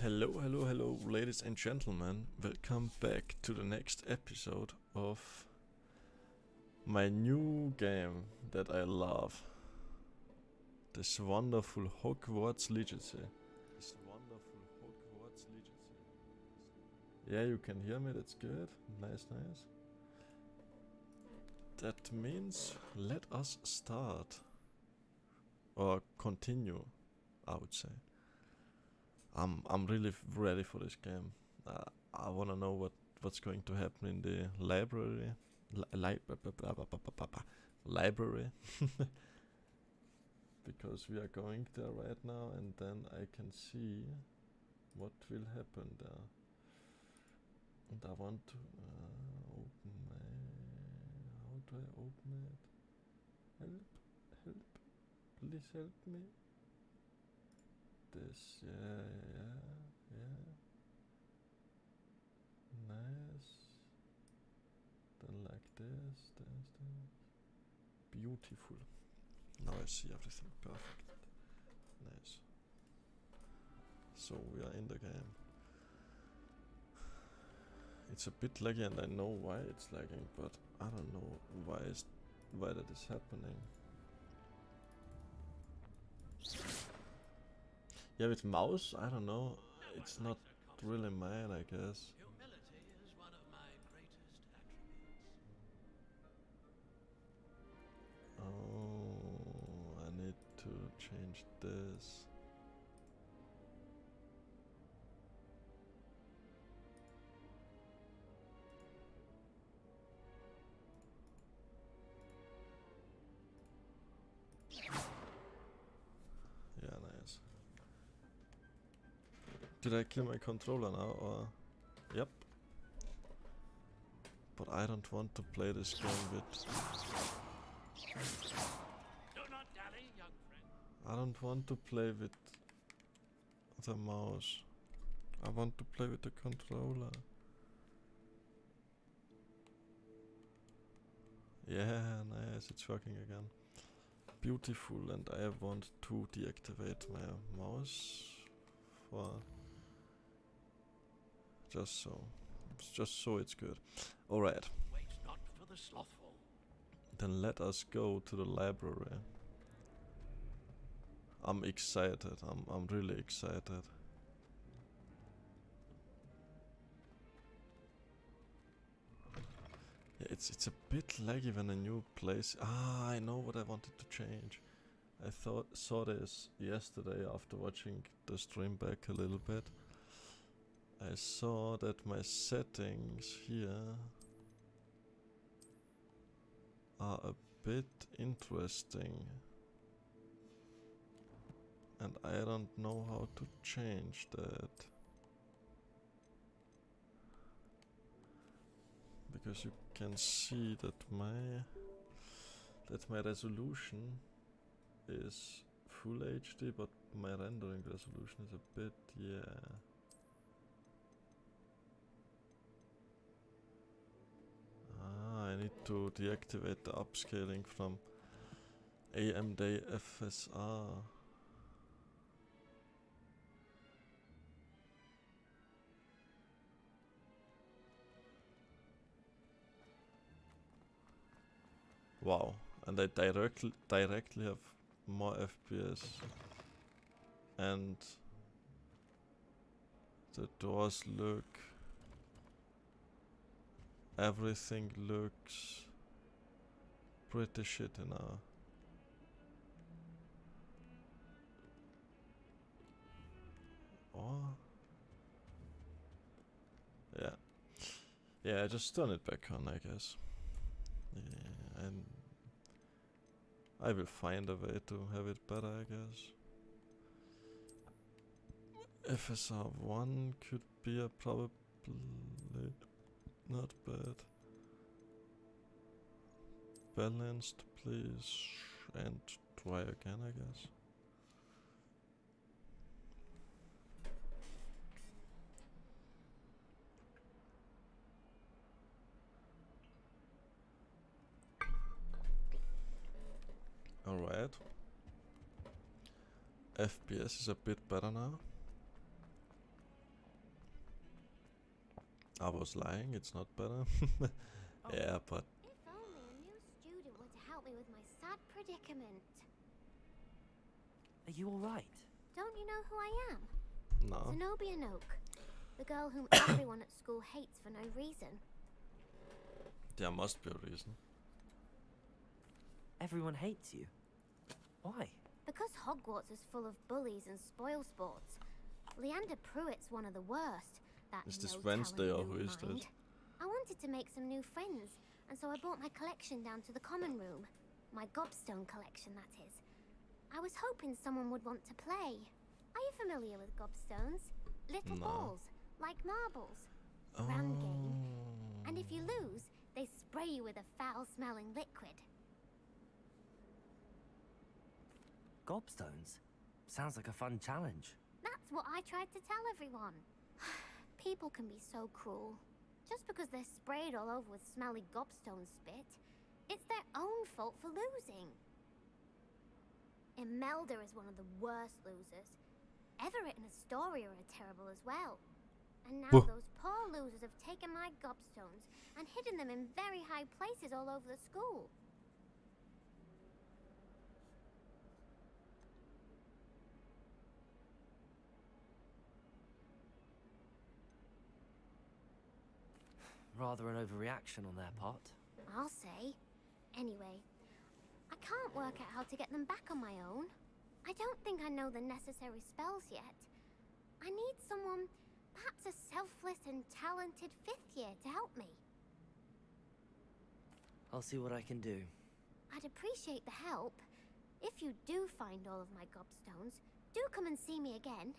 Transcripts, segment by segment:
Hello, ladies and gentlemen. Welcome back to the next episode of my new game that I love. This wonderful Hogwarts Legacy. Yeah, you can hear me, that's good. Nice. That means let us start. Or continue, I would say. I'm really ready for this game. I wanna know what's going to happen in the library. Library. Because we are going there right now, and then I can see what will happen there. And I want to open my. How do I open it? Help! Please help me. This, yeah. Nice. Then like this. Beautiful. Now I see everything perfect. Nice. So we are in the game. It's a bit laggy and I know why it's lagging, but I don't know why that is happening. Yeah, with mouse, I don't know. It's not really mine, I guess. Humility is one of my greatest attributes. Oh, I need to change this. Yeah, nice. Did I kill my controller now, or? Yep. But I don't want to play this game with... Do not dally, young friend. I don't want to play with the mouse. I want to play with the controller. Yeah, nice, it's working again. Beautiful, and I want to deactivate my mouse for just so it's good. Alright. Wait not for the slothful. Then let us go to the library. I'm excited. I'm really excited. Yeah, it's a bit laggy when a new place. I know what I wanted to change. I saw this yesterday after watching the stream back a little bit. I saw that my settings here are a bit interesting. And I don't know how to change that. Because you can see that my resolution is full HD, but my rendering resolution is a bit, yeah. I need to deactivate the upscaling from AMD FSR. Wow, and I directly have more FPS, and the doors look, everything looks pretty shitty now. Oh, yeah, just turn it back on, I guess. Yeah, and I will find a way to have it better, I guess. FSR 1 could be a probably not bad. Balanced, please, and try again, I guess. Alright. FPS is a bit better now. I was lying, it's not better. Yeah, but If only a new student were to help me with my sad predicament. Are you alright? Don't you know who I am? no. Zenobia Noak. The girl whom everyone at school hates for no reason. There must be a reason. Everyone hates you. Why? Because Hogwarts is full of bullies and spoil sports. Leander Pruitt's one of the worst. That Is this no Wednesday or talent who is mind. this? I wanted to make some new friends, and so I brought my collection down to the common room. My gobstone collection, that is. I was hoping someone would want to play. Are you familiar with gobstones? Little No. balls, like marbles. Round game. And if you lose, they spray you with a foul-smelling liquid. Gobstones? Sounds like a fun challenge. That's what I tried to tell everyone. People can be so cruel. Just because they're sprayed all over with smelly gobstone spit, it's their own fault for losing. Imelda is one of the worst losers. Everett and Astoria are terrible as well. And now Whoa. those poor losers have taken my gobstones and hidden them in very high places all over the school. Rather an overreaction on their part. I'll say. Anyway, I can't work out how to get them back on my own. I don't think I know the necessary spells yet. I need someone, perhaps a selfless and talented 5th year to help me. I'll see what I can do. I'd appreciate the help. If you do find all of my gobstones, do come and see me again.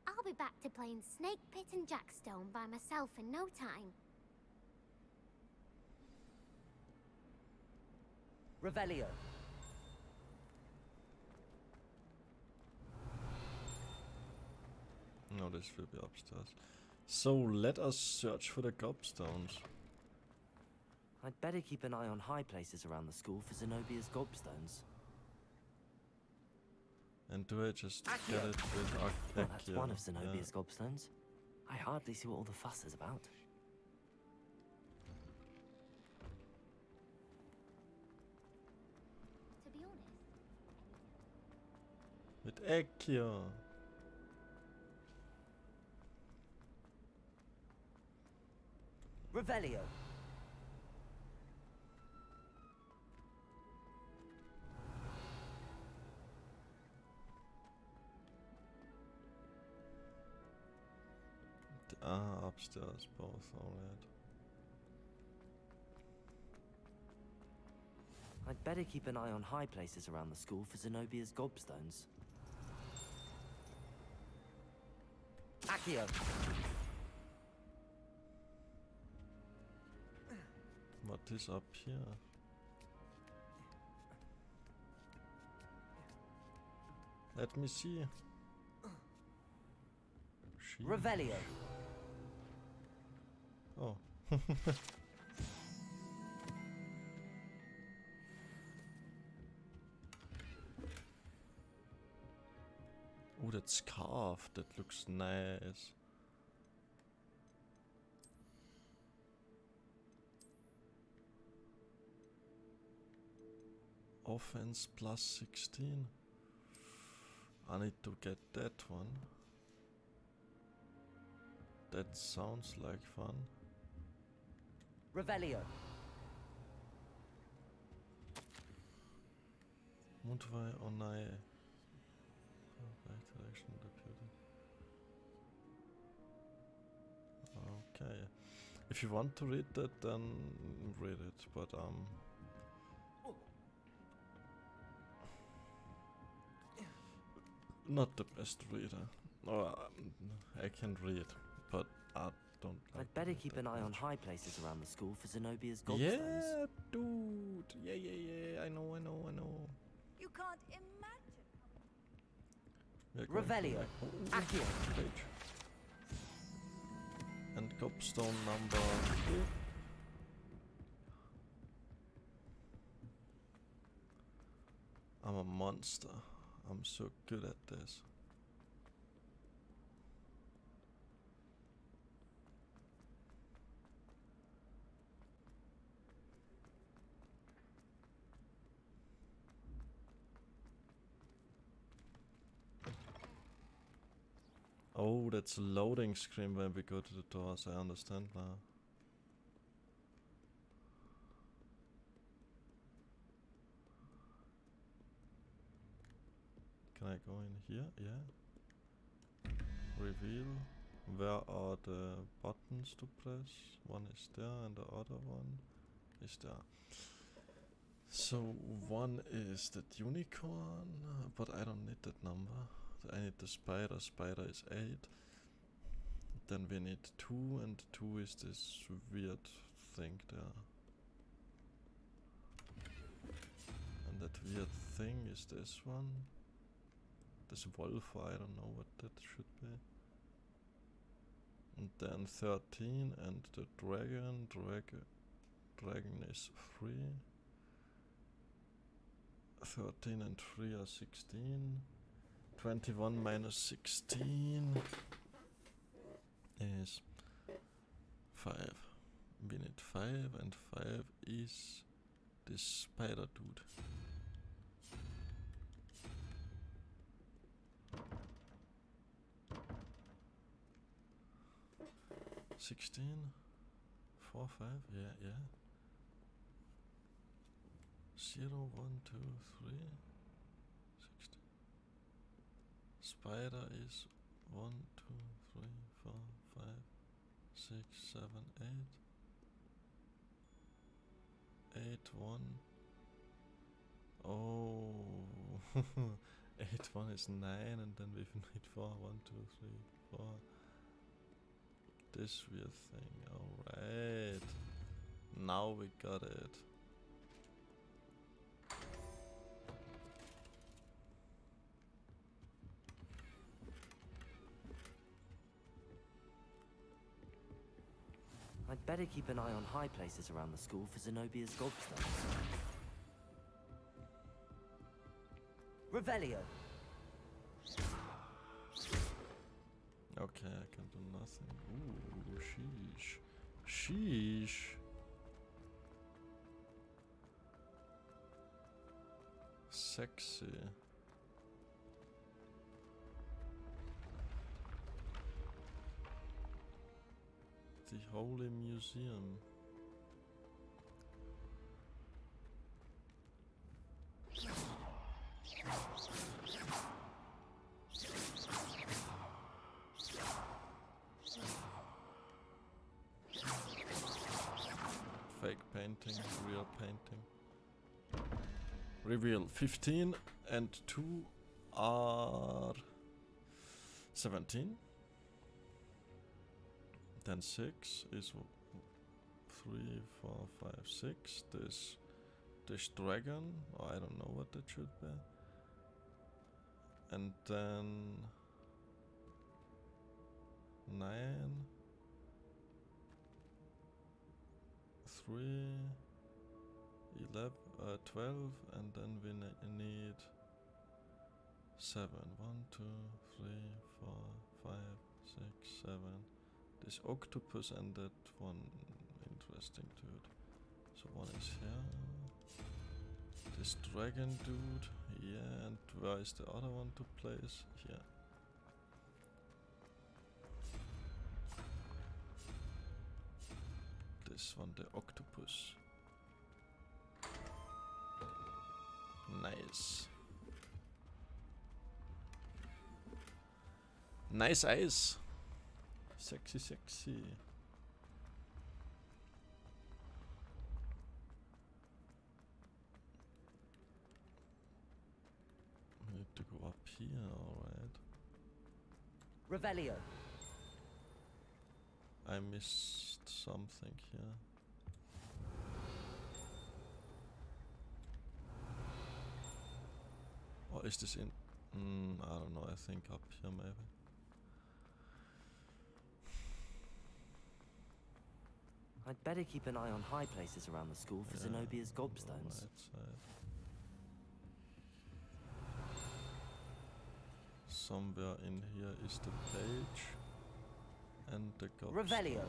I'll be back to playing Snake Pit and Jackstone by myself in no time. Revelio. No, this will be upstairs. So let us search for the gobstones. I'd better keep an eye on high places around the school for Zenobia's gobstones. And do I just Accio. get it with Well, that's Accio? one of Zenobia's gobstones. I hardly see what all the fuss is about. To be honest, With Accio. Revelio. Upstairs, both, alright. I'd better keep an eye on high places around the school for Zenobia's gobstones. Accio. What is up here? Let me see. She. Revelio. Oh. Oh, that scarf, that looks nice. Offense plus 16. I need to get that one. That sounds like fun. Revelio. Mundwei, oh nein. Right direction, deputy. Okay. If you want to read that, then read it, but not the best reader. Oh, I can read, but I don't like I'd better it keep that an eye on much. high places around the school for Zenobia's gobstones. Yeah, dude. Yeah. I know. You can't imagine. We are going to Revelio. like- Accio. page. And gobstone number 2. I'm a monster. I'm so good at this. Oh, that's a loading screen when we go to the doors. I understand now. Can I go in here? Yeah. Reveal. Where are the buttons to press? One is there and the other one is there. So one is that unicorn, but I don't need that number. I need the spider. Spider is 8. Then we need 2, and 2 is this weird thing there. And that weird thing is this one. This wolf, I don't know what that should be. And then 13, and the dragon. Dragon is 3. 13 and 3 are 16. 21 minus 16 is 5. We need 5, and 5 is this spider dude. $16, 4, 5, yeah. 0, 1, 2, 3, 16. Spider is 1, 2, 3, 4, 5, 6, 7, 8. 8, 1. Oh, 8, 1 is 9, and then we need 4, 1, 2, 3, 4. This weird thing, alright. Now we got it. I'd better keep an eye on high places around the school for Zenobia's gobstones. Revelio. Okay, I can do nothing. Ooh, sheesh. Sheesh. Sexy. The Holy Museum. Fake painting, real painting. Reveal 15 and 2 are 17. Then 6 is 3, 4, 5, 6. This dragon, or I don't know what that should be. And then 9, 3, 11, 12, and then we need 7. 1, 2, 3, 4, 5, 6, 7. This octopus and that one, interesting dude. So one is here. This dragon dude, yeah, and where is the other one to place? Here. This one, the octopus. Nice. Nice eyes. Sexy, sexy. We need to go up here, alright. Revelio. I missed something here. Or is this in... I don't know, I think up here maybe. I'd better keep an eye on high places around the school for Zenobia's gobstones. Right side. Somewhere in here is the page and the gobstone. Revelio.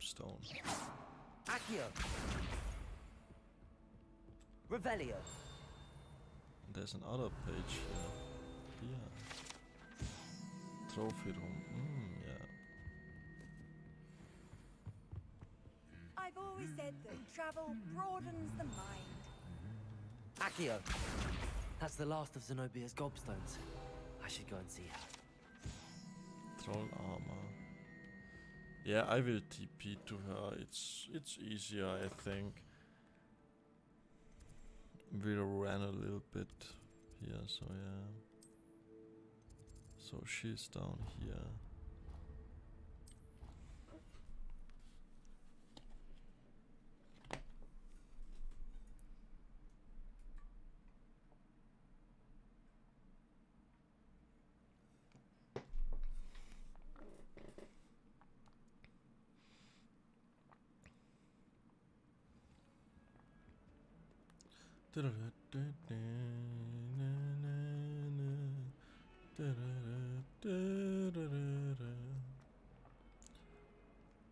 gobstone. Accio. Revelio. There's another page here. Yeah. Trophy room. Yeah. I've always said that travel broadens the mind. Accio. That's the last of Zenobia's gobstones. I should go and see her. Troll armor. Yeah, I will TP to her. It's easier, I think. We'll run a little bit here, so yeah. So she's down here.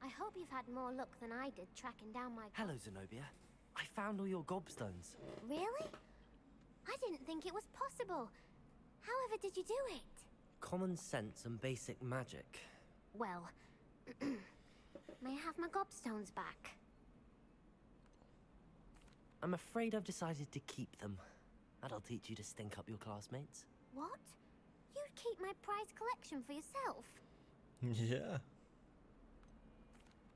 I hope you've had more luck than I did tracking down my... Hello, Zenobia. I found all your gobstones. Really? I didn't think it was possible. However did you do it? Common sense and basic magic. Well, may I have my gobstones back? I'm afraid I've decided to keep them. That'll teach you to stink up your classmates. What? You'd keep my prized collection for yourself? Yeah.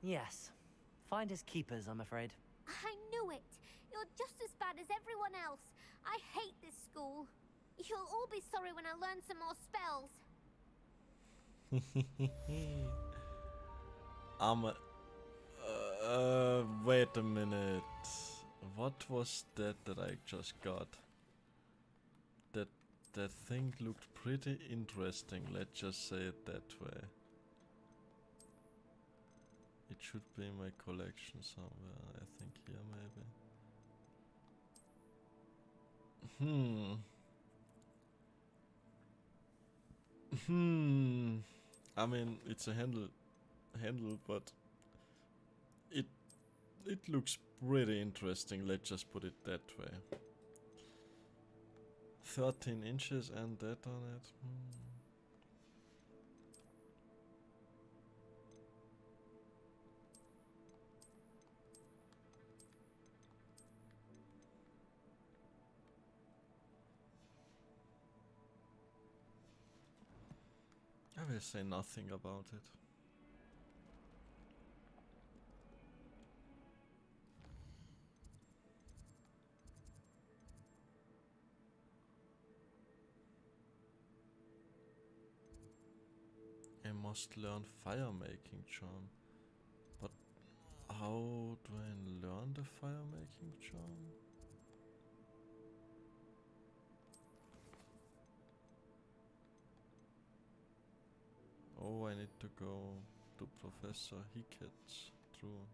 Yes. Finders keepers, I'm afraid. I knew it! You're just as bad as everyone else. I hate this school. You'll all be sorry when I learn some more spells. Wait a minute. What was that I just got? That thing looked pretty interesting, let's just say it that way. It should be in my collection somewhere, I think here maybe. I mean, it's a handle, but it looks pretty interesting, let's just put it that way. 13 inches and that on it. I will say nothing about it. I must learn fire making charm. But how do I learn the fire making charm? Oh, I need to go to Professor Hickett's. True.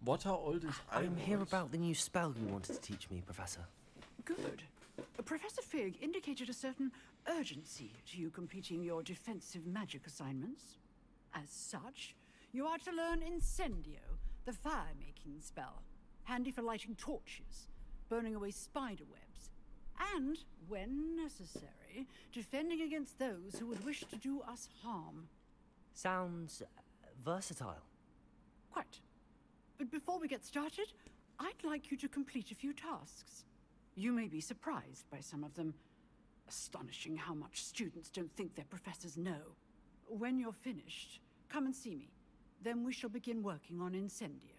What are all these I'm here eyeballs? about the new spell you wanted to teach me, Professor. Good. Professor Fig indicated a certain urgency to you completing your defensive magic assignments. As such, you are to learn Incendio, the fire-making spell, handy for lighting torches, burning away spider webs, and, when necessary, defending against those who would wish to do us harm. Sounds versatile. Quite. But before we get started, I'd like you to complete a few tasks. You may be surprised by some of them. Astonishing how much students don't think their professors know. When you're finished, come and see me. Then we shall begin working on Incendio.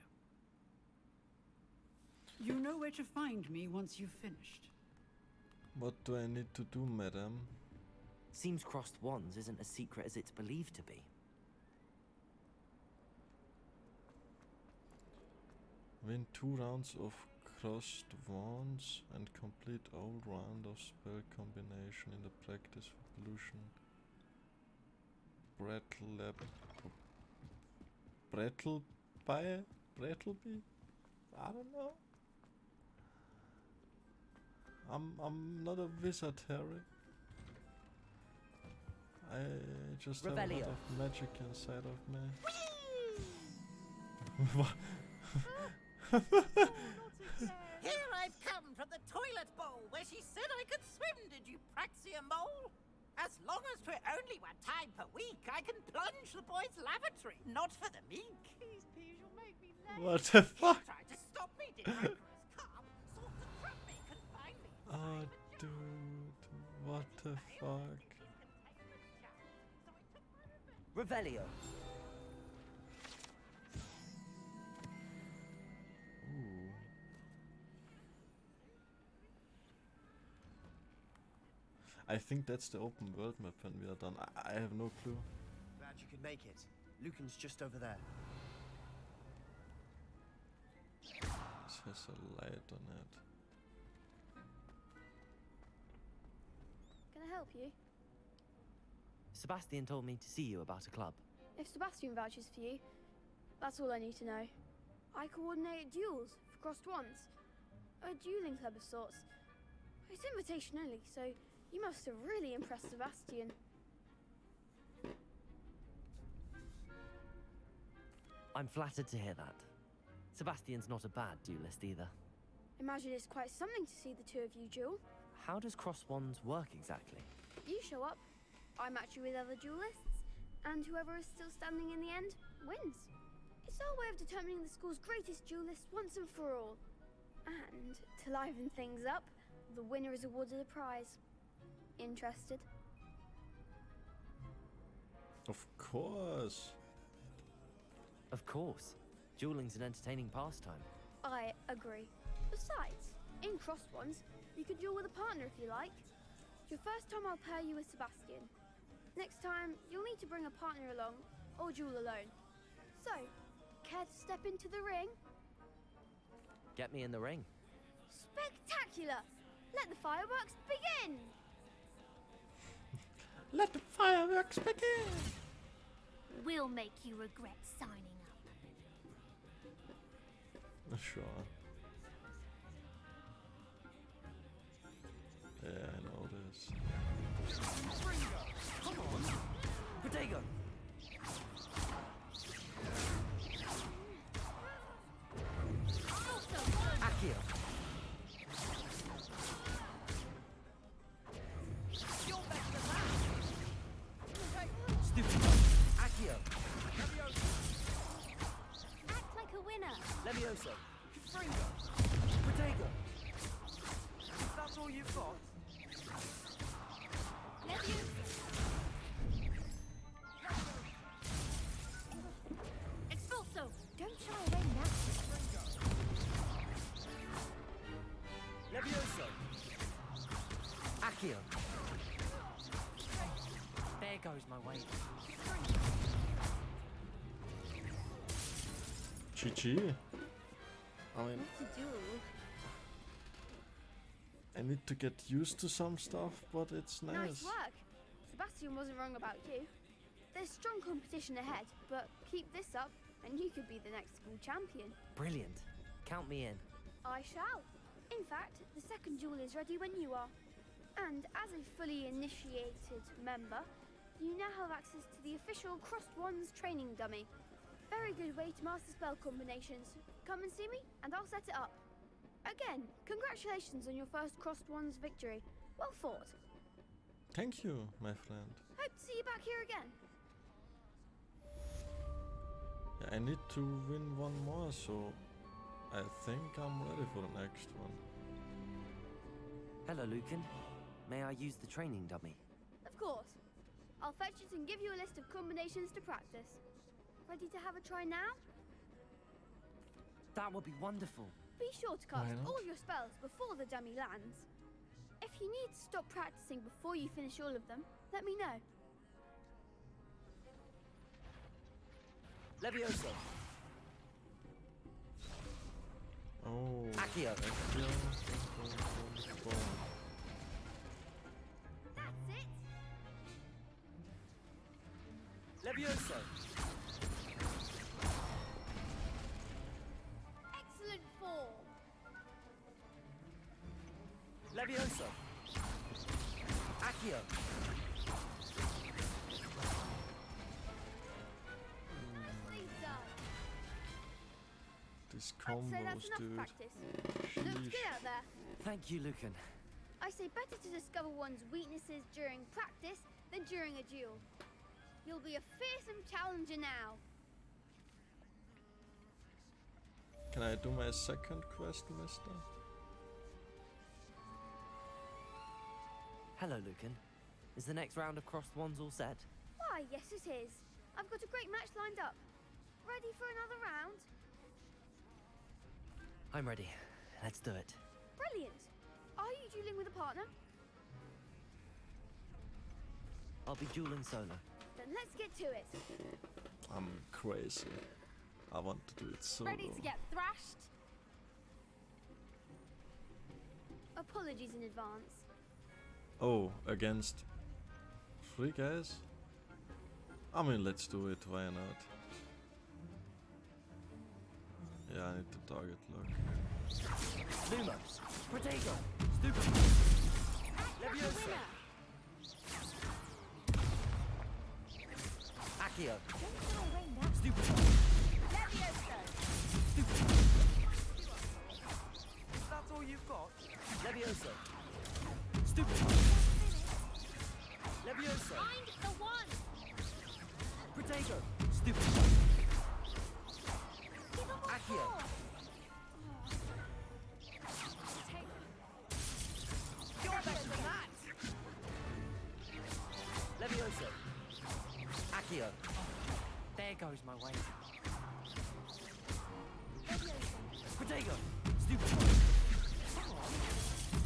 You know where to find me once you've finished. What do I need to do, madam? Seems crossed wands isn't as secret as it's believed to be. Win 2 rounds of crossed wands and complete all round of spell combination in the practice for pollution. Brattleby? I don't know. I'm not a wizard, Harry. I just have a Revelio. lot of magic inside of me. What? Here I've come from the toilet bowl where she said I could swim, did you Praxia mole? As long as 'twere only 1 time per week, I can plunge the boys' lavatory, not for the meek. These peas will make me late. What the fuck? Tried to stop me, did Rancorous Carp? Sought to trap me, confine me. Oh, dude. What the fuck? Revelio. Ooh. I think that's the open world map when we are done. I have no clue. Glad you could make it. Lucan's just over there. This has a light on it. Can I help you? Sebastian told me to see you about a club. If Sebastian vouches for you, that's all I need to know. I coordinate duels for crossed wands. A dueling club of sorts. It's invitation only, so you must have really impressed Sebastian. I'm flattered to hear that. Sebastian's not a bad duelist either. Imagine it's quite something to see the two of you duel. How does cross wands work exactly? You show up, I match you with other duelists, and whoever is still standing in the end wins. It's our way of determining the school's greatest duelist once and for all. And to liven things up, the winner is awarded a prize. Interested? Of course. Of course. Dueling's an entertaining pastime. I agree. Besides, in crossed ones, you can duel with a partner if you like. Your first time I'll pair you with Sebastian. Next time, you'll need to bring a partner along, or duel alone. So, care to step into the ring? Get me in the ring. Spectacular! Let the fireworks begin! Let the fireworks begin! We'll make you regret signing up. Sure. Yeah, I know this. Protego! Accio! Stupid! Accio! Act like a winner. Levioso! Fringo! Protego! If that's all you've got. Expulso! Don't shy away now. Levioso! Accio! There goes my weight. GG. I mean, To duel? I need to get used to some stuff, but it's nice. Nice work. Sebastian wasn't wrong about you. There's strong competition ahead, but keep this up and you could be the next school champion. Brilliant. Count me in. I shall. In fact, the second duel is ready when you are. And as a fully initiated member, you now have access to the official Crossed Wands training dummy. Very good way to master spell combinations. Come and see me, and I'll set it up. Again, congratulations on your first Crossed Wands victory. Well fought. Thank you, my friend. Hope to see you back here again. Yeah, I need to win one more, so I think I'm ready for the next one. Hello, Lucan. May I use the training dummy? Of course. I'll fetch it and give you a list of combinations to practice. Ready to have a try now? That would be wonderful. Be sure to cast Why not? all your spells before the dummy lands. If you need to stop practicing before you finish all of them, let me know. Levioso! Oh. Accio! That's it! Levioso! Excellent form! Levioso. Accio. Nicely done. These I'd say combos, that's enough dude. practice. Looks Sheesh. good out there. Thank you, Lucan. I say better to discover one's weaknesses during practice than during a duel. You'll be a fearsome challenger now. Can I do my second quest, mister? Hello, Lucan. Is the next round of crossed wands all set? Why, yes it is. I've got a great match lined up. Ready for another round? I'm ready. Let's do it. Brilliant. Are you dueling with a partner? I'll be dueling solo. Then let's get to it. I'm crazy. I want to do it solo. Ready to get thrashed? Apologies in advance. Oh, against 3 guys? I mean, let's do it, why not? Yeah, I need to target lock. Lumos. Protego. Stupid. Levioso. Accio. Stupid. That's all you've got? Levioso. Stupid. Levioso. Find the one! Protego. Stupid. Accio. You're better than that. Levioso. Accio. There goes my way. Protego. Stupid.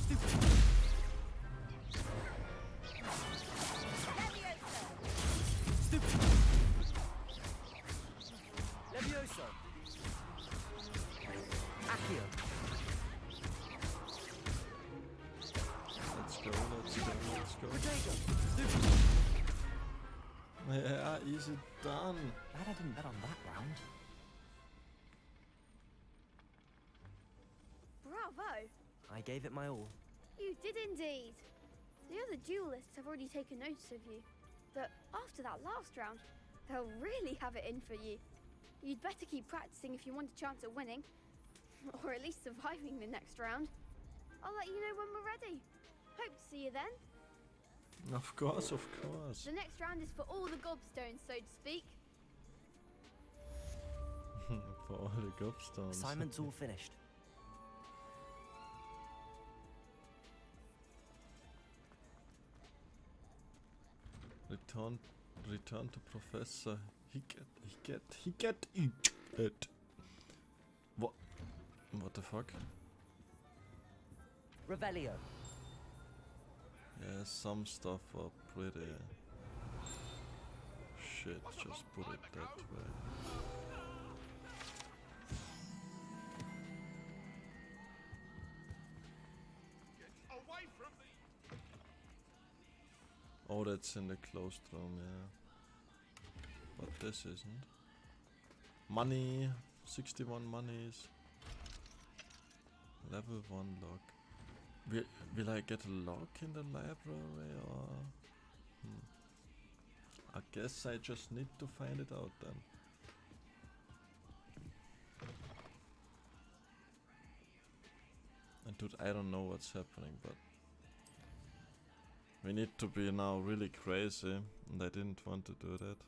Stupid. Stupid. Levioso. Accio. Let's go, let's go, let's go. Protego. Stupid. Yeah, easy done. Glad I didn't bet on that round. Bravo! I gave it my all. You did indeed. The other duelists have already taken notice of you. But after that last round, they'll really have it in for you. You'd better keep practicing if you want a chance at winning. Or at least surviving the next round. I'll let you know when we're ready. Hope to see you then. Of course, of course. The next round is for all the gobstones, so to speak. For all the gobstones. Assignment's all finished. Return to Professor Hicket. What the fuck? Revelio. Yeah, some stuff are pretty shit, just put it that way. Away from me! Oh, that's in the closed room, yeah. But this isn't. Money, 61 monies. Level 1 lock. Will I get a lock in the library or? I guess I just need to find it out then. And dude, I don't know what's happening, but we need to be now really crazy, and I didn't want to do that.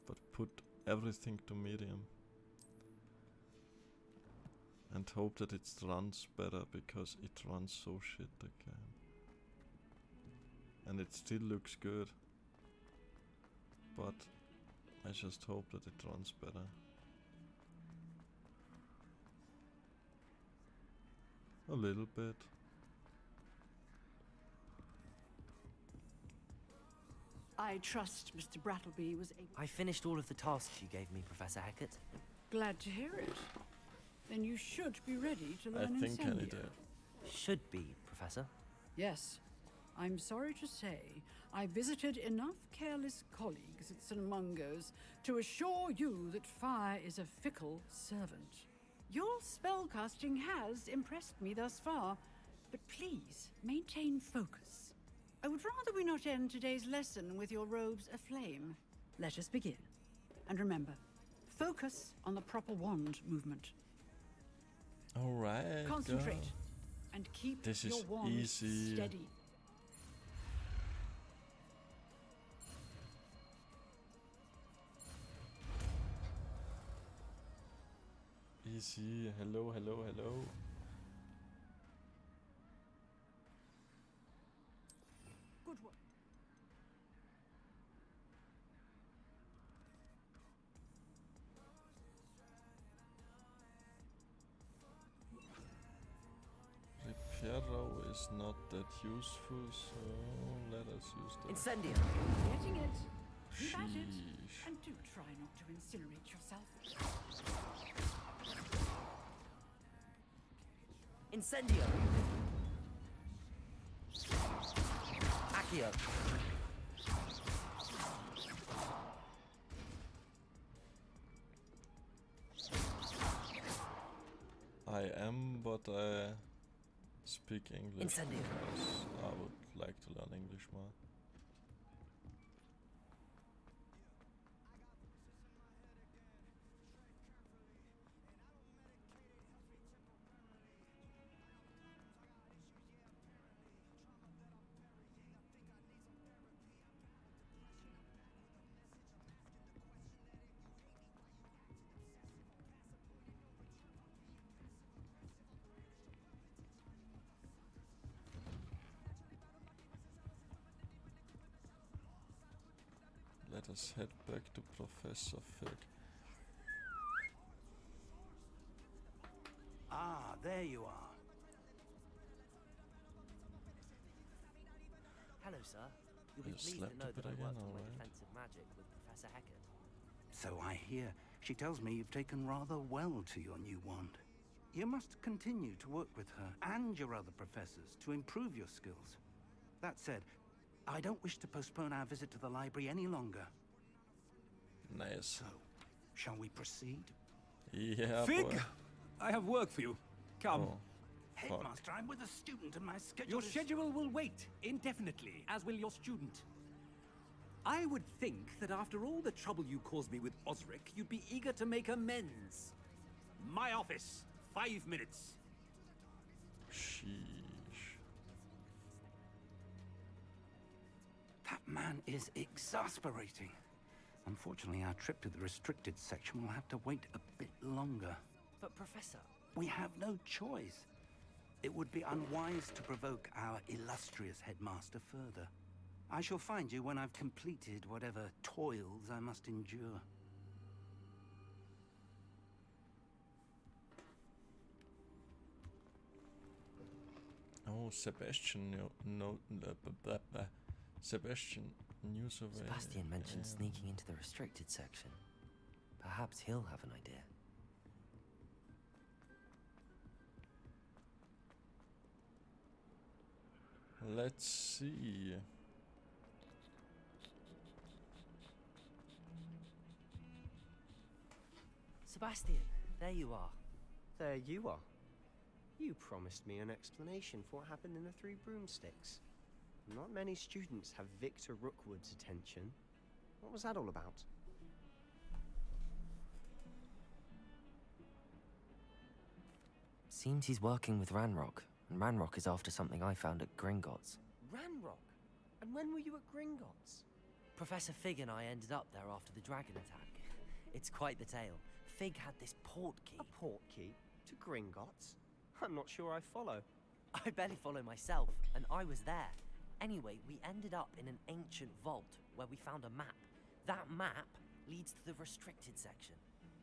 But put everything to medium. And hope that it runs better, because it runs so shit again. And it still looks good. But I just hope that it runs better. A little bit. I trust Mr. Brattleby was able. I finished all of the tasks you gave me, Professor Hackett. Glad to hear it. Then you should be ready to I learn think I need Incendio. it. Should be, Professor. Yes. I'm sorry to say, I visited enough careless colleagues at St. Mungo's to assure you that fire is a fickle servant. Your spellcasting has impressed me thus far, But please, maintain focus. I would rather we not end today's lesson with your robes aflame. Let us begin. And remember, focus on the proper wand movement. Alright. Concentrate. And keep This your is wand easy. steady. Easy. Hello, hello, hello. Good work. Reparo is not that useful, so let us use that. Incendio. Getting it. Keep at it. Sheesh. And do try not to incinerate yourself. Incendio. Accio. I am, but I speak English. Incendio. Because I would like to learn English more. Let us head back to Professor Fig. Ah, there you are. Hello, sir. You'll be You pleased slept to know a bit that I again, worked on my alright. defensive magic with Professor Heckert. So I hear. She tells me you've taken rather well to your new wand. You must continue to work with her and your other professors to improve your skills. That said, I don't wish to postpone our visit to the library any longer. Nice. So, shall we proceed? Yeah, Fig! boy. I have work for you. Come. Oh, fuck. Headmaster, I'm with a student and my schedule Your is... schedule will wait indefinitely, as will your student. I would think that after all the trouble you caused me with Osric, you'd be eager to make amends. My office. 5 minutes. Sheesh. That man is exasperating. Unfortunately, our trip to the restricted section will have to wait a bit longer. But, Professor... We have no choice. It would be unwise to provoke our illustrious headmaster further. I shall find you when I've completed whatever toils I must endure. Oh, Sebastian, Sebastian knew so well. Sebastian mentioned sneaking into the restricted section. Perhaps he'll have an idea. Let's see. Sebastian, there you are. There you are. You promised me an explanation for what happened in the Three Broomsticks. Not many students have Victor Rookwood's attention. What was that all about? Seems he's working with Ranrock, and Ranrock is after something I found at Gringotts. Ranrock? And when were you at Gringotts? Professor Fig and I ended up there after the dragon attack. It's quite the tale. Fig had this port key. A port key? To Gringotts? I'm not sure I follow. I barely follow myself, and I was there. Anyway, we ended up in an ancient vault where we found a map. That map leads to the restricted section.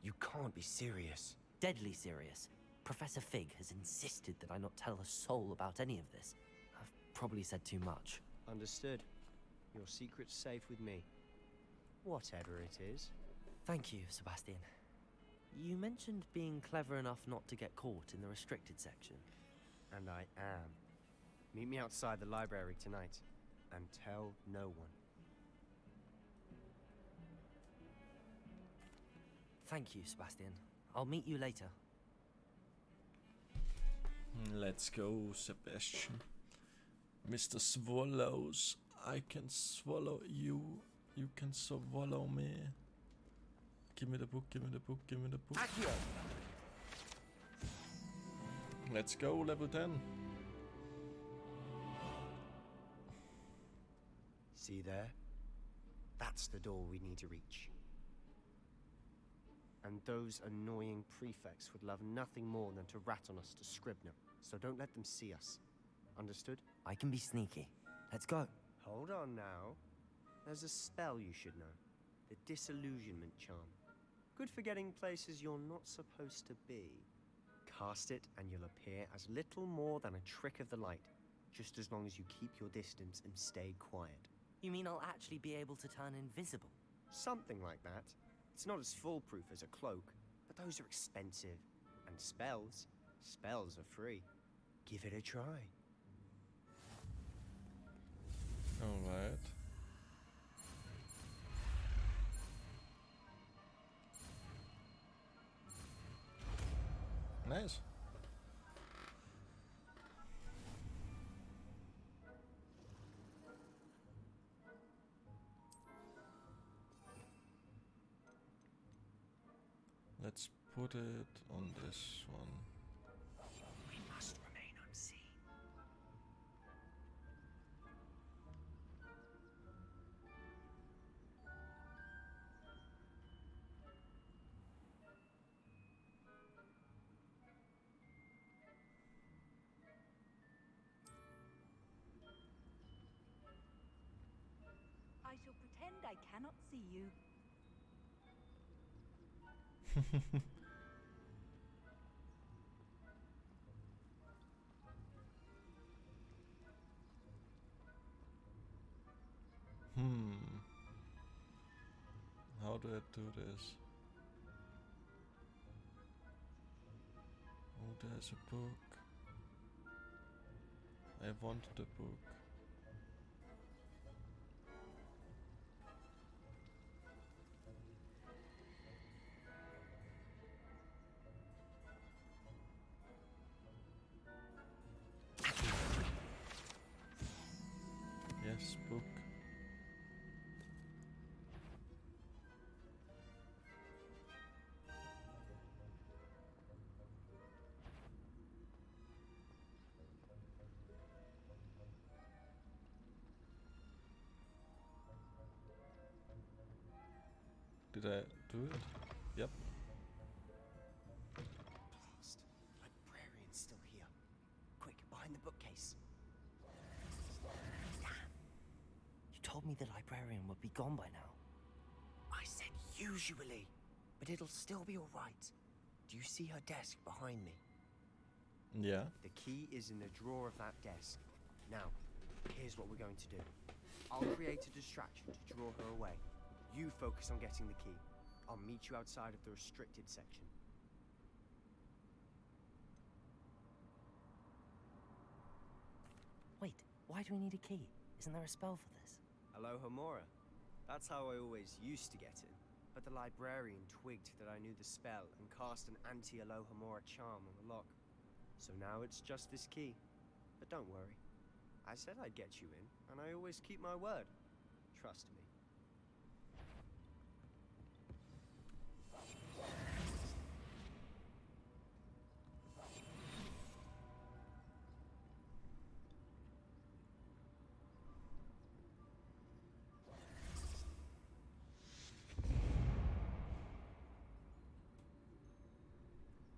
You can't be serious. Deadly serious. Professor Fig has insisted that I not tell a soul about any of this. I've probably said too much. Understood. Your secret's safe with me. Whatever it is. Thank you, Sebastian. You mentioned being clever enough not to get caught in the restricted section. And I am. Meet me outside the library tonight. And tell no one. Thank you, Sebastian. I'll meet you later. Let's go, Sebastian. Mr. Swallows, I can swallow you. You can swallow me. Give me the book, give me the book, give me the book. Accio. Let's go, level 10. See there? That's the door we need to reach. And those annoying prefects would love nothing more than to rat on us to Scribner, so don't let them see us. Understood? I can be sneaky. Let's go. Hold on now. There's a spell you should know. The Disillusionment Charm. Good for getting places you're not supposed to be. Cast it and you'll appear as little more than a trick of the light, just as long as you keep your distance and stay quiet. You mean I'll actually be able to turn invisible? Something like that. It's not as foolproof as a cloak, but those are expensive. And spells are free. Give it a try. Alright. Nice. Let's put it on this one. We must remain unseen. I shall pretend I cannot see you. How do I do this? Oh, there's a book. I want the book. Yes, book. Did I do it? Yep. Blast. Librarian's still here. Quick, behind the bookcase. Damn. You told me the librarian would be gone by now. I said usually, but it'll still be all right. Do you see her desk behind me? Yeah. The key is in the drawer of that desk. Now, here's what we're going to do. I'll create a distraction to draw her away. You focus on getting the key. I'll meet you outside of the restricted section. Wait, why do we need a key? Isn't there a spell for this? Alohomora. That's how I always used to get in. But the librarian twigged that I knew the spell and cast an anti-Alohomora charm on the lock. So now it's just this key. But don't worry. I said I'd get you in, and I always keep my word. Trust me.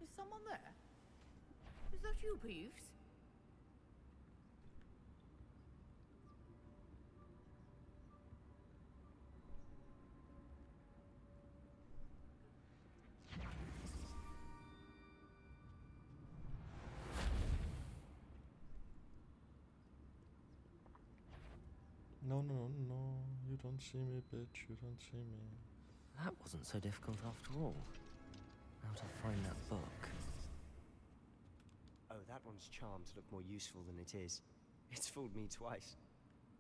Is someone there? Is that you, Peeves? No, no, no. You don't see me, bitch. You don't see me. That wasn't so difficult after all. How to find that book? Oh, that one's charmed to look more useful than it is. It's fooled me twice.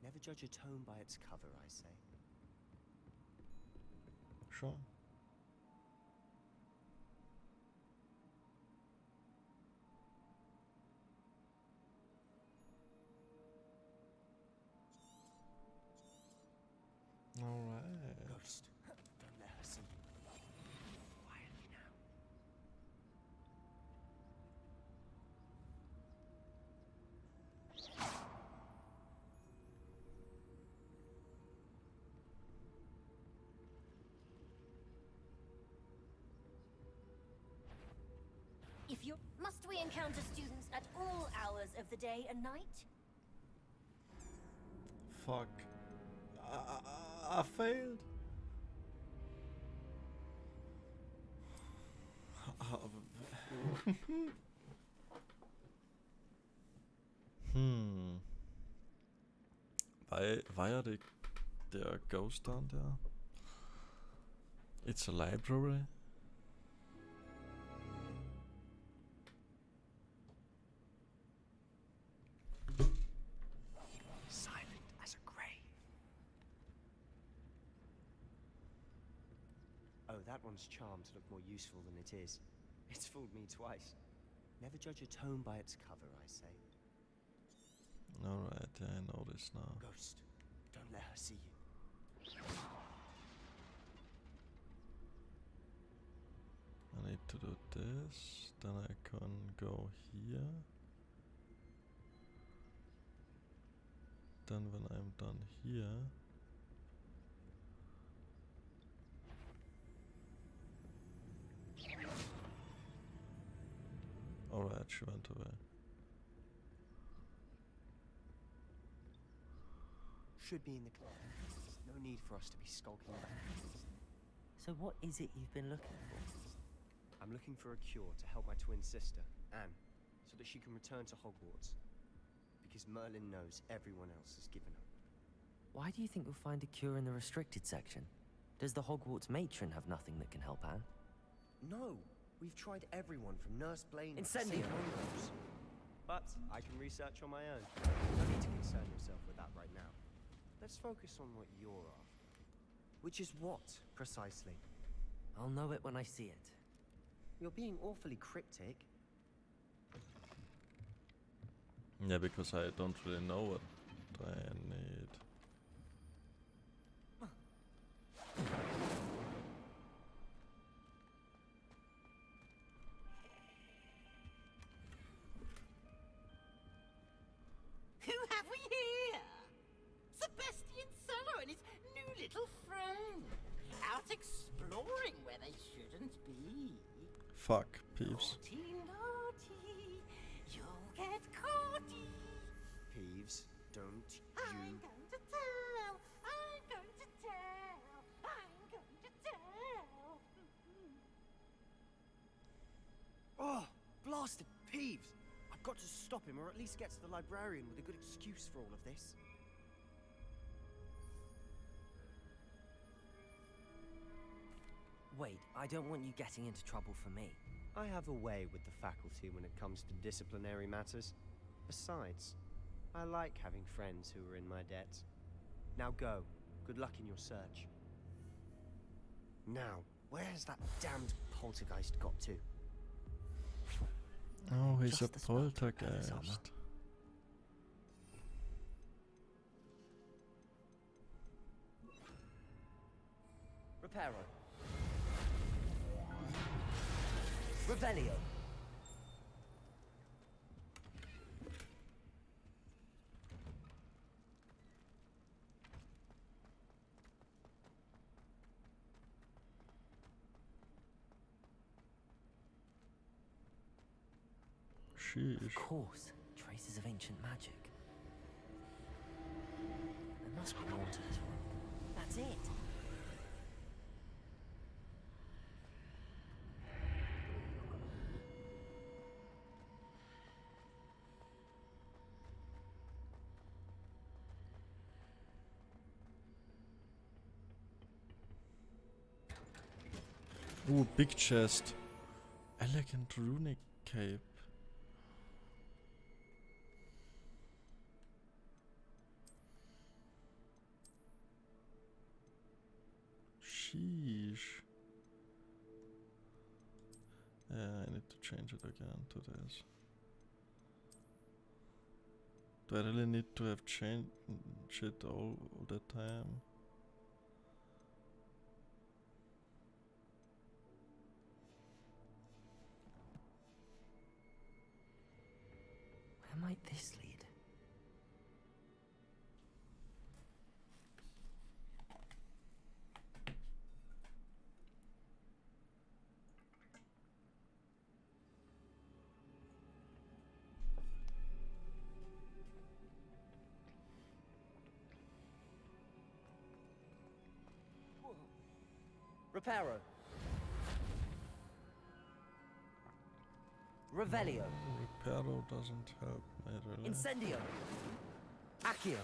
Never judge a tome by its cover, I say. Sure. Must we encounter students at all hours of the day and night? Fuck. I failed. Why are there are ghosts down there? It's a library. Silent as a grave. Oh, that one's charmed to look more useful than it is. It's fooled me twice. Never judge a tome by its cover, I say. Alright, yeah, I know this now. Ghost, don't let her see you. I need to do this, then I can go here. Then when I'm done here, alright, she went away. Should be in the club. No need for us to be skulking around. So what is it you've been looking for? I'm looking for a cure to help my twin sister, Anne, so that she can return to Hogwarts. Because Merlin knows everyone else has given up. Why do you think you'll find a cure in the restricted section? Does the Hogwarts matron have nothing that can help Anne? No! We've tried everyone from Nurse Blaine to Incendio! St. Ambrose. But I can research on my own. No need to concern yourself with that right now. Let's focus on what you're after. Which is what, precisely? I'll know it when I see it. You're being awfully cryptic. Yeah, because I don't really know what I need. Who have we here? Sebastian Cello and his new little friend. Out exploring where they shouldn't be. Fuck, Peeves. Naughty, naughty, you'll get caughty. Peeves, don't I'm you... going to tell. I'm going to tell. I'm going to tell. Oh, blasted Peeves! I've got to stop him, or at least get to the librarian with a good excuse for all of this. Wait, I don't want you getting into trouble for me. I have a way with the faculty when it comes to disciplinary matters. Besides, I like having friends who are in my debt. Now go. Good luck in your search. Now, where has that damned poltergeist got to? Oh, he's a Just the spell to repair this armor. poltergeist. Reparo. Revelio. Sheesh. Of course, traces of ancient magic. There must be more to this room. That's it. Ooh, big chest. Elegant runic cape. Sheesh. Yeah, I need to change it again to this. Do I really need to have changed it all the time? Where might this lead? Reparo. Revelio. Reparo doesn't help me really. Incendio. Accio.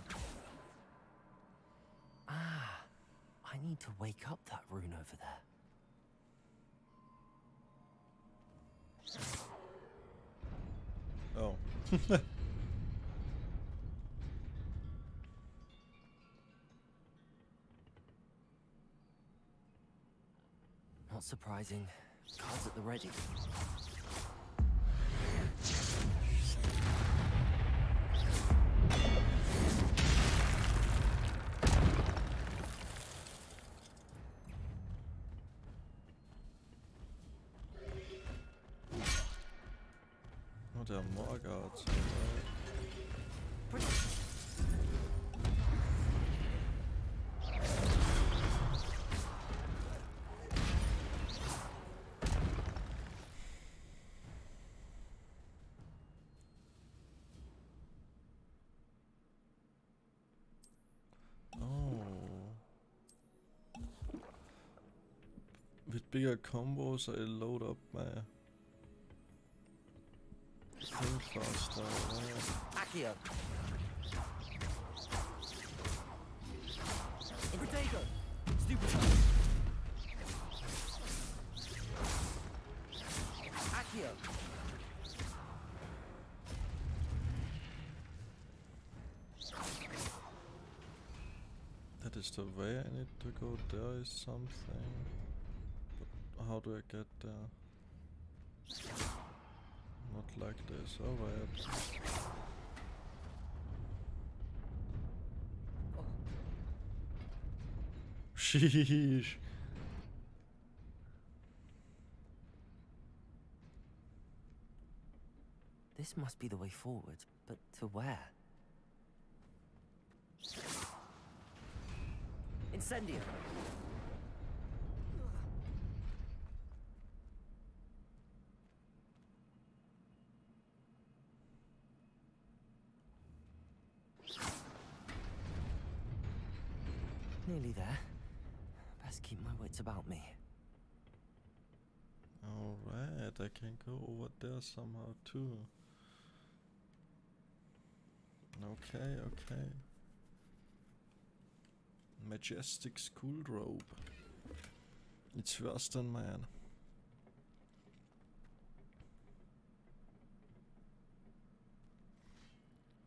Ah, I need to wake up that rune over there. Oh. Not surprising. Cards at the ready. Oh, there are more guards. With bigger combos, I load up my thing faster. Accio. Potato. Stupid. Accio. That is the way I need to go. There is something. But how do I get there? Not like this. Alright. Sheesh. This must be the way forward, but to where? Incendio. Nearly there. Best keep my wits about me. Alright, I can go over there somehow too. Okay, okay. Majestic school robe. It's worse than mine.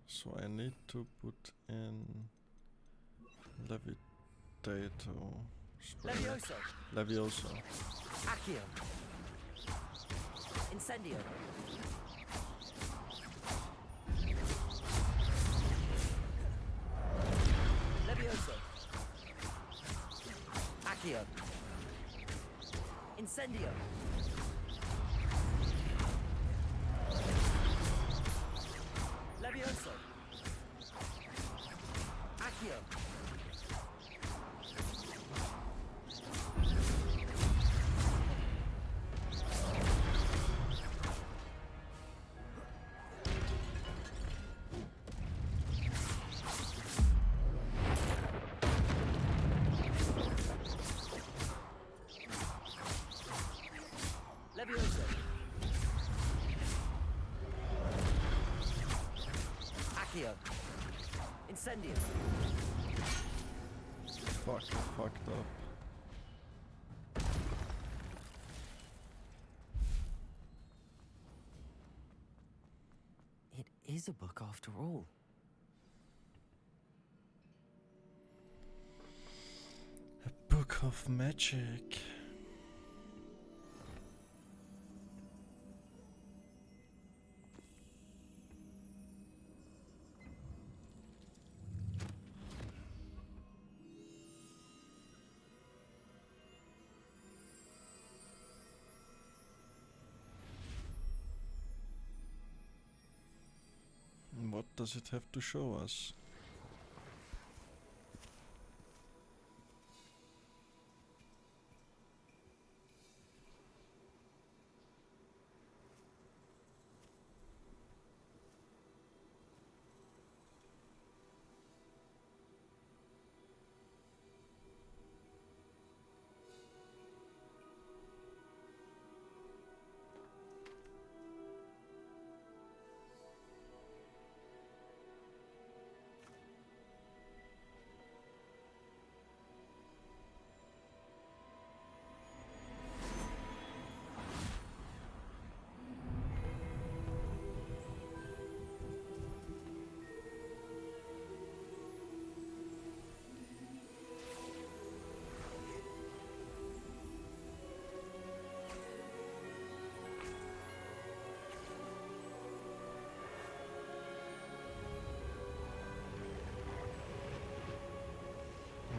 So I need to put in Levitato. Levioso. Levioso. Accio. Incendio. Levioso. Accio. Incendio. Levioso. Accio. Levioso. Accio. Incendio. Fuck, fucked up. It is a book after all. A book of magic. What does it have to show us?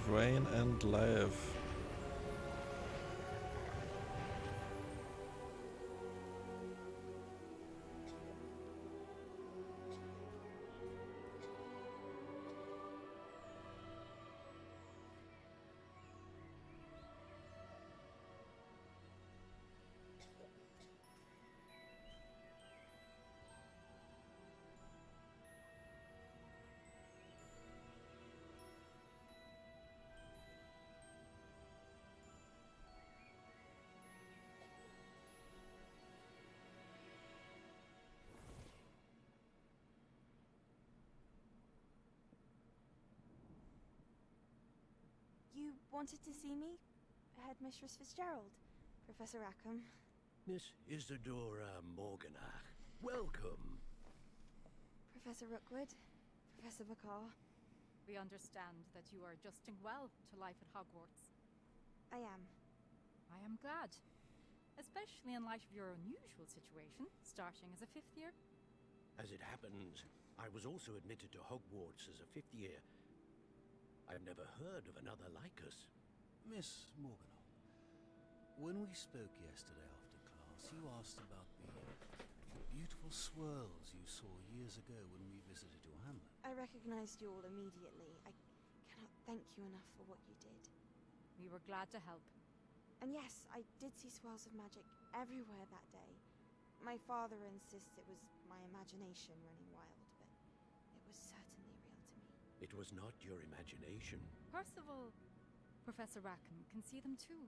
Rain and life. You wanted to see me? Headmistress Fitzgerald. Professor Rackham. Miss Isadora Morganach, welcome. Professor Rookwood. Professor McCaw. We understand that you are adjusting well to life at Hogwarts. I am. I am glad. Especially in light of your unusual situation, starting as a 5th year. As it happens, I was also admitted to Hogwarts as a 5th year. I've never heard of another like us. Miss Morganall, when we spoke yesterday after class, you asked about the beautiful swirls you saw years ago when we visited your hamlet. I recognized you all immediately. I cannot thank you enough for what you did. We were glad to help. And yes, I did see swirls of magic everywhere that day. My father insists it was my imagination running wild, but it was certainly real to me. It was not your imagination. Percival, Professor Rackham can see them too.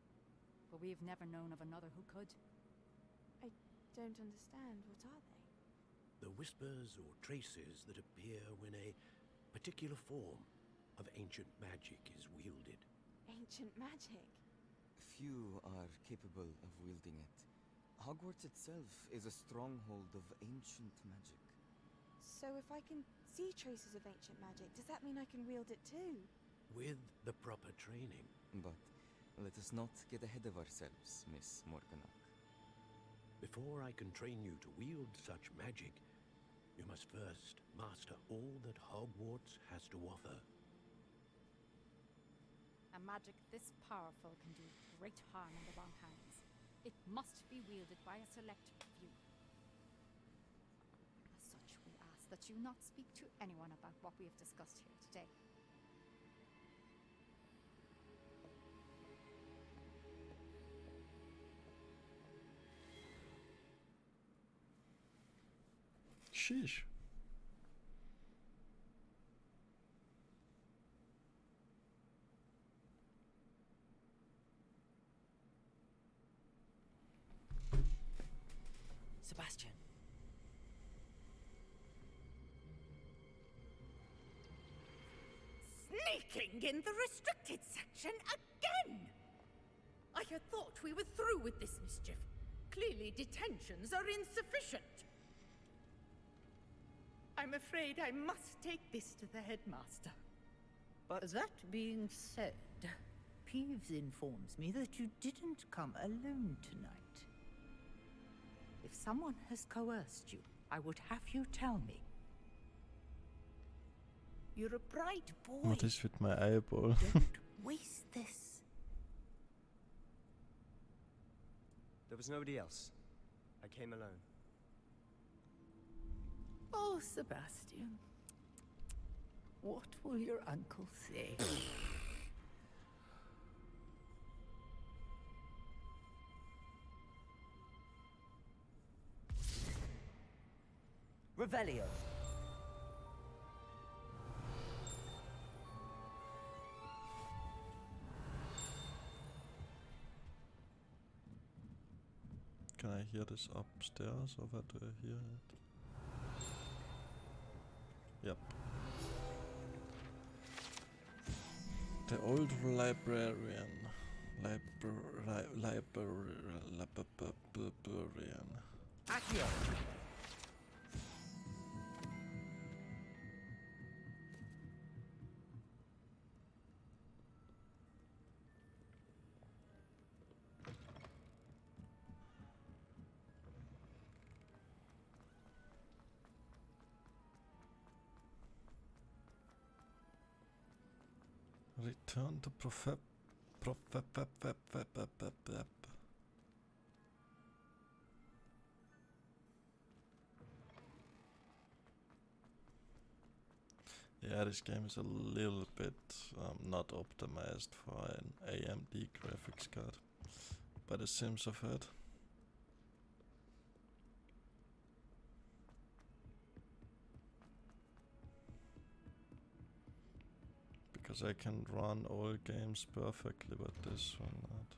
But we've never known of another who could. I don't understand. What are they? The whispers or traces that appear when a particular form of ancient magic is wielded. Ancient magic? Few are capable of wielding it. Hogwarts itself is a stronghold of ancient magic. So if I can see traces of ancient magic, does that mean I can wield it too? With the proper training. But let us not get ahead of ourselves, Miss Morganach. Before I can train you to wield such magic, you must first master all that Hogwarts has to offer. A magic this powerful can do great harm in the wrong hands. It must be wielded by a select few. As such, we ask that you not speak to anyone about what we have discussed here today. Sheesh. Sebastian. Sneaking in the restricted section again! I had thought we were through with this mischief. Clearly detentions are insufficient. I'm afraid I must take this to the headmaster. But that being said, Peeves informs me that you didn't come alone tonight. If someone has coerced you, I would have you tell me. You're a bright boy. What is with my eyeball? Don't waste this. There was nobody else. I came alone. Oh, Sebastian. What will your uncle say? Revelio. Can I hear this upstairs or where do I hear it? Yep. The old librarian. Librarian. Accio. Return to Yeah, this game is a little bit not optimized for an AMD graphics card, by the sims I've heard. Because I can run all games perfectly, but this one not.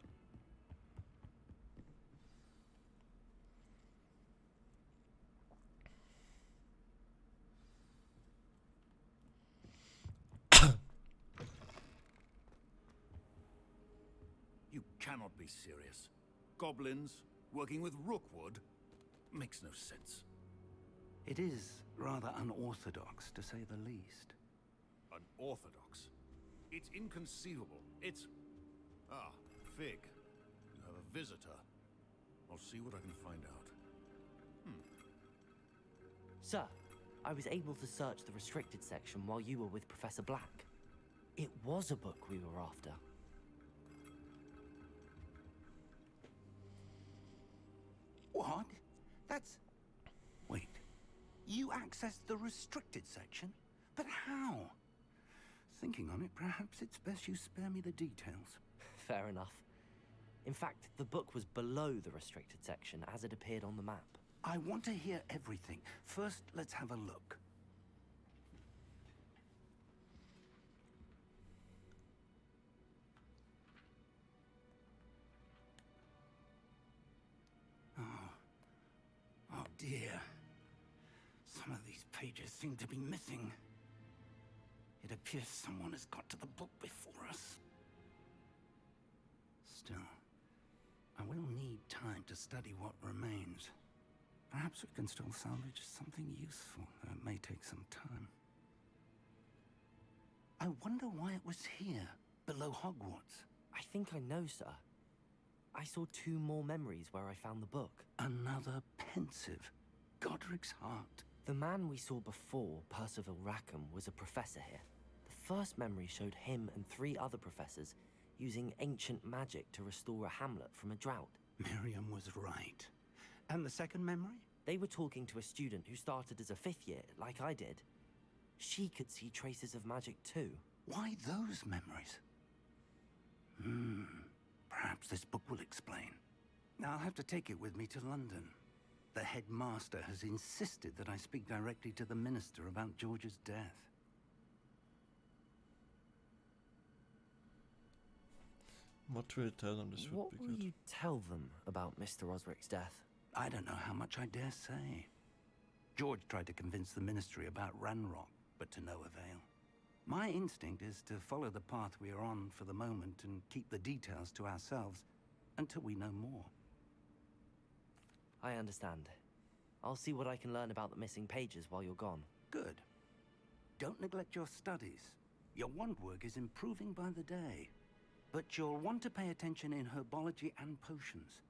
You cannot be serious. Goblins working with Rookwood makes no sense. It is rather unorthodox, to say the least. Unorthodox? It's inconceivable. It's... Ah, Fig. You have a visitor. I'll see what I can find out. Sir, I was able to search the restricted section while you were with Professor Black. It was a book we were after. What? That's... Wait. You accessed the restricted section? But how? Thinking on it, perhaps it's best you spare me the details. Fair enough. In fact, the book was below the restricted section as it appeared on the map. I want to hear everything. First, let's have a look. Oh dear. Some of these pages seem to be missing. It appears someone has got to the book before us. Still, I will need time to study what remains. Perhaps we can still salvage something useful, though it may take some time. I wonder why it was here, below Hogwarts. I think I know, sir. I saw 2 more memories where I found the book. Another pensive. Godric's heart. The man we saw before, Percival Rackham, was a professor here. The first memory showed him and 3 other professors using ancient magic to restore a hamlet from a drought. Miriam was right. And the second memory? They were talking to a student who started as a 5th year, like I did. She could see traces of magic too. Why those memories? Perhaps this book will explain. Now I'll have to take it with me to London. The headmaster has insisted that I speak directly to the minister about George's death. What will you tell them? This would What be will good. you tell them about Mr. Osric's death? I don't know how much I dare say. George tried to convince the ministry about Ranrock, but to no avail. My instinct is to follow the path we are on for the moment and keep the details to ourselves until we know more. I understand. I'll see what I can learn about the missing pages while you're gone. Good. Don't neglect your studies. Your wand work is improving by the day. But you'll want to pay attention in herbology and potions.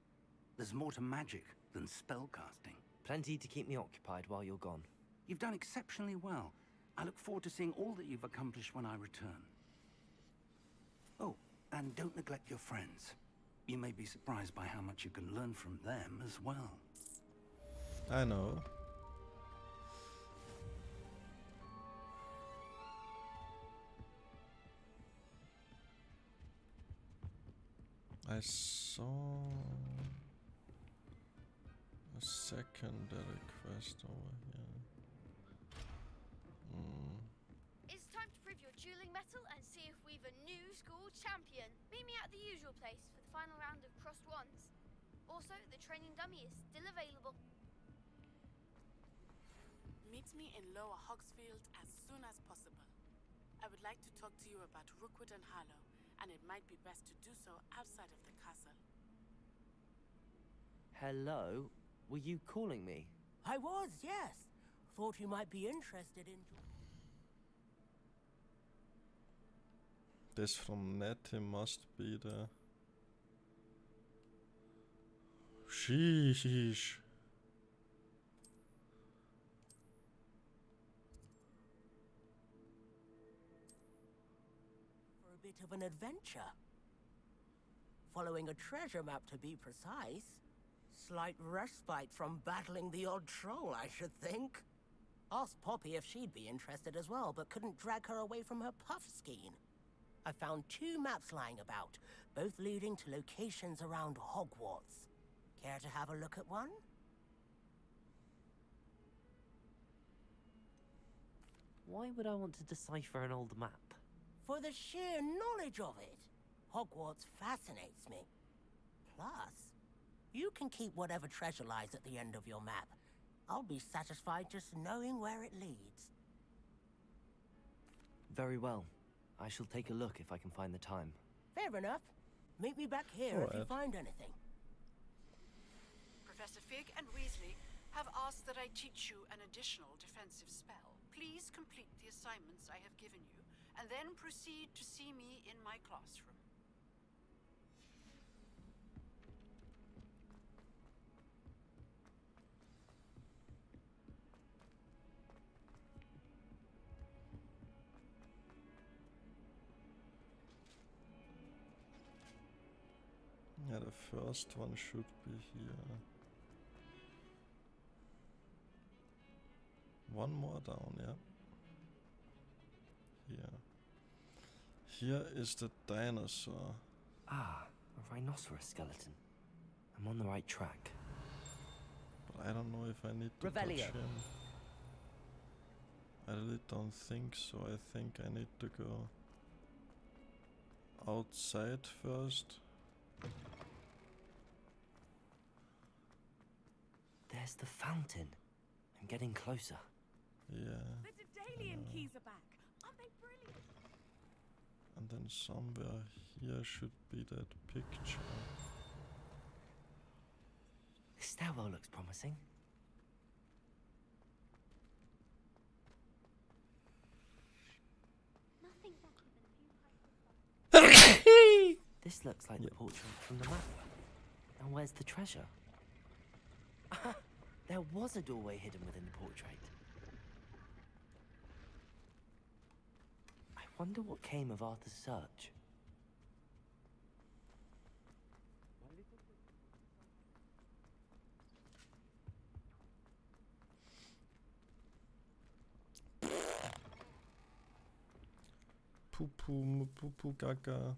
There's more to magic than spellcasting. Plenty to keep me occupied while you're gone. You've done exceptionally well. I look forward to seeing all that you've accomplished when I return. Oh, and don't neglect your friends. You may be surprised by how much you can learn from them as well. I know. I saw a secondary quest over here. It's time to prove your dueling mettle and see if we've a new school champion. Meet me at the usual place for the final round of crossed wands. Also, the training dummy is still available. Meet me in Lower Hogsfield as soon as possible. I would like to talk to you about Rookwood and Harlow, and it might be best to do so outside of the castle. Hello? Were you calling me? I was, yes. Thought you might be interested in... This from Nettie must be the... Sheesh. For a bit of an adventure. Following a treasure map, to be precise. Slight respite from battling the odd troll, I should think. Asked Poppy if she'd be interested as well, but couldn't drag her away from her puff skein. I found 2 maps lying about, both leading to locations around Hogwarts. Care to have a look at one? Why would I want to decipher an old map? For the sheer knowledge of it. Hogwarts fascinates me. Plus, you can keep whatever treasure lies at the end of your map. I'll be satisfied just knowing where it leads. Very well. I shall take a look if I can find the time. Fair enough. Meet me back here if you find anything. Professor Fig and Weasley have asked that I teach you an additional defensive spell. Please complete the assignments I have given you, and then proceed to see me in my classroom. Yeah, the first one should be here. One more down, yeah. Here. Here is the dinosaur. Ah, a rhinoceros skeleton. I'm on the right track. But I don't know if I need to touch him. I really don't think so. I think I need to go outside first. There's the fountain. I'm getting closer. Yeah. The Daedalian keys are back. Aren't they brilliant? And then somewhere here should be that picture. The stairwell looks promising. This looks like the portrait from the map. And where's the treasure? There was a doorway hidden within the portrait. I wonder what came of Arthur's search. Poo gaga.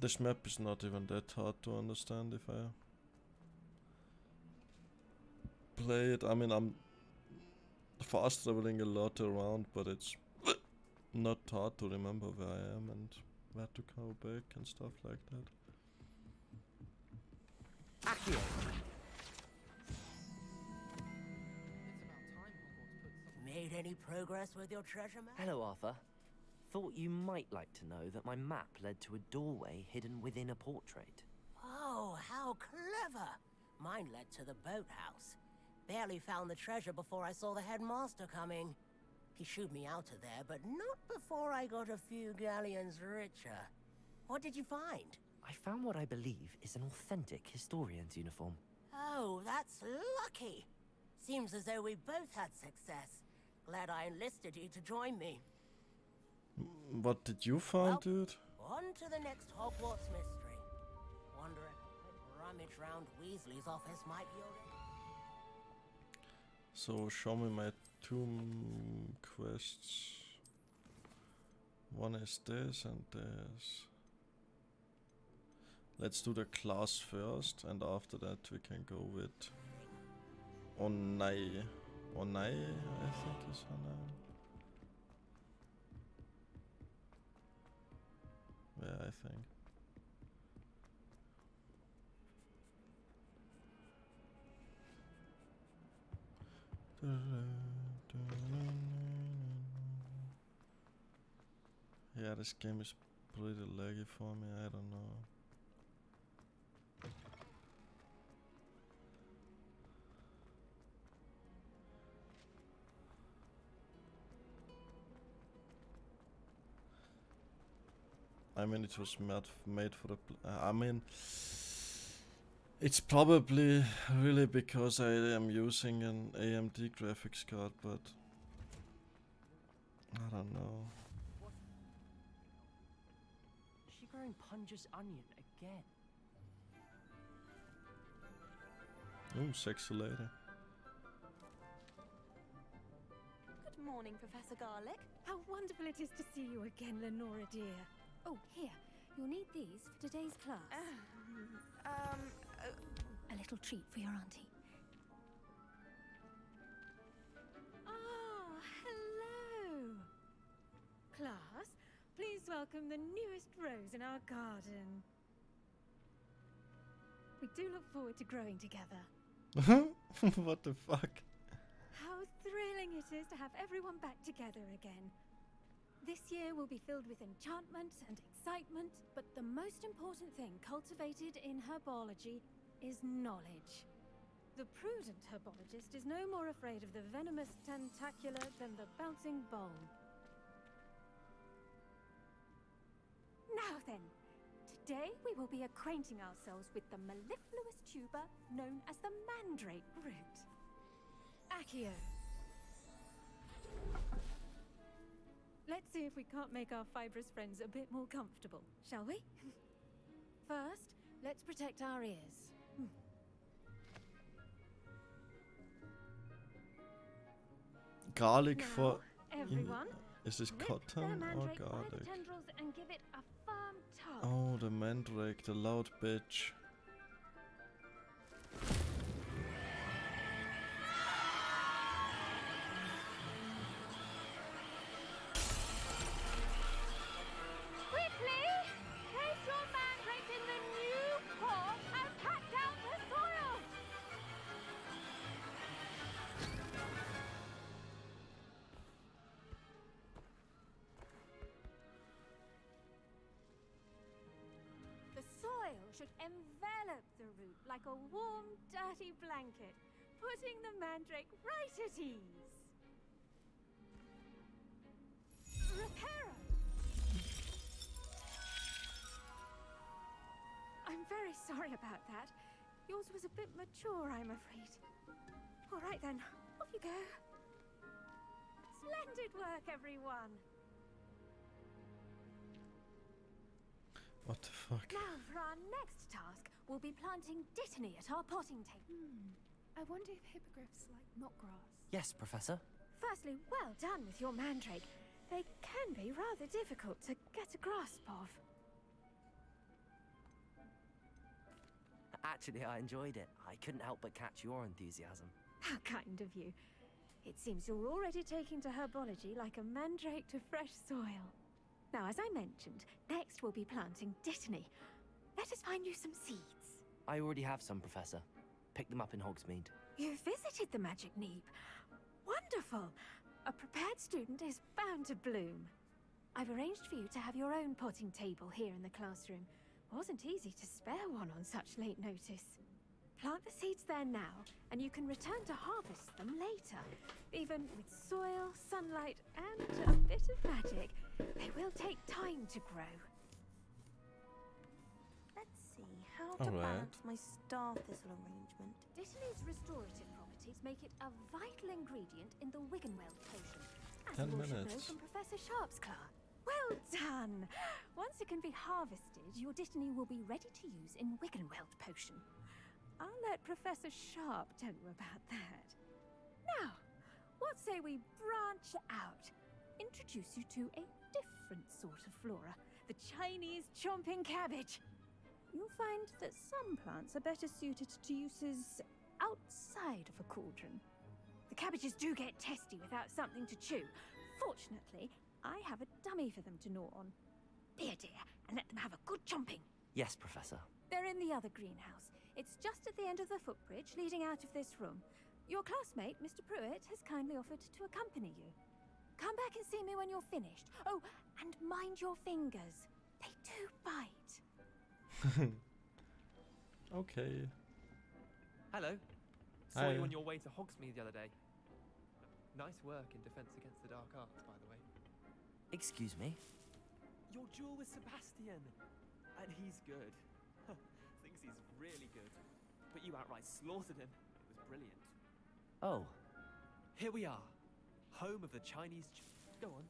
This map is not even that hard to understand if I play it. I mean, I'm fast traveling a lot around, but it's not hard to remember where I am and where to go back and stuff like that. Accio. Made any progress with your treasure map? Hello, Arthur. Thought you might like to know that my map led to a doorway hidden within a portrait. Oh, how clever! Mine led to the boathouse. Barely found the treasure before I saw the headmaster coming. He shooed me out of there, but not before I got a few galleons richer. What did you find? I found what I believe is an authentic historian's uniform. Oh, that's lucky. Seems as though we both had success. Glad I enlisted you to join me. What did you find, dude? On to the next Hogwarts mystery. Wonder if a quick rummage round Weasley's office might yield it. So show me my 2 quests. One is this and this. Let's do the class first, and after that we can go with Onai. Onai, I think is her name. Yeah, I think. Yeah, this game is pretty laggy for me, I don't know. I mean, it was made for the. I mean, it's probably really because I am using an AMD graphics card, but I don't know. Is she growing Punja's onion again? Ooh, sexy lady. Good morning, Professor Garlick. How wonderful it is to see you again, Lenora dear. Oh, here. You'll need these for today's class. A little treat for your auntie. Ah, hello. Class, please welcome the newest rose in our garden. We do look forward to growing together. What the fuck? How thrilling it is to have everyone back together again. This year will be filled with enchantment and excitement, but the most important thing cultivated in herbology is knowledge. The prudent herbologist is no more afraid of the venomous tentacular than the bouncing bulb. Now then, today we will be acquainting ourselves with the mellifluous tuber known as the mandrake root. Accio. Let's see if we can't make our fibrous friends a bit more comfortable, shall we? First, let's protect our ears. Garlic Now, for. everyone, Is this rip cotton the or mandrake by the garlic? tendrils and give it a firm tug. Oh, the mandrake, the loud bitch. Quickly! Place your mandrake in the new pot and cut down the soil! The soil should envelop the root like a warm, dirty blanket, putting the mandrake right at ease. Reparo! I'm very sorry about that. Yours was a bit mature, I'm afraid. All right then, off you go. Splendid work, everyone. What the fuck? Now for our next task, we'll be planting dittany at our potting table. I wonder if hippogriffs like not grass. Yes, Professor. Firstly, well done with your mandrake. They can be rather difficult to get a grasp of. Actually, I enjoyed it. I couldn't help but catch your enthusiasm. How kind of you. It seems you're already taking to herbology like a mandrake to fresh soil. Now, as I mentioned, next we'll be planting dittany. Let us find you some seeds. I already have some, Professor. Pick them up in Hogsmeade. You visited the Magic Neep. Wonderful! A prepared student is bound to bloom. I've arranged for you to have your own potting table here in the classroom. Wasn't easy to spare one on such late notice. Plant the seeds there now, and you can return to harvest them later. Even with soil, sunlight, and a bit of magic, they will take time to grow. Let's see how to balance my star thistle arrangement. Dittany's restorative properties make it a vital ingredient in the Wiggenweld potion, as 10 you all should know minutes. from Professor Sharp's class. Well done! Once it can be harvested, your dittany will be ready to use in Wiggenweld potion. I'll let Professor Sharp tell you about that. Now, what say we branch out? Introduce you to a different sort of flora, the Chinese chomping cabbage. You'll find that some plants are better suited to uses outside of a cauldron. The cabbages do get testy without something to chew. Fortunately, I have a dummy for them to gnaw on. Here, dear, and let them have a good chomping. Yes, Professor. They're in the other greenhouse. It's just at the end of the footbridge leading out of this room. Your classmate, Mr. Pruitt, has kindly offered to accompany you. Come back and see me when you're finished. Oh, and mind your fingers. They do bite. Okay. Hello. Saw Hi. you on your way to Hogsmeade the other day. Nice work in Defense Against the Dark Arts, by the way. Excuse me? Your duel with Sebastian. And he's good. Thinks he's really good. But you outright slaughtered him. It was brilliant. Oh. Here we are. Home of the Chinese... Go on.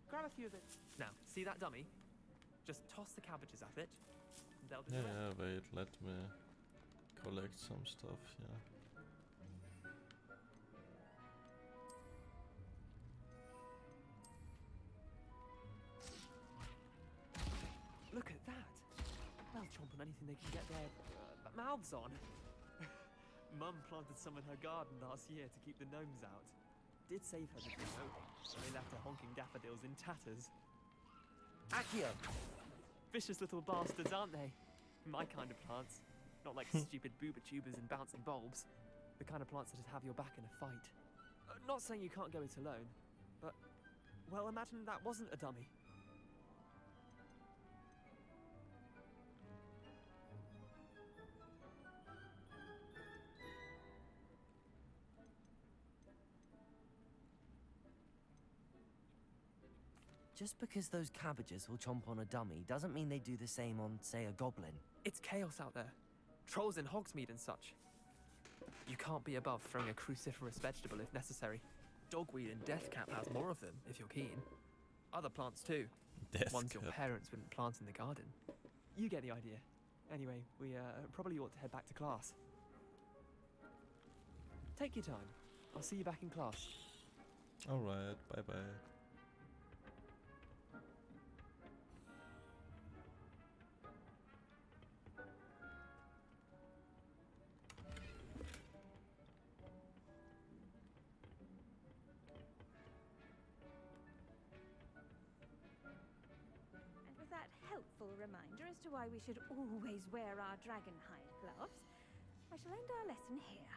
Grab a few of it. Now, see that dummy? Just toss the cabbages at it. And they'll do the rest. Yeah, wait, let me collect some stuff here. Look at that. They'll chomp on anything they can get their mouths on. Mum planted some in her garden last year to keep the gnomes out. Did save her the though, so they left her honking daffodils in tatters. Accio! Vicious little bastards, aren't they? My kind of plants. Not like stupid booba tubers and bouncing bulbs. The kind of plants that'd have your back in a fight. Not saying you can't go it alone, but... Well, imagine that wasn't a dummy. Just because those cabbages will chomp on a dummy doesn't mean they do the same on, say, a goblin. It's chaos out there. Trolls in Hogsmeade and such. You can't be above throwing a cruciferous vegetable if necessary. Dogweed and deathcap has more of them, if you're keen. Other plants too. Ones your parents wouldn't plant in the garden. You get the idea. Anyway, we probably ought to head back to class. Take your time. I'll see you back in class. Alright, bye-bye. Helpful reminder as to why we should always wear our dragonhide gloves, I shall end our lesson here.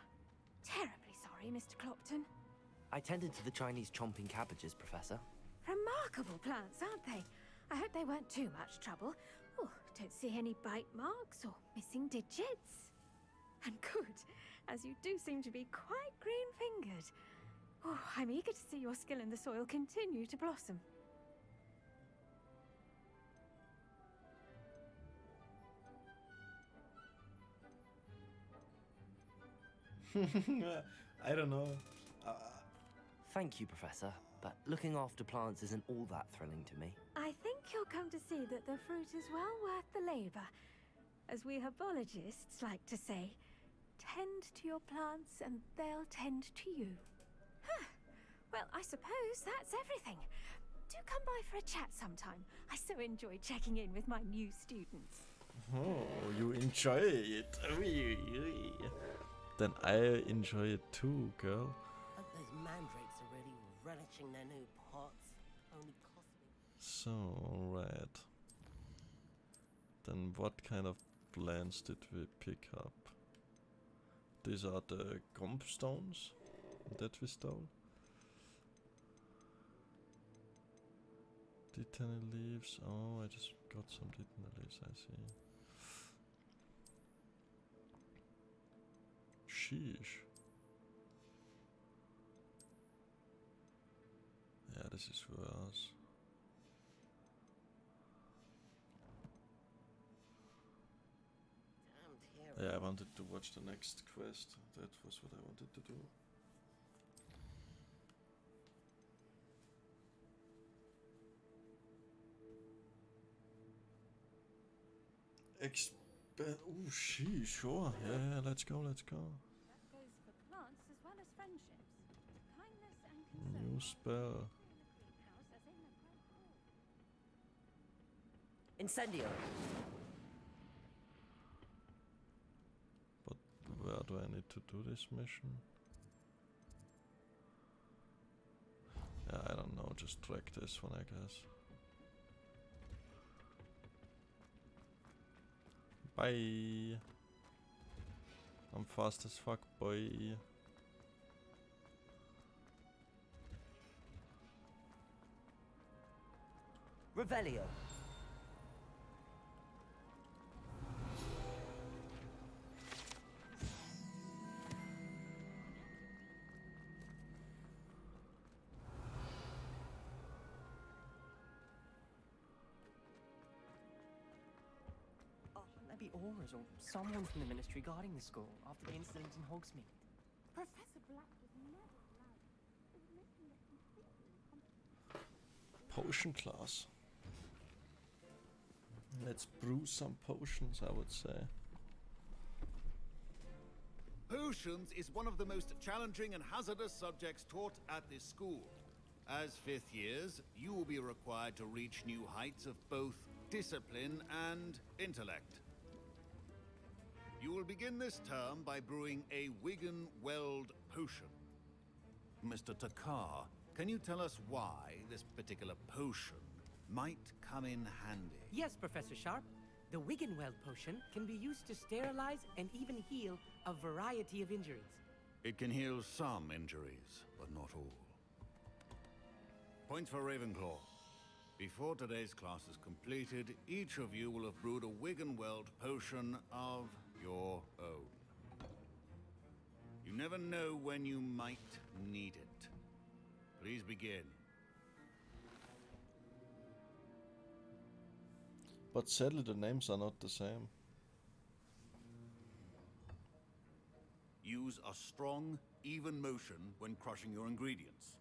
Terribly sorry, Mr. Clopton. I tended to the Chinese chomping cabbages, Professor. Remarkable plants, aren't they? I hope they weren't too much trouble. Oh, don't see any bite marks or missing digits. And good, as you do seem to be quite green-fingered. Oh, I'm eager to see your skill in the soil continue to blossom. I don't know. Thank you, Professor, but looking after plants isn't all that thrilling to me. I think you'll come to see that the fruit is well worth the labor. As we herbologists like to say, tend to your plants and they'll tend to you. Huh. Well, I suppose that's everything. Do come by for a chat sometime. I so enjoy checking in with my new students. Oh, you enjoy it. Then I enjoy it too, girl. Hope those mandrakes are really relishing their new pots. Only cost me. So, right. Then what kind of plants did we pick up? These are the stones that we stole. Titany leaves. Oh, I just got some titany leaves, I see. Sheesh. Yeah, this is worse. Yeah, I wanted to watch the next quest. That was what I wanted to do. Oh, sheesh, sure. Yeah, let's go, let's go. That goes for plants as well as friendships. Kindness and concern. New spell. Incendio. But where do I need to do this mission? Yeah, I don't know, just drag this one, I guess. Bye. I'm fast as fuck, boy. Revelio. be Aura's or someone from the Ministry guarding the school after the incident in Hogsmeade. Professor Black was never around. It would make him look completely incompetent. Potion class. Let's brew some potions, I would say. Potions is one of the most challenging and hazardous subjects taught at this school. As 5th years, you will be required to reach new heights of both discipline and intellect. You will begin this term by brewing a Wigan Weld potion. Mr. Takar, can you tell us why this particular potion might come in handy? Yes, Professor Sharp. The Wiggenweld potion can be used to sterilize and even heal a variety of injuries. It can heal some injuries, but not all. Points for Ravenclaw. Before today's class is completed, each of you will have brewed a Wiggenweld potion of your own. You never know when you might need it. Please begin. But sadly the names are not the same. Use a strong, even motion when crushing your ingredients.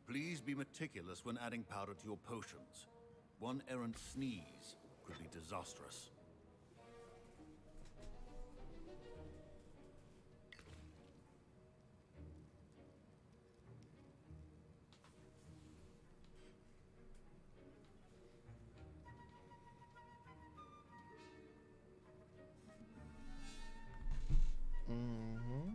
Please be meticulous when adding powder to your potions. One errant sneeze could be disastrous. Mm-hmm.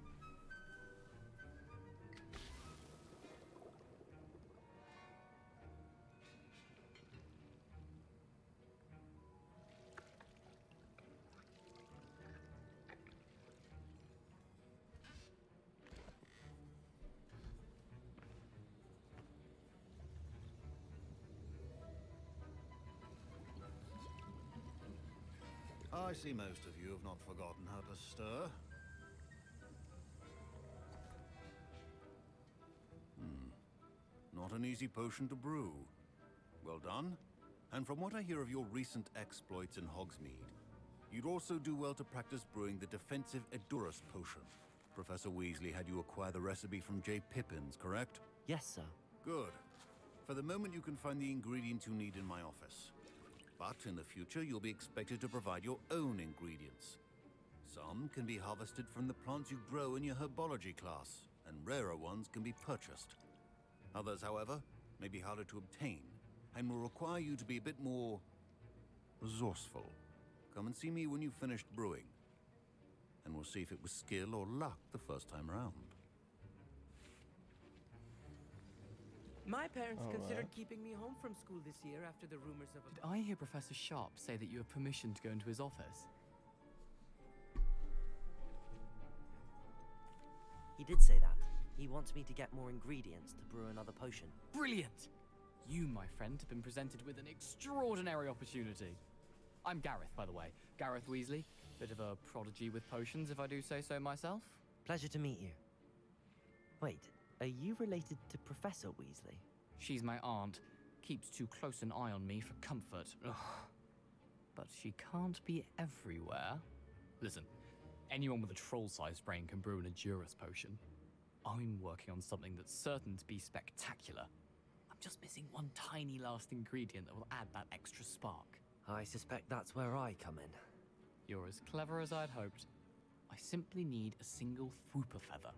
I see most of you have not forgotten how to stir. Not an easy potion to brew. Well done. And from what I hear of your recent exploits in Hogsmeade, you'd also do well to practice brewing the defensive Edurus potion. Professor Weasley had you acquire the recipe from J. Pippins, correct? Yes, sir. Good. For the moment, you can find the ingredients you need in my office. But in the future, you'll be expected to provide your own ingredients. Some can be harvested from the plants you grow in your herbology class, and rarer ones can be purchased. Others, however, may be harder to obtain, and will require you to be a bit more resourceful. Come and see me when you've finished brewing, and we'll see if it was skill or luck the first time around. My parents All considered right. keeping me home from school this year after the rumors of Did I hear Professor Sharp say that you have permission to go into his office? He did say that. He wants me to get more ingredients to brew another potion. Brilliant! You, my friend, have been presented with an extraordinary opportunity. I'm Gareth, by the way. Gareth Weasley. Bit of a prodigy with potions, if I do say so myself. Pleasure to meet you. Wait, are you related to Professor Weasley? She's my aunt. Keeps too close an eye on me for comfort. Ugh. But she can't be everywhere. Listen, anyone with a troll-sized brain can brew an Edurus potion. I'm working on something that's certain to be spectacular. I'm just missing one tiny last ingredient that will add that extra spark. I suspect that's where I come in. You're as clever as I'd hoped. I simply need a single Fwooper feather.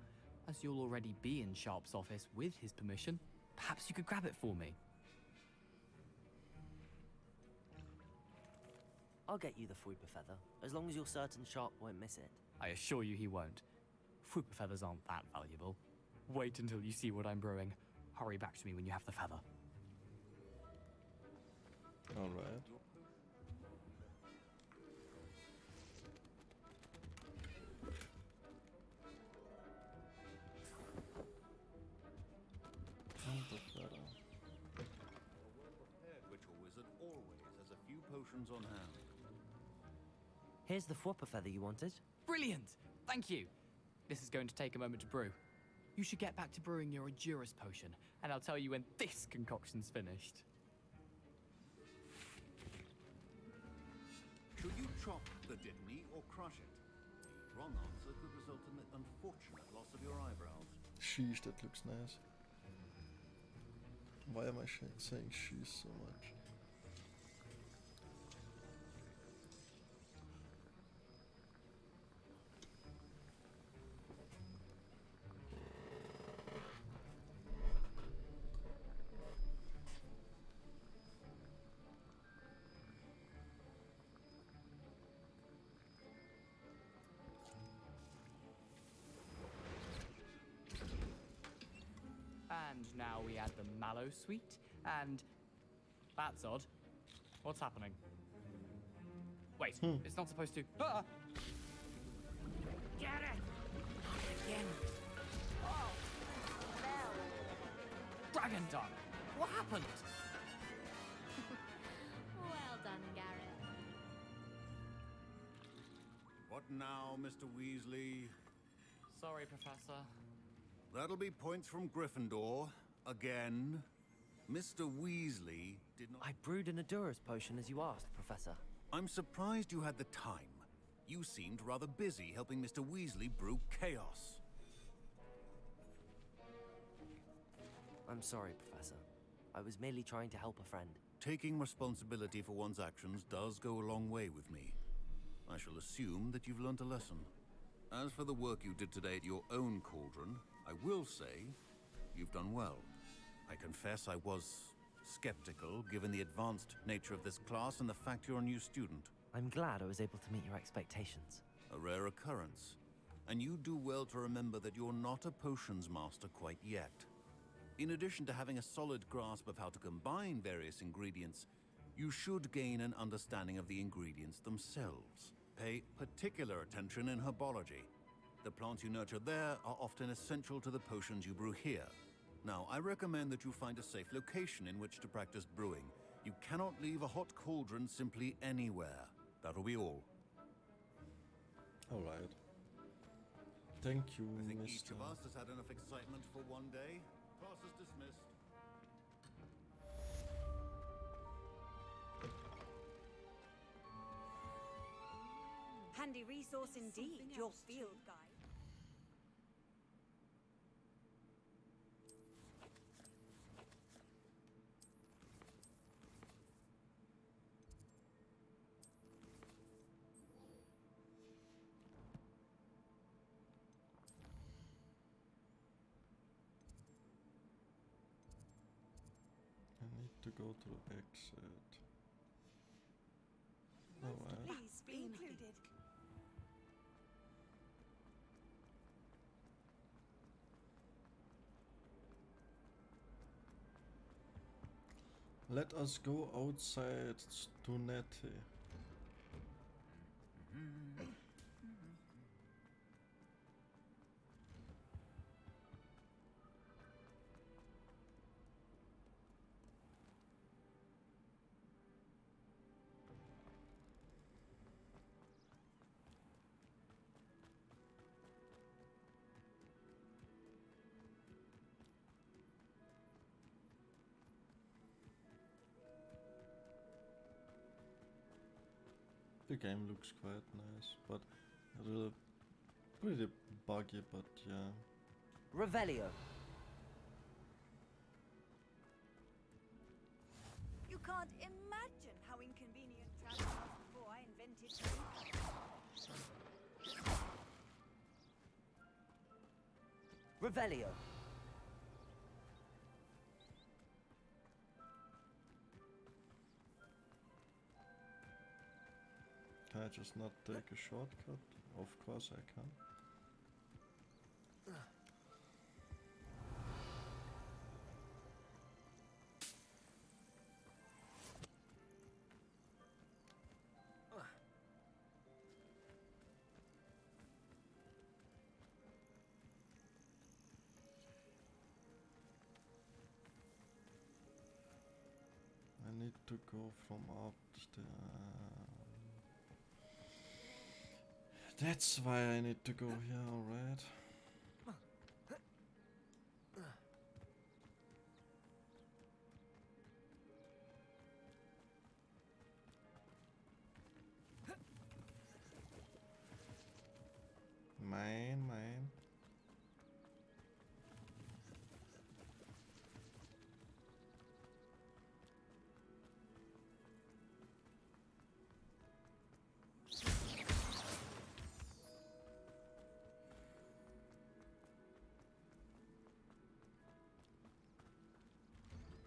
As you'll already be in Sharp's office with his permission, perhaps you could grab it for me. I'll get you the Fwooper feather, as long as you're certain Sharp won't miss it. I assure you he won't. Fwooper feathers aren't that valuable. Wait until you see what I'm brewing. Hurry back to me when you have the feather. All right. And the feather. A well-prepared ritual wizard always has a few potions on hand. Here's the Fwooper feather you wanted. Brilliant! Thank you! This is going to take a moment to brew. You should get back to brewing your Edurus potion, and I'll tell you when this concoction's finished. either detonate or crush it. The wrong answer could result in the unfortunate loss of your eyebrows. Sheesh, that looks nice. Why am I saying sheesh so much? And now we add the mallow sweet, and that's odd. What's happening? Wait, it's not supposed to. Ah! Get it! Again. Oh! Dragon Dung! What happened? Well done, Garrett. What now, Mr. Weasley? Sorry, Professor. That'll be points from Gryffindor. Again. Mr. Weasley did not... I brewed an Adura's potion as you asked, Professor. I'm surprised you had the time. You seemed rather busy helping Mr. Weasley brew chaos. I'm sorry, Professor. I was merely trying to help a friend. Taking responsibility for one's actions does go a long way with me. I shall assume that you've learnt a lesson. As for the work you did today at your own cauldron, I will say you've done well. I confess I was skeptical, given the advanced nature of this class and the fact you're a new student. I'm glad I was able to meet your expectations. A rare occurrence. And you do well to remember that you're not a potions master quite yet. In addition to having a solid grasp of how to combine various ingredients, you should gain an understanding of the ingredients themselves. Pay particular attention in herbology. The plants you nurture there are often essential to the potions you brew here. Now, I recommend that you find a safe location in which to practice brewing. You cannot leave a hot cauldron simply anywhere. That'll be all. Alright. Thank you, I think Mr. each of us has had enough excitement for one day. Class is dismissed. Handy resource indeed, your field guide. I need to go to the exit. Alright. Please be included. Let us go outside to Nettie. The game looks quite nice, but a little pretty buggy, but yeah. Revelio. You can't imagine how inconvenient travel was before I invented Revelio. Can I just not take a shortcut? Of course I can. I need to go from upstairs. That's why I need to go here, alright.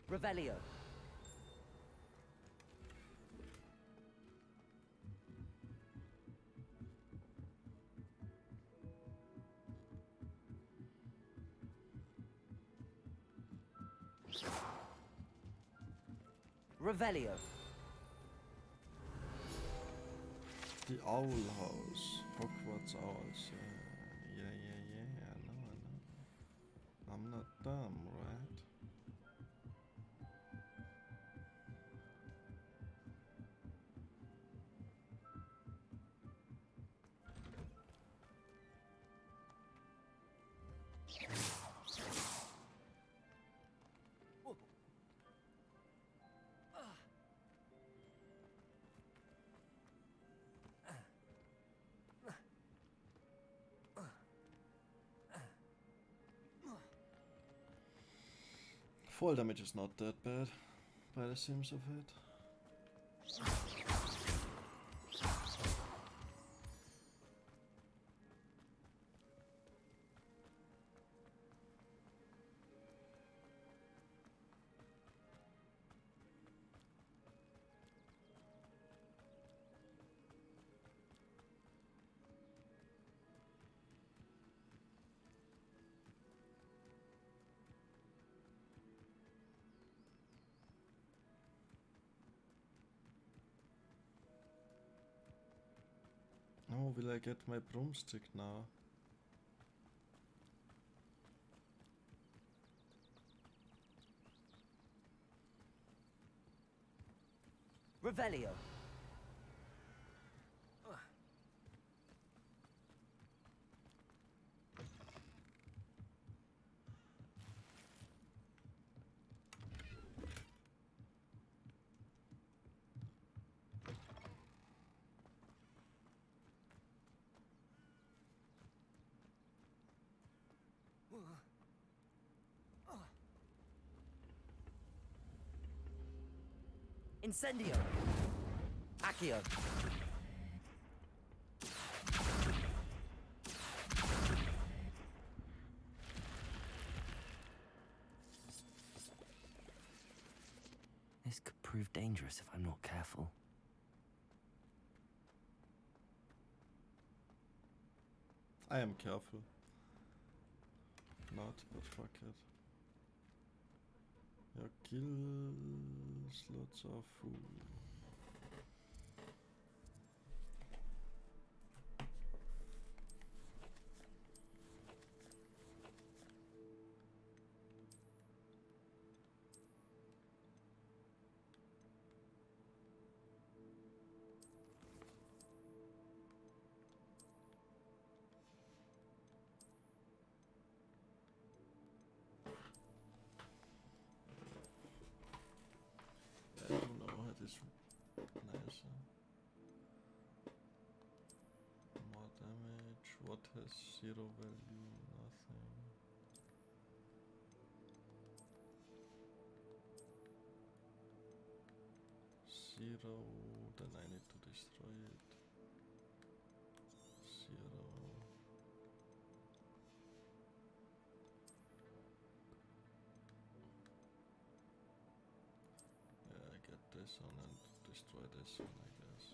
Revelio. Revelio. The Owl House. Hogwarts Owls. Yeah, I know. I'm not dumb, right? Fall damage is not that bad, by the seams of it. Oh, will I get my broomstick now? Revelio. Incendio. Accio. This could prove dangerous if I'm not careful. I am careful. Not, but fuck it. Your kill slots are full. I don't know how this nice. More damage. What has 0 value? Nothing. Zero. Then I need to destroy it. 0. Yeah, I get this one and destroy this one, I guess.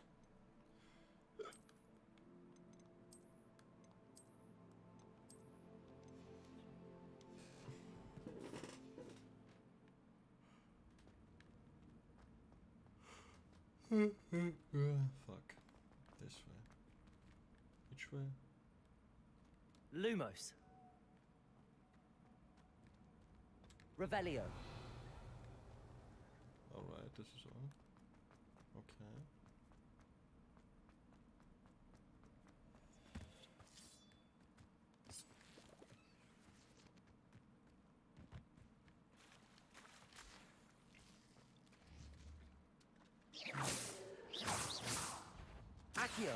Fuck. This way. Which way? Lumos. Revelio. Alright, this is all. Okay. Accio.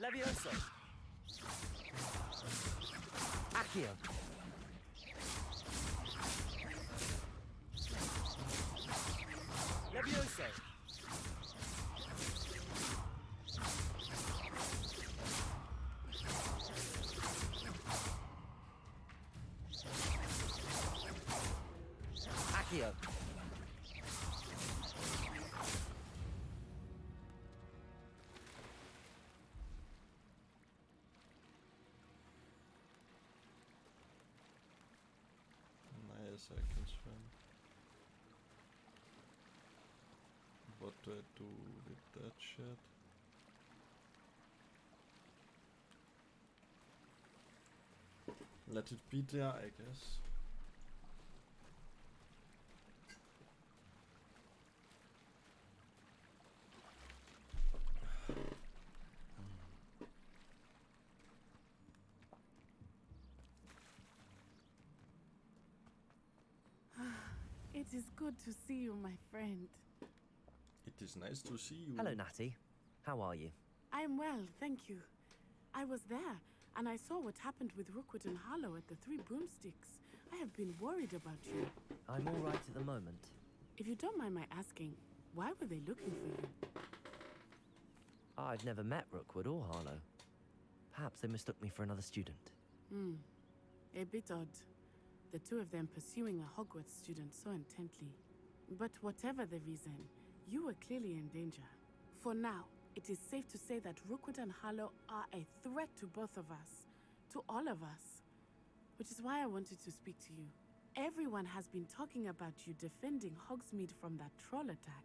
Levioso. Accio. Levioso. Levioso! Nice, I can swim. What do I do with that shit? Let it be there, I guess. It is good to see you, my friend. It is nice to see you. Hello, Natty. How are you? I am well, thank you. I was there, and I saw what happened with Rookwood and Harlow at the Three Broomsticks. I have been worried about you. I'm all right at the moment. If you don't mind my asking, why were they looking for you? I've never met Rookwood or Harlow. Perhaps they mistook me for another student. A bit odd. The two of them pursuing a Hogwarts student so intently. But whatever the reason, you were clearly in danger. For now, it is safe to say that Rookwood and Harlow are a threat to both of us. To all of us. Which is why I wanted to speak to you. Everyone has been talking about you defending Hogsmeade from that troll attack.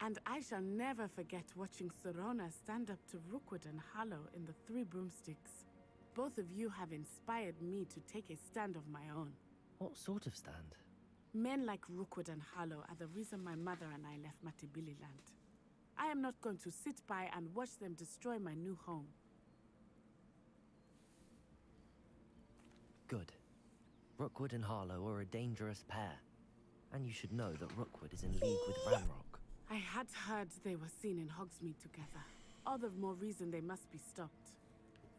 And I shall never forget watching Serona stand up to Rookwood and Harlow in the Three Broomsticks. Both of you have inspired me to take a stand of my own. What sort of stand? Men like Rookwood and Harlow are the reason my mother and I left Matibililand. I am not going to sit by and watch them destroy my new home. Good. Rookwood and Harlow are a dangerous pair. And you should know that Rookwood is in league with Ranrock. I had heard they were seen in Hogsmeade together. All the more reason they must be stopped.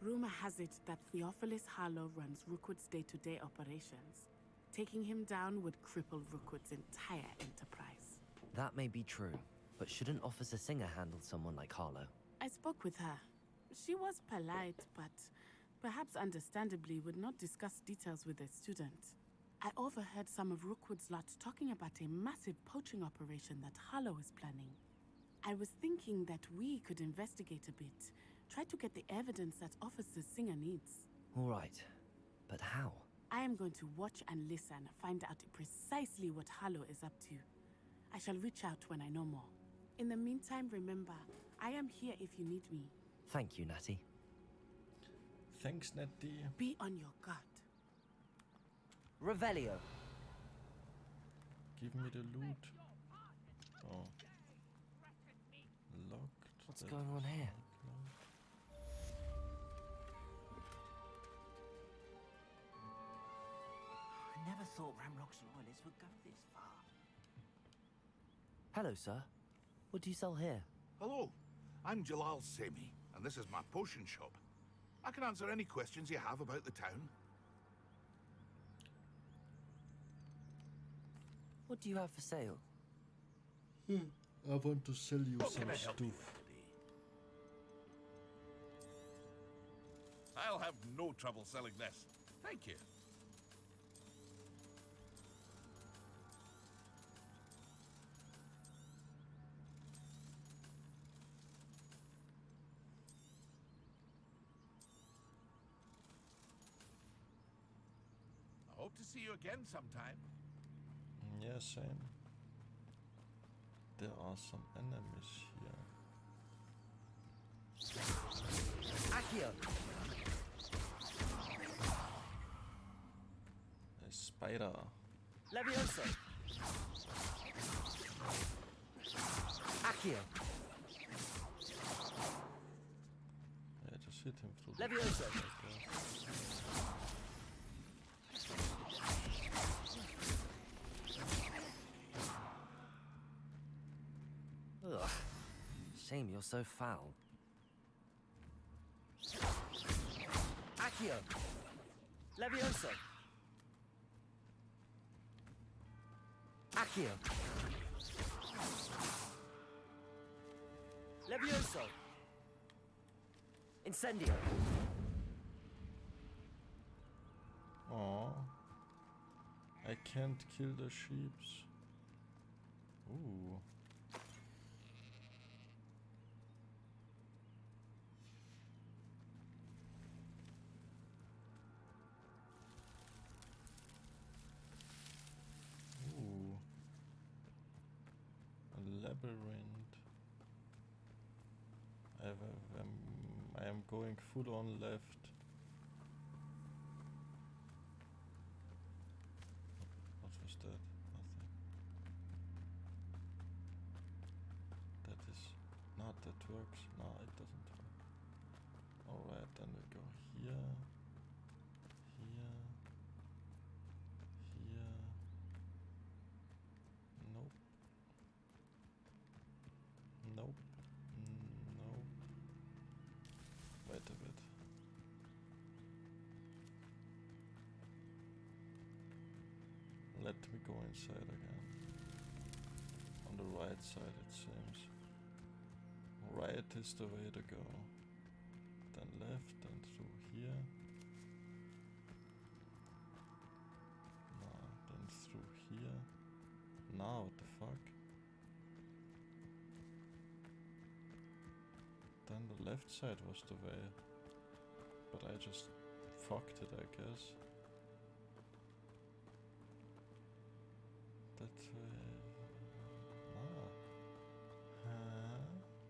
Rumor has it that Theophilus Harlow runs Rookwood's day-to-day operations. Taking him down would cripple Rookwood's entire enterprise. That may be true, but shouldn't Officer Singer handle someone like Harlow? I spoke with her. She was polite, but perhaps understandably would not discuss details with a student. I overheard some of Rookwood's lot talking about a massive poaching operation that Harlow is planning. I was thinking that we could investigate a bit, try to get the evidence that Officer Singer needs. All right, but how? I am going to watch and listen, find out precisely what Harlow is up to. I shall reach out when I know more. In the meantime, remember, I am here if you need me. Thank you, Natty. Thanks, Natty. Be on your guard. Revelio. Give me the loot. Oh. Locked. What's going on here? I never thought Ramrock's loyalists would go this far. Hello, sir. What do you sell here? Hello, I'm Jalal Semi, and this is my potion shop. I can answer any questions you have about the town. What do you have for sale? I want to sell you some stuff. I'll have no trouble selling this. Thank you. I hope to see you again sometime. Yeah, same. There are some enemies here. Accio! A spider. Levioso! Accio! Yeah, just hit him through the Levioso! Ugh. Shame you're so foul. Accio! Levioso! Accio! Levioso! Incendio! Oh, I can't kill the sheeps. Ooh. Ooh. A labyrinth. I am going full on left. What was that? Nothing. That is not that works. No, it doesn't work. Alright, then we go here. Here. Here. Nope. Nope. Nope. Wait a bit. Let me go inside again. On the right side, it seems. Right is the way to go. Then left and through here. No, then through here. Now, what the fuck? Then the left side was the way. But I just fucked it, I guess. That way. Ah. Huh?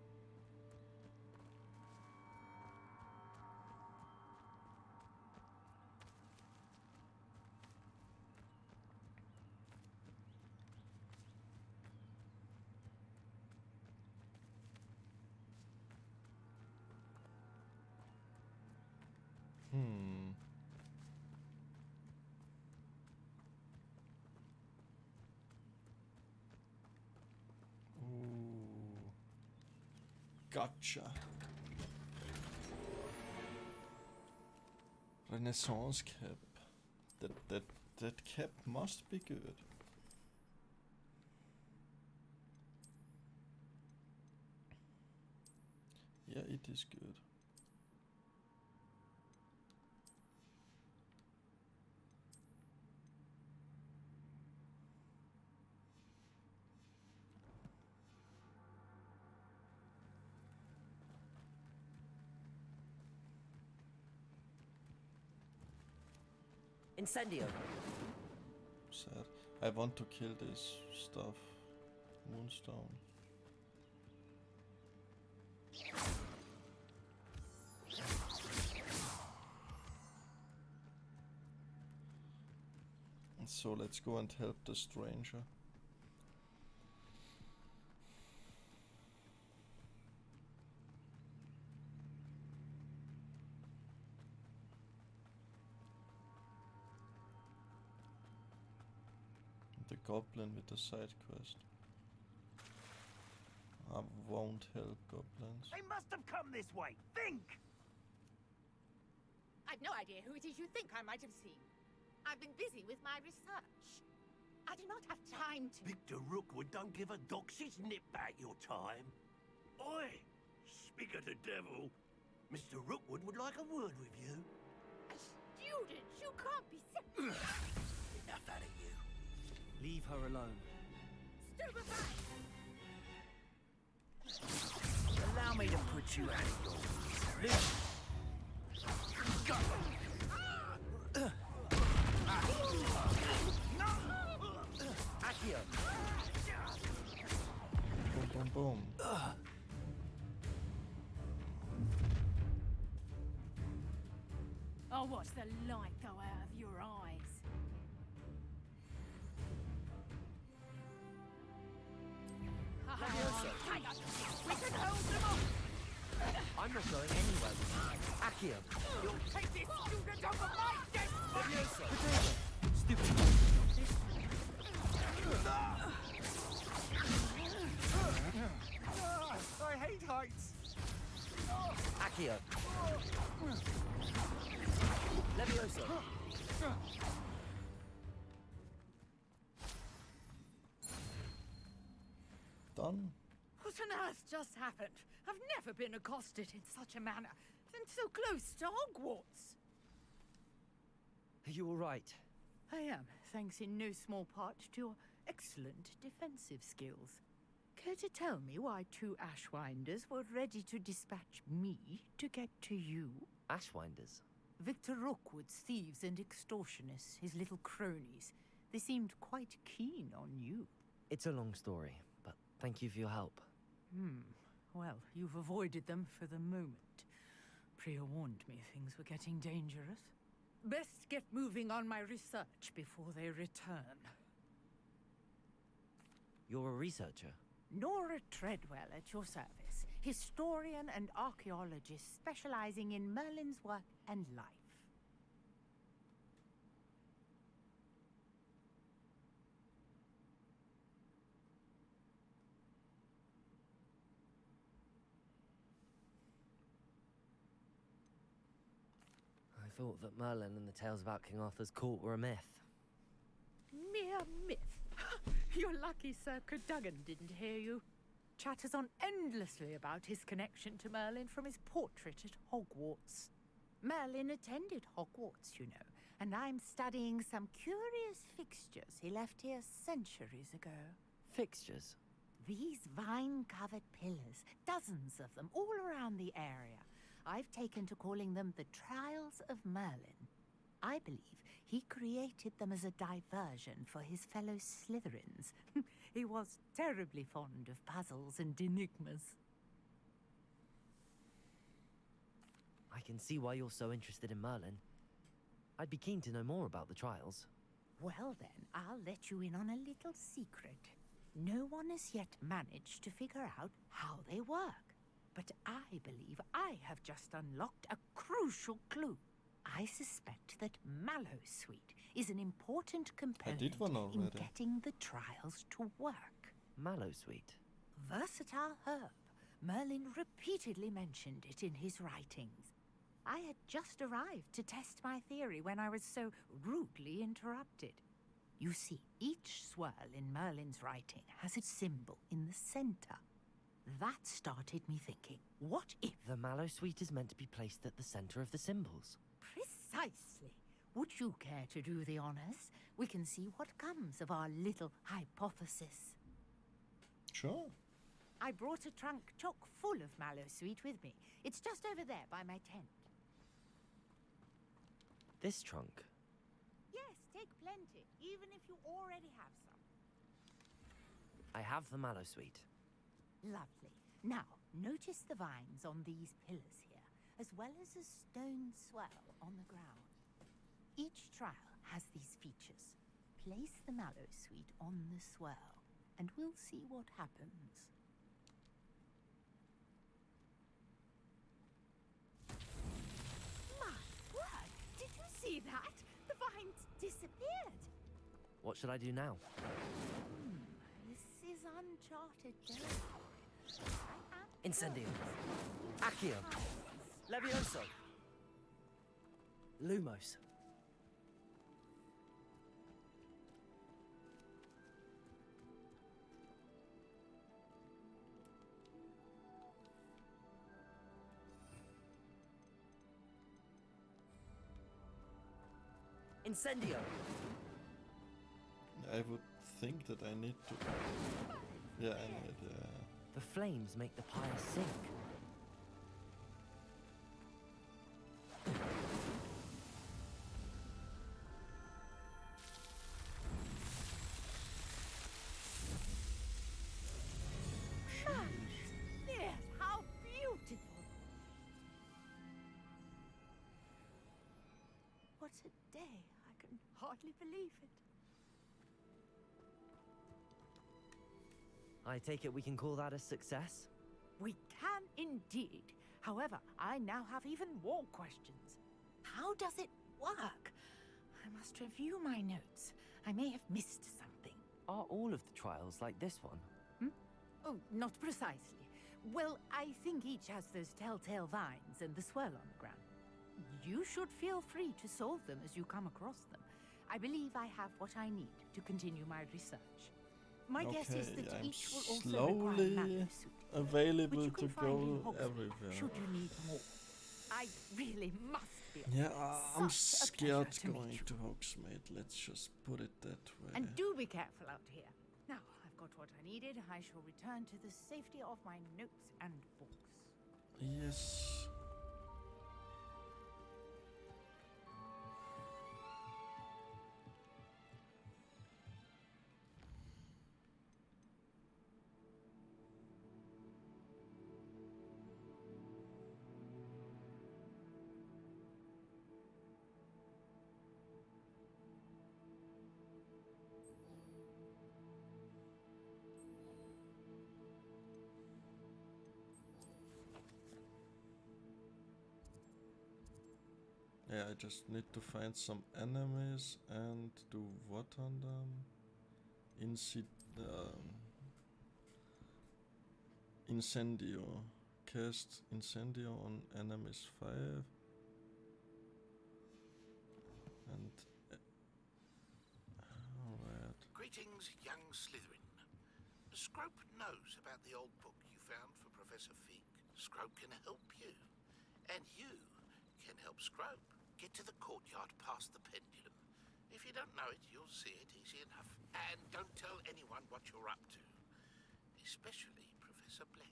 Ooh. Gotcha. Renaissance cap. That cap must be good. Yeah, it is good. Incendio. Sad. I want to kill this stuff. Moonstone. So let's go and help the stranger. The goblin with the side quest. I won't help goblins. They must have come this way. Think! I've no idea who it is you think I might have seen. I've been busy with my research. I do not have time to... Victor Rookwood don't give a doxy's nip back your time. Oi! Speak of the devil. Mr. Rookwood would like a word with you. A student? You can't be serious. Enough out of you. Leave her alone. Stupefied! Allow me to put you out of your misery. Go! Accio. Boom, boom, boom. I'll watch the light go out of your eyes. We can hold them off! I'm not going anywhere with you. Accio. You'll take this student over my dead body! Potato. Stupid. I hate heights. Accio. Levioso. Done. What on earth just happened? I've never been accosted in such a manner, and so close to Hogwarts. Are you all right? I am, thanks in no small part to your excellent defensive skills. Care to tell me why 2 Ashwinders were ready to dispatch me to get to you? Ashwinders? Victor Rookwood's thieves and extortionists, his little cronies. They seemed quite keen on you. It's a long story, but thank you for your help. Well, you've avoided them for the moment. Priya warned me things were getting dangerous. Best get moving on my research before they return. You're a researcher? Nora Treadwell at your service. Historian and archaeologist specializing in Merlin's work and life. I thought that Merlin and the tales about King Arthur's court were a myth. Mere myth. You're lucky Sir Cadogan didn't hear you. Chatters on endlessly about his connection to Merlin from his portrait at Hogwarts. Merlin attended Hogwarts, you know, and I'm studying some curious fixtures he left here centuries ago. Fixtures? These vine-covered pillars, dozens of them, all around the area. I've taken to calling them the Trials of Merlin. I believe he created them as a diversion for his fellow Slytherins. He was terribly fond of puzzles and enigmas. I can see why you're so interested in Merlin. I'd be keen to know more about the trials. Well then, I'll let you in on a little secret. No one has yet managed to figure out how they work. But I believe I have just unlocked a crucial clue. I suspect that Mallowsweet is an important component in getting the trials to work. Mallowsweet? Versatile herb. Merlin repeatedly mentioned it in his writings. I had just arrived to test my theory when I was so rudely interrupted. You see, each swirl in Merlin's writing has a symbol in the center. That started me thinking, what if... The Mallowsweet is meant to be placed at the center of the symbols. Precisely. Would you care to do the honors? We can see what comes of our little hypothesis. Sure. I brought a trunk chock full of Mallowsweet with me. It's just over there by my tent. This trunk? Yes, take plenty, even if you already have some. I have the Mallowsweet. Lovely. Now, notice the vines on these pillars here, as well as a stone swell on the ground. Each trial has these features. Place the Mallowsweet on the swell, and we'll see what happens. My word! Did you see that? The vines disappeared! What should I do now? This is uncharted territory. Incendio. Accio. Levioso. Lumos. Incendio. I would think that I need to... Yeah, I need, The flames make the pyre sink. Yes, how beautiful! What a day. I can hardly believe it. I take it we can call that a success? We can indeed. However, I now have even more questions. How does it work? I must review my notes. I may have missed something. Are all of the trials like this one? Oh, not precisely. Well, I think each has those telltale vines and the swirl on the ground. You should feel free to solve them as you come across them. I believe I have what I need to continue my research. My guess is that I'm each will also slowly require Mallowsweet, available which you to can find in go Hogsmeade, everywhere. should you need more. I really must be. Yeah, I'm such a scared pleasure to meet going you. to Hogsmeade. Let's just put it that way. And do be careful out here. got what I needed, I shall return to the safety of my notes and books. Yes. Yeah, I just need to find some enemies and do what on them? Incendio. Cast Incendio on enemies 5. And... Alright. Greetings, young Slytherin. Scrope knows about the old book you found for Professor Fig. Scrope can help you. And you can help Scrope get to the courtyard past the pendulum. If you don't know it, you'll see it easy enough. And don't tell anyone what you're up to. Especially Professor Black.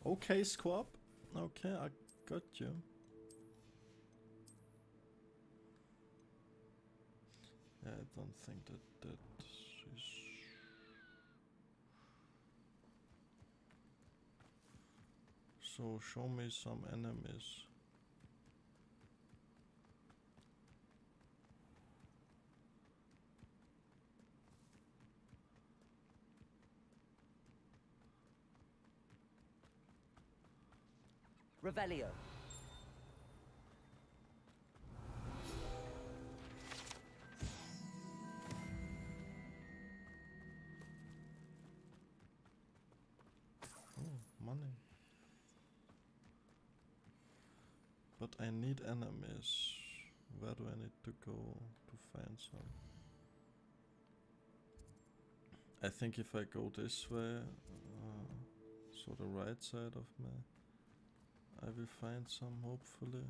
Okay, Squab. Okay, I got you. Yeah, I don't think that is... So, show me some enemies. Revelio. Oh, money. But I need enemies. Where do I need to go to find some? I think if I go this way, so the right side of me, I will find some, hopefully.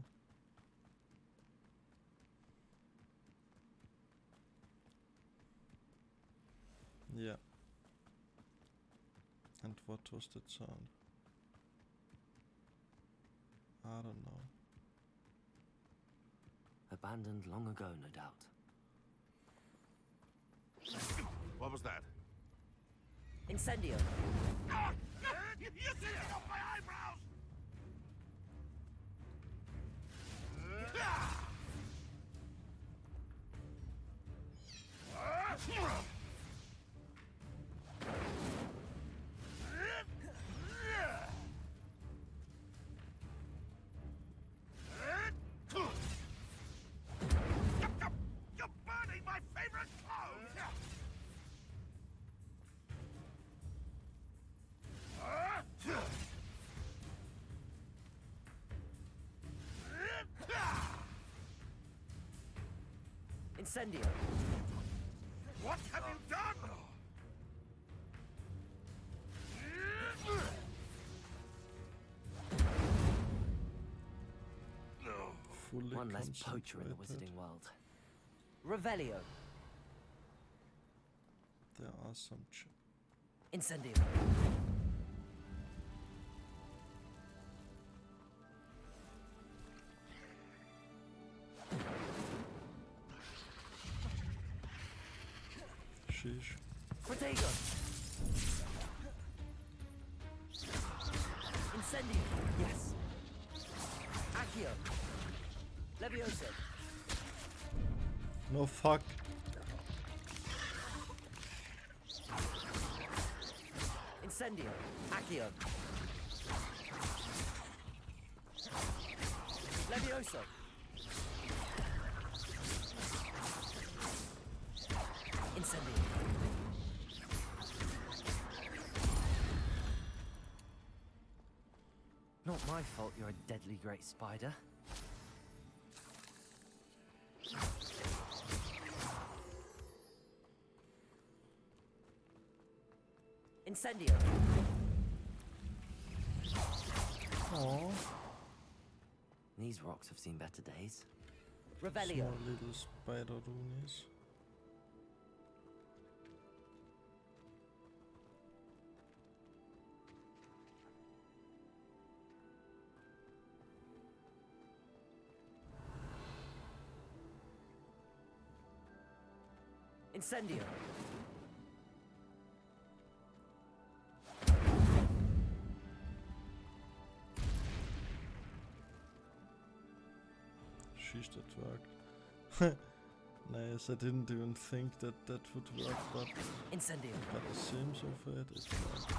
Yeah. And what was that sound? I don't know. Abandoned long ago, no doubt. What was that? Incendio. You see it off my eyebrows! You're burning my favorite clothes! Incendio. What have you done? Fully One less poacher in the wizarding world. Revelio. There are some Incendio. Sheesh. Protego. Incendio. Yes. Accio. Levioso. No fuck. Incendio. Accio. Levioso. Incendio. Not my fault you're a deadly great spider. Incendio. Aww. These rocks have seen better days. Revelio. Small little spider roonies. Incendio. Sheesh, that worked. Nice, I didn't even think that that would work, but Incendio. But the seems of it worked.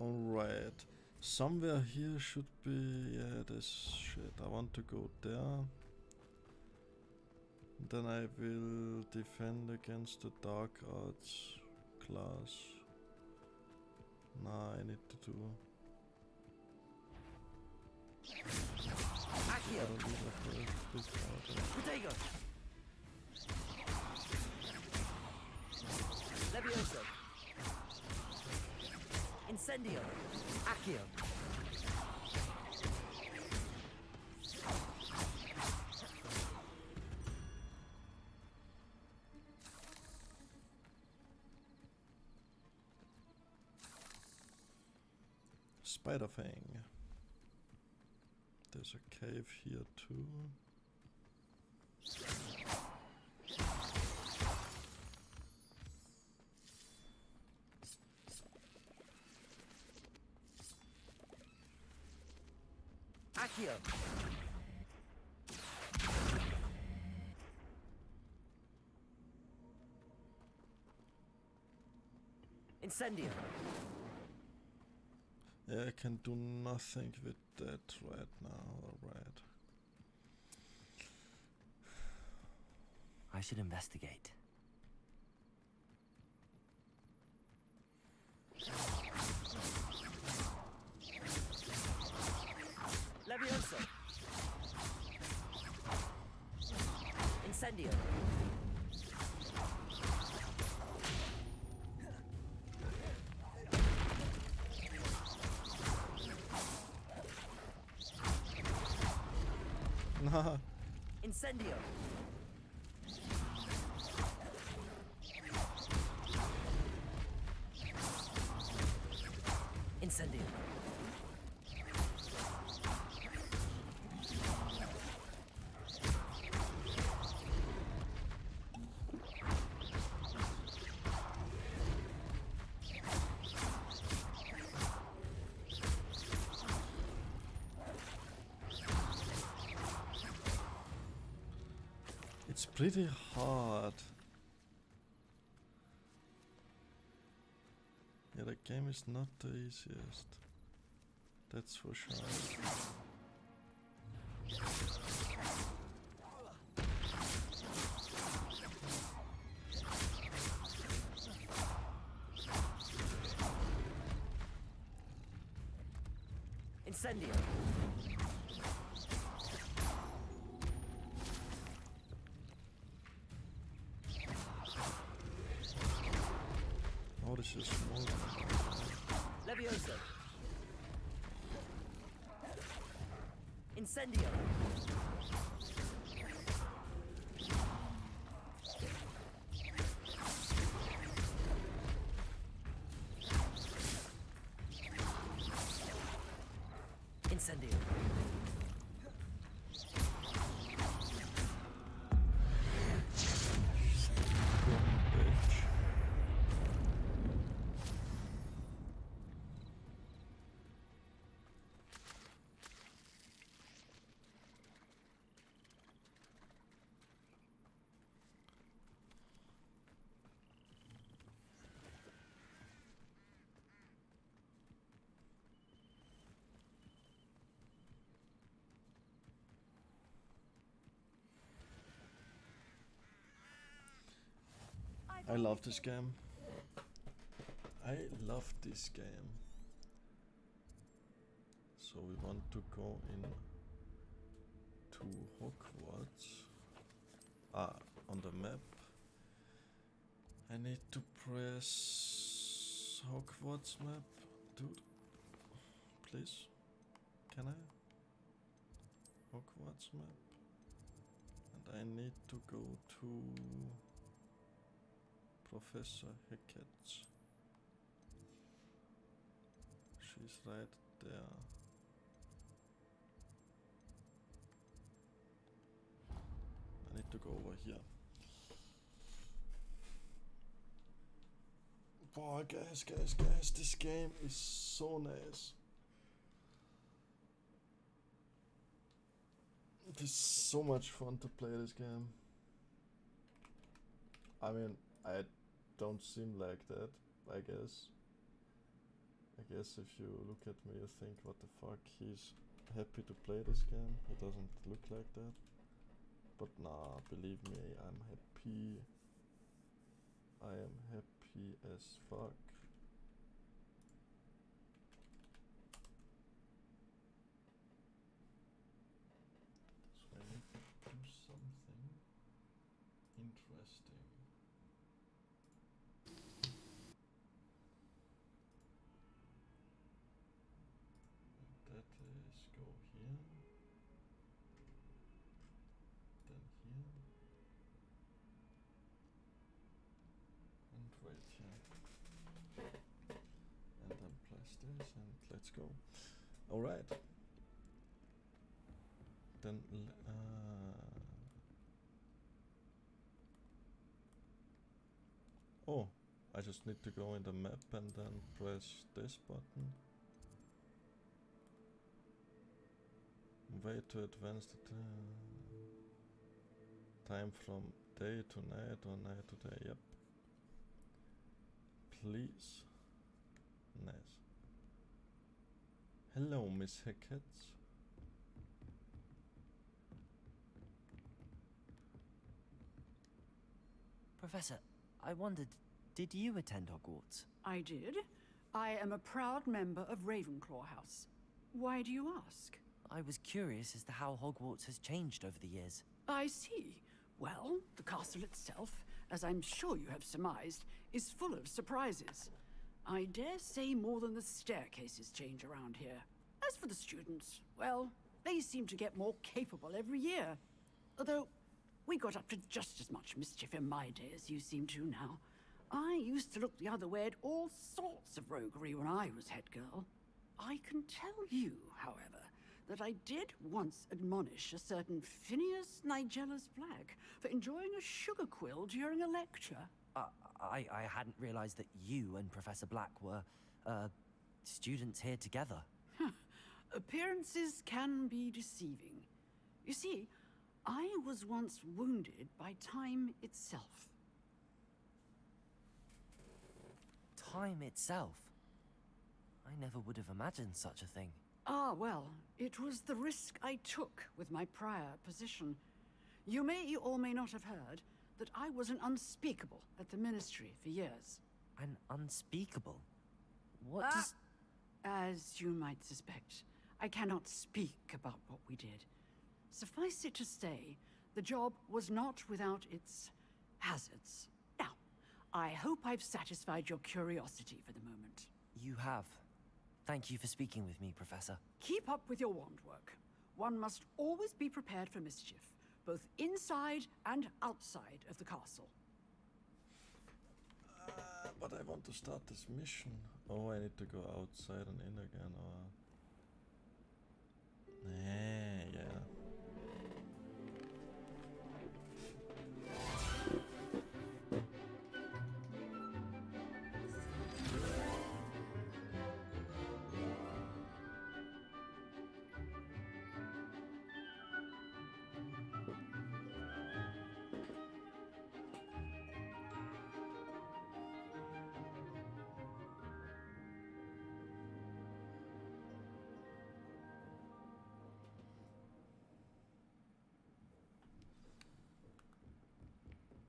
Alright, somewhere here should be, yeah, this shit. I want to go there. Then I will defend against the dark arts class. Nah, I need to do. Accio. Protego. Levioso. Incendio. Accio. Spider Fang. There's a cave here too. Accio. Incendio. Yeah, I can do nothing with that right now, alright. I should investigate. Levioso. Incendio. Nah. Incendio. Incendio. It's pretty hard. Yeah, the game is not the easiest. That's for sure. Incendio. Oh, this is small. Levioso. Incendio. Incendio. I love this game. I love this game. So we want to go in to Hogwarts. On the map. I need to press Hogwarts map, dude. please. Can I? Hogwarts map. And I need to go to Professor Hackett. She's right there. I need to go over here. Boy, guys, this game is so nice. It is so much fun to play this game. I mean, I don't seem like that, I guess. I guess if you look at me, you think, what the fuck, he's happy to play this game. He doesn't look like that. But nah, believe me, I'm happy. I am happy as fuck. So I need to do something interesting. That is go here, then here, and right here, and then press this and let's go. All right. Then oh, I just need to go in the map and then press this button. Way to advance the time from day to night or night to day. Yep. Please. Nice. Hello, Miss Hackett. Professor, I wondered, did you attend Hogwarts? I did. I am a proud member of Ravenclaw House. Why do you ask? I was curious as to how Hogwarts has changed over the years. I see. Well, the castle itself, as I'm sure you have surmised, is full of surprises. I dare say more than the staircases change around here. As for the students, well, they seem to get more capable every year. Although, we got up to just as much mischief in my day as you seem to now. I used to look the other way at all sorts of roguery when I was head girl. I can tell you, however, that I did once admonish a certain Phineas Nigella's Black for enjoying a sugar quill during a lecture. I hadn't realized that you and Professor Black were, students here together. Appearances can be deceiving. You see, I was once wounded by time itself. Time itself? I never would have imagined such a thing. Ah, well, it was the risk I took with my prior position. You may or may not have heard that I was an unspeakable at the Ministry for years. An unspeakable? What does... As you might suspect, I cannot speak about what we did. Suffice it to say, the job was not without its hazards. Now, I hope I've satisfied your curiosity for the moment. You have. Thank you for speaking with me, Professor. Keep up with your wand work. One must always be prepared for mischief, both inside and outside of the castle. But I want to start this mission. Oh, I need to go outside and in again, or... yeah.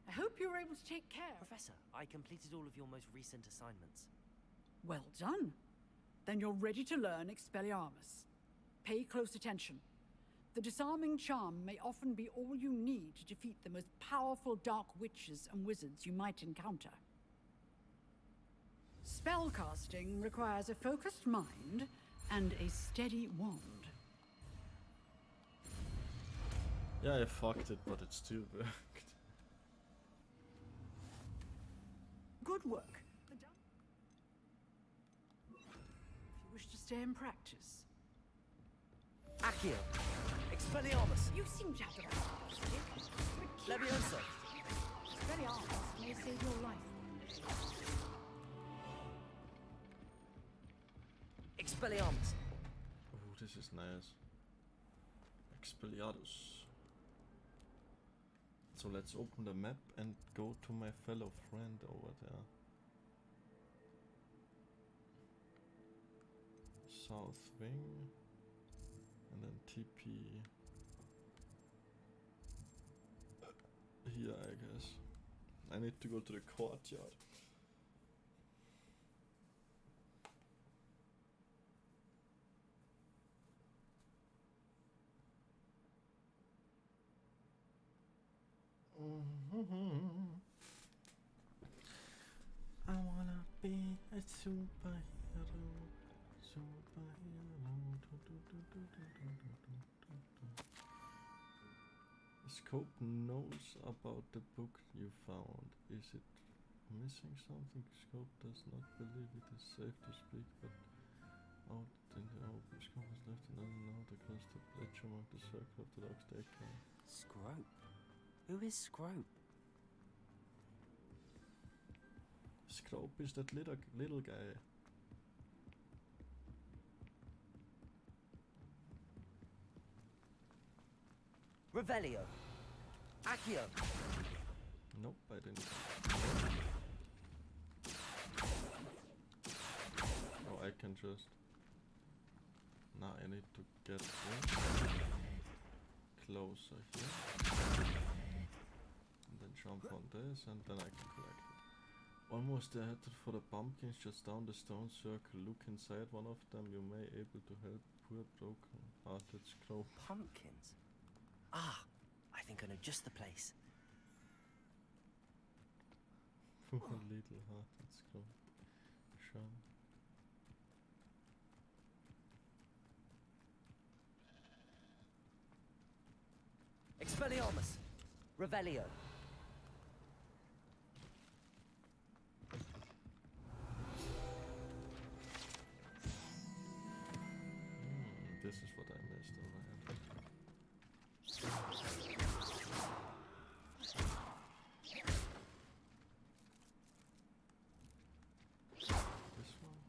I hope you were able to take care. Professor, I completed all of your most recent assignments. Well done. Then you're ready to learn Expelliarmus. Pay close attention. The disarming charm may often be all you need to defeat the most powerful dark witches and wizards you might encounter. Spellcasting requires a focused mind and a steady wand. Yeah, I fucked it, but it still worked. Good work. If you wish to stay and practice. Accio. Expelliarmus. You seem to have the right. Leviosa. Expelliarmus may save your life. Expelliarmus. Oh, this is nice. Expelliarmus. So let's open the map and go to my fellow friend over there. South wing. And then TP. Here, I guess. I need to go to the courtyard. I wanna be a superhero. Scope knows about the book you found. Is it missing something? Scope does not believe it is safe to speak, but out in the open, Scope has left another note across the ledge among the circle of the dogs they can. Scrope? Who is Scrope? Scrope is that little guy. Revelio. Accio. Nope, I didn't. Oh, I can just... Now I need to get closer here. And then jump on this, and then I can collect it. Almost there, headed for the pumpkins just down the stone circle. Look inside one of them, you may able to help poor broken-hearted Scrope. Pumpkins? Ah, I think I know just the place. Poor little hearted Scrope. Sure. Expelliarmus. Revelio. This is what I missed over here. This one?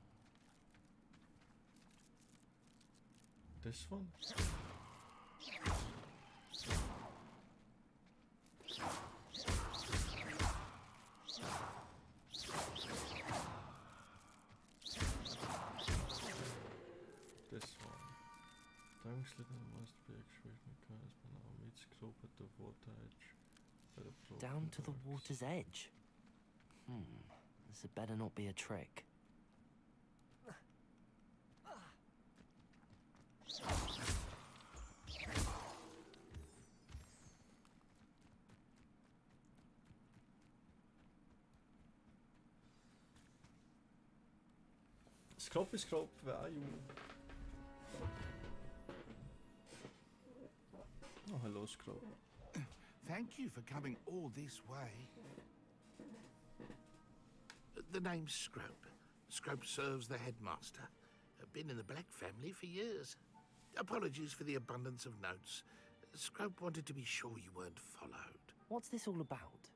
This one? This one. Dungslitten must be actuated because by now meets Scrope at the water edge. By the Down to the dogs. water's edge? This had better not be a trick. Scrope, where are you? Oh, hello, Scrope. Thank you for coming all this way. The name's Scrope. Scrope serves the headmaster. Been in the Black family for years. Apologies for the abundance of notes. Scrope wanted to be sure you weren't followed. What's this all about?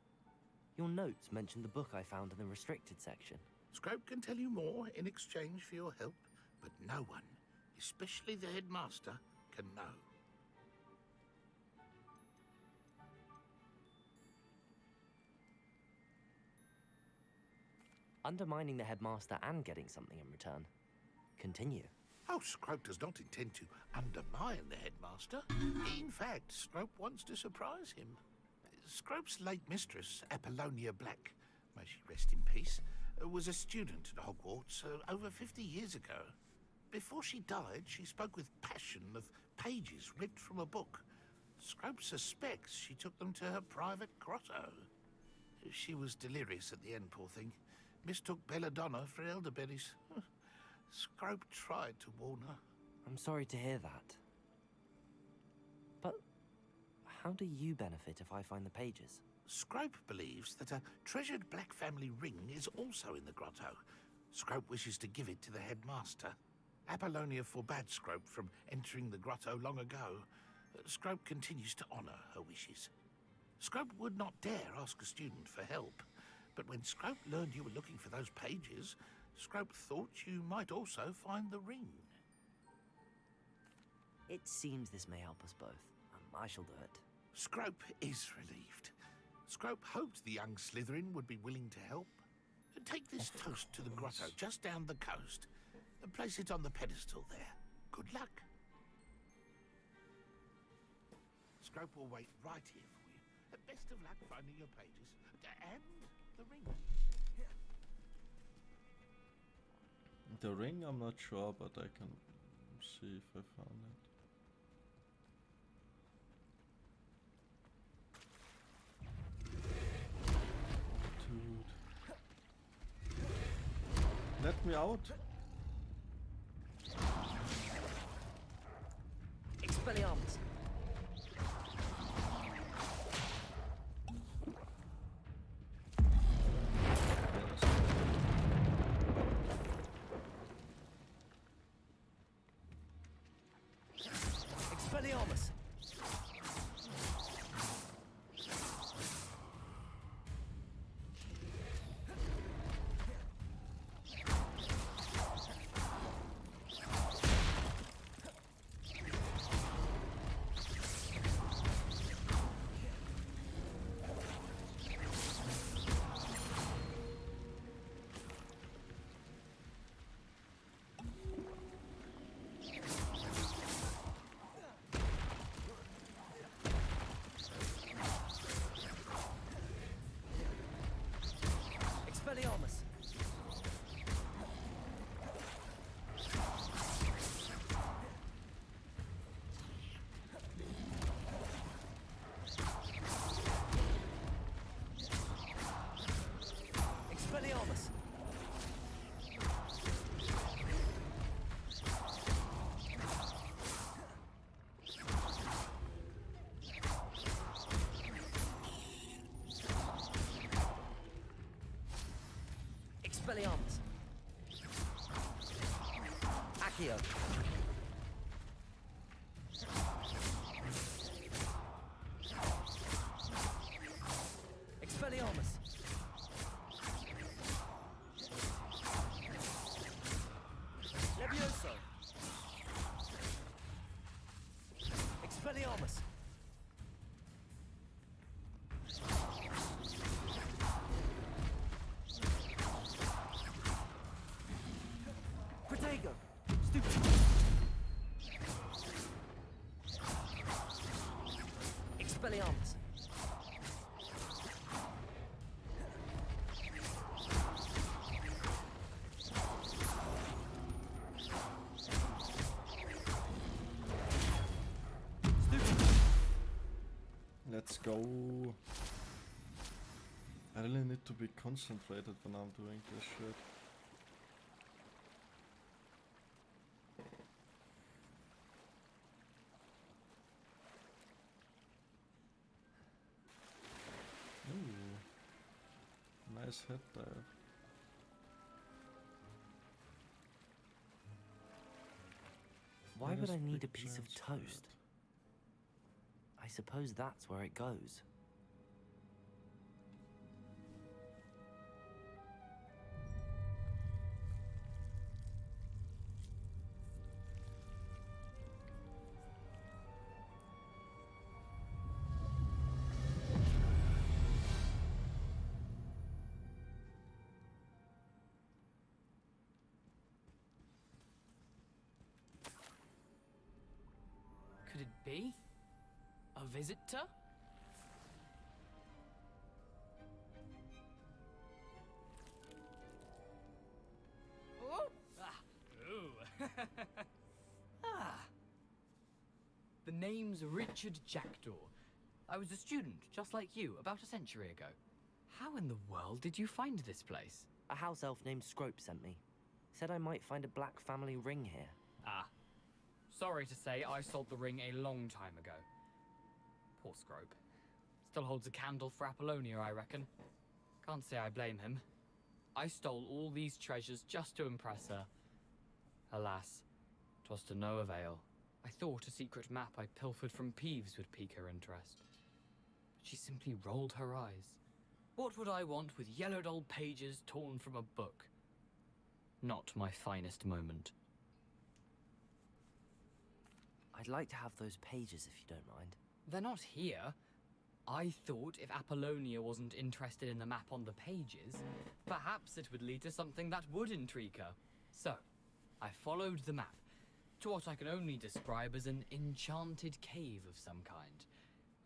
Your notes mentioned the book I found in the restricted section. Scrope can tell you more in exchange for your help, but no one, especially the headmaster, can know. Undermining the headmaster and getting something in return. Continue. Oh, Scrope does not intend to undermine the headmaster. In fact, Scrope wants to surprise him. Scrope's late mistress, Apollonia Black, may she rest in peace, was a student at Hogwarts over 50 years ago. Before she died, she spoke with passion of pages ripped from a book. Scrope suspects she took them to her private grotto. She was delirious at the end, poor thing. Mistook belladonna for elderberries. Scrope tried to warn her. I'm sorry to hear that. But how do you benefit if I find the pages? Scrope believes that a treasured Black family ring is also in the grotto. Scrope wishes to give it to the headmaster. Apollonia forbade Scrope from entering the grotto long ago. Scrope continues to honor her wishes. Scrope would not dare ask a student for help, but when Scrope learned you were looking for those pages, Scrope thought you might also find the ring. It seems this may help us both. I shall do it. Scrope is relieved. Scrope hoped the young Slytherin would be willing to help. Take this toast to the grotto just down the coast and place it on the pedestal there. Good luck. Scrope will wait right here for you. Best of luck finding your pages and the ring. The ring, I'm not sure, but I can see if I found it. Let me out! Expelliarmus! Expelliarmus! Expelliarmus! Expelliarmus! Expelliarmus! Accio! Expelliarmus! Levioso! Expelliarmus! Protego! Stupid! Expelliarmus! Let's go. I really need to be concentrated when I'm doing this shit. Ooh. Nice head dive. Why would I Biggest need a big piece of giant toast? I suppose that's where it goes. Could it be? A visitor? Oh! Ah! Ooh! Ah! The name's Richard Jackdaw. I was a student, just like you, about a century ago. How in the world did you find this place? A house elf named Scrope sent me. Said I might find a black family ring here. Ah. Sorry to say, I sold the ring a long time ago. Poor Scrope. Still holds a candle for Apollonia, I reckon. Can't say I blame him. I stole all these treasures just to impress her. Alas, 'twas to no avail. I thought a secret map I pilfered from Peeves would pique her interest. But she simply rolled her eyes. What would I want with yellowed old pages torn from a book? Not my finest moment. I'd like to have those pages if you don't mind. They're not here. I thought if Apollonia wasn't interested in the map on the pages, perhaps it would lead to something that would intrigue her. So, I followed the map to what I can only describe as an enchanted cave of some kind.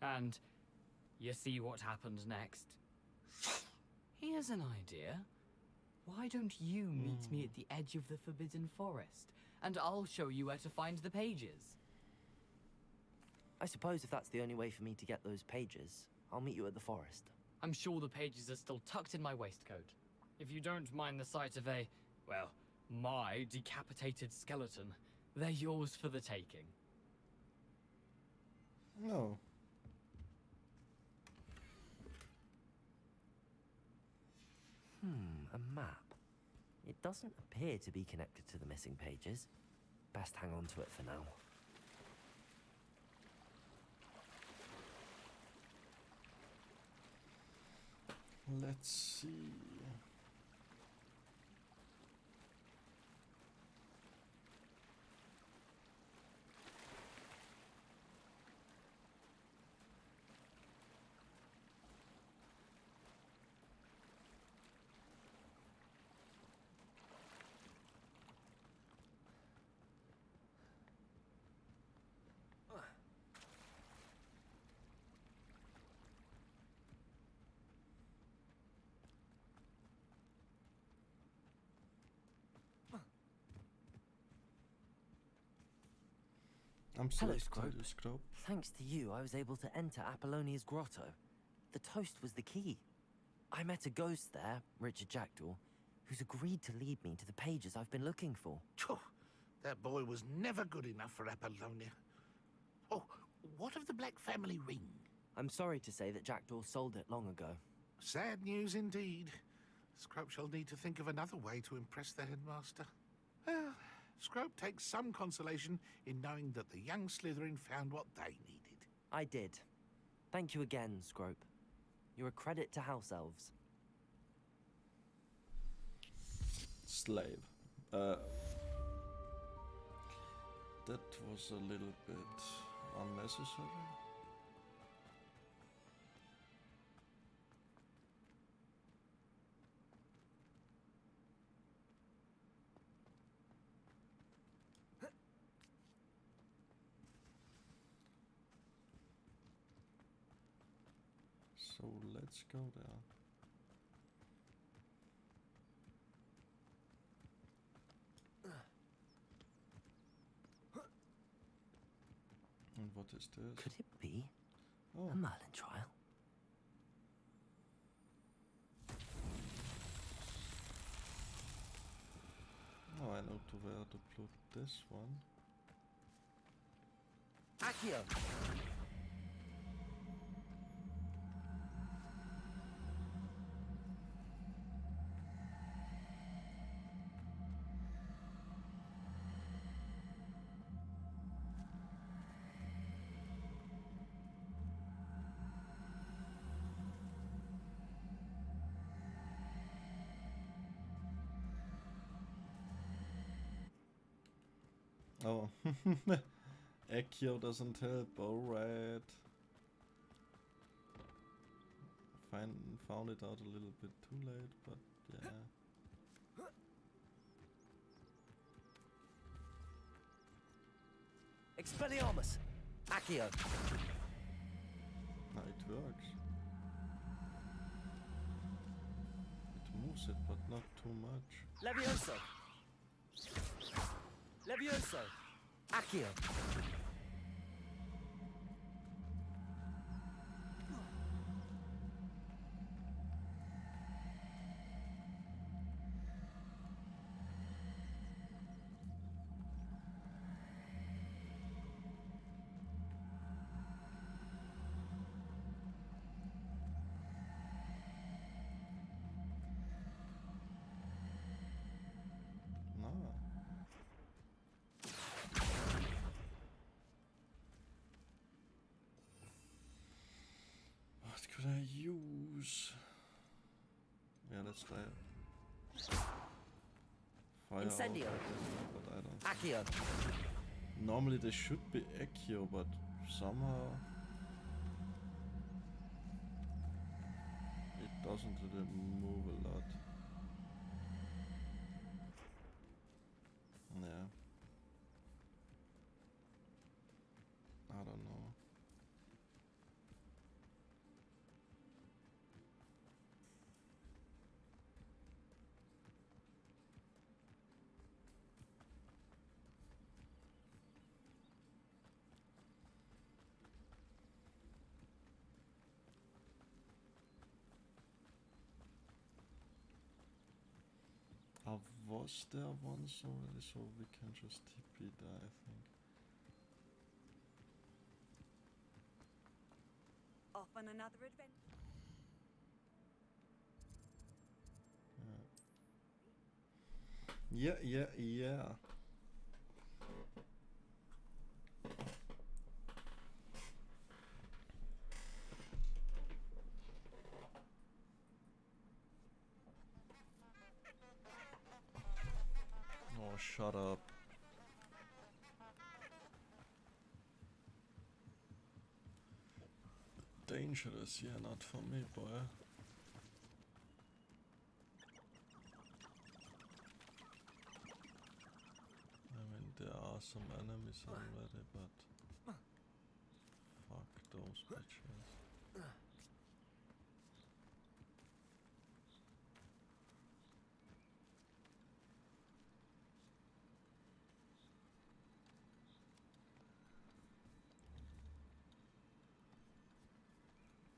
And you see what happened next? Here's an idea. Why don't you meet me at the edge of the Forbidden Forest, and I'll show you where to find the pages? I suppose if that's the only way for me to get those pages, I'll meet you at the forest. I'm sure the pages are still tucked in my waistcoat. If you don't mind the sight of a, well, my decapitated skeleton, they're yours for the taking. No. A map. It doesn't appear to be connected to the missing pages. Best hang on to it for now. Let's see. I'm Hello, selecting the Scrope. Thanks to you, I was able to enter Apollonia's grotto. The toast was the key. I met a ghost there, Richard Jackdaw, who's agreed to lead me to the pages I've been looking for. That boy was never good enough for Apollonia. Oh, what of the Black family ring? I'm sorry to say that Jackdaw sold it long ago. Sad news indeed. Scrope shall need to think of another way to impress the headmaster. Well, Scrope takes some consolation in knowing that the young Slytherin found what they needed. I did. Thank you again, Scrope. You're a credit to House Elves. Slave. That was a little bit unnecessary. So let's go there. And what is this? Could it be Oh. a Merlin trial? Oh, I know to where to put this one. Accio! Oh, Accio doesn't help. Alright. Found it out a little bit too late, but yeah. Expelliarmus! Accio! No, it works. It moves it, but not too much. Levioso! Levioso! Accio! unless they fire Incendio. out, but I don't. Accio. Normally they should be Accio, but somehow it doesn't really move a lot. Yeah. I don't know. Was there once already, so we can just TP there, I think. Off on another adventure. Yeah. Oh, shut up. Dangerous, yeah, not for me, boy. I mean, there are some enemies already, but fuck those bitches.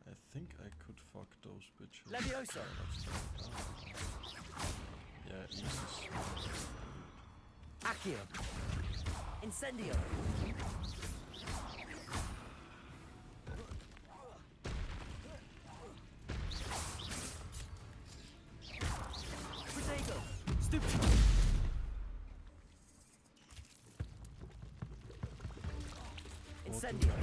I think I could fuck those bitches. Leviosa. Yeah, easy. Accio. Incendio. Protego. Stupid. Incendio.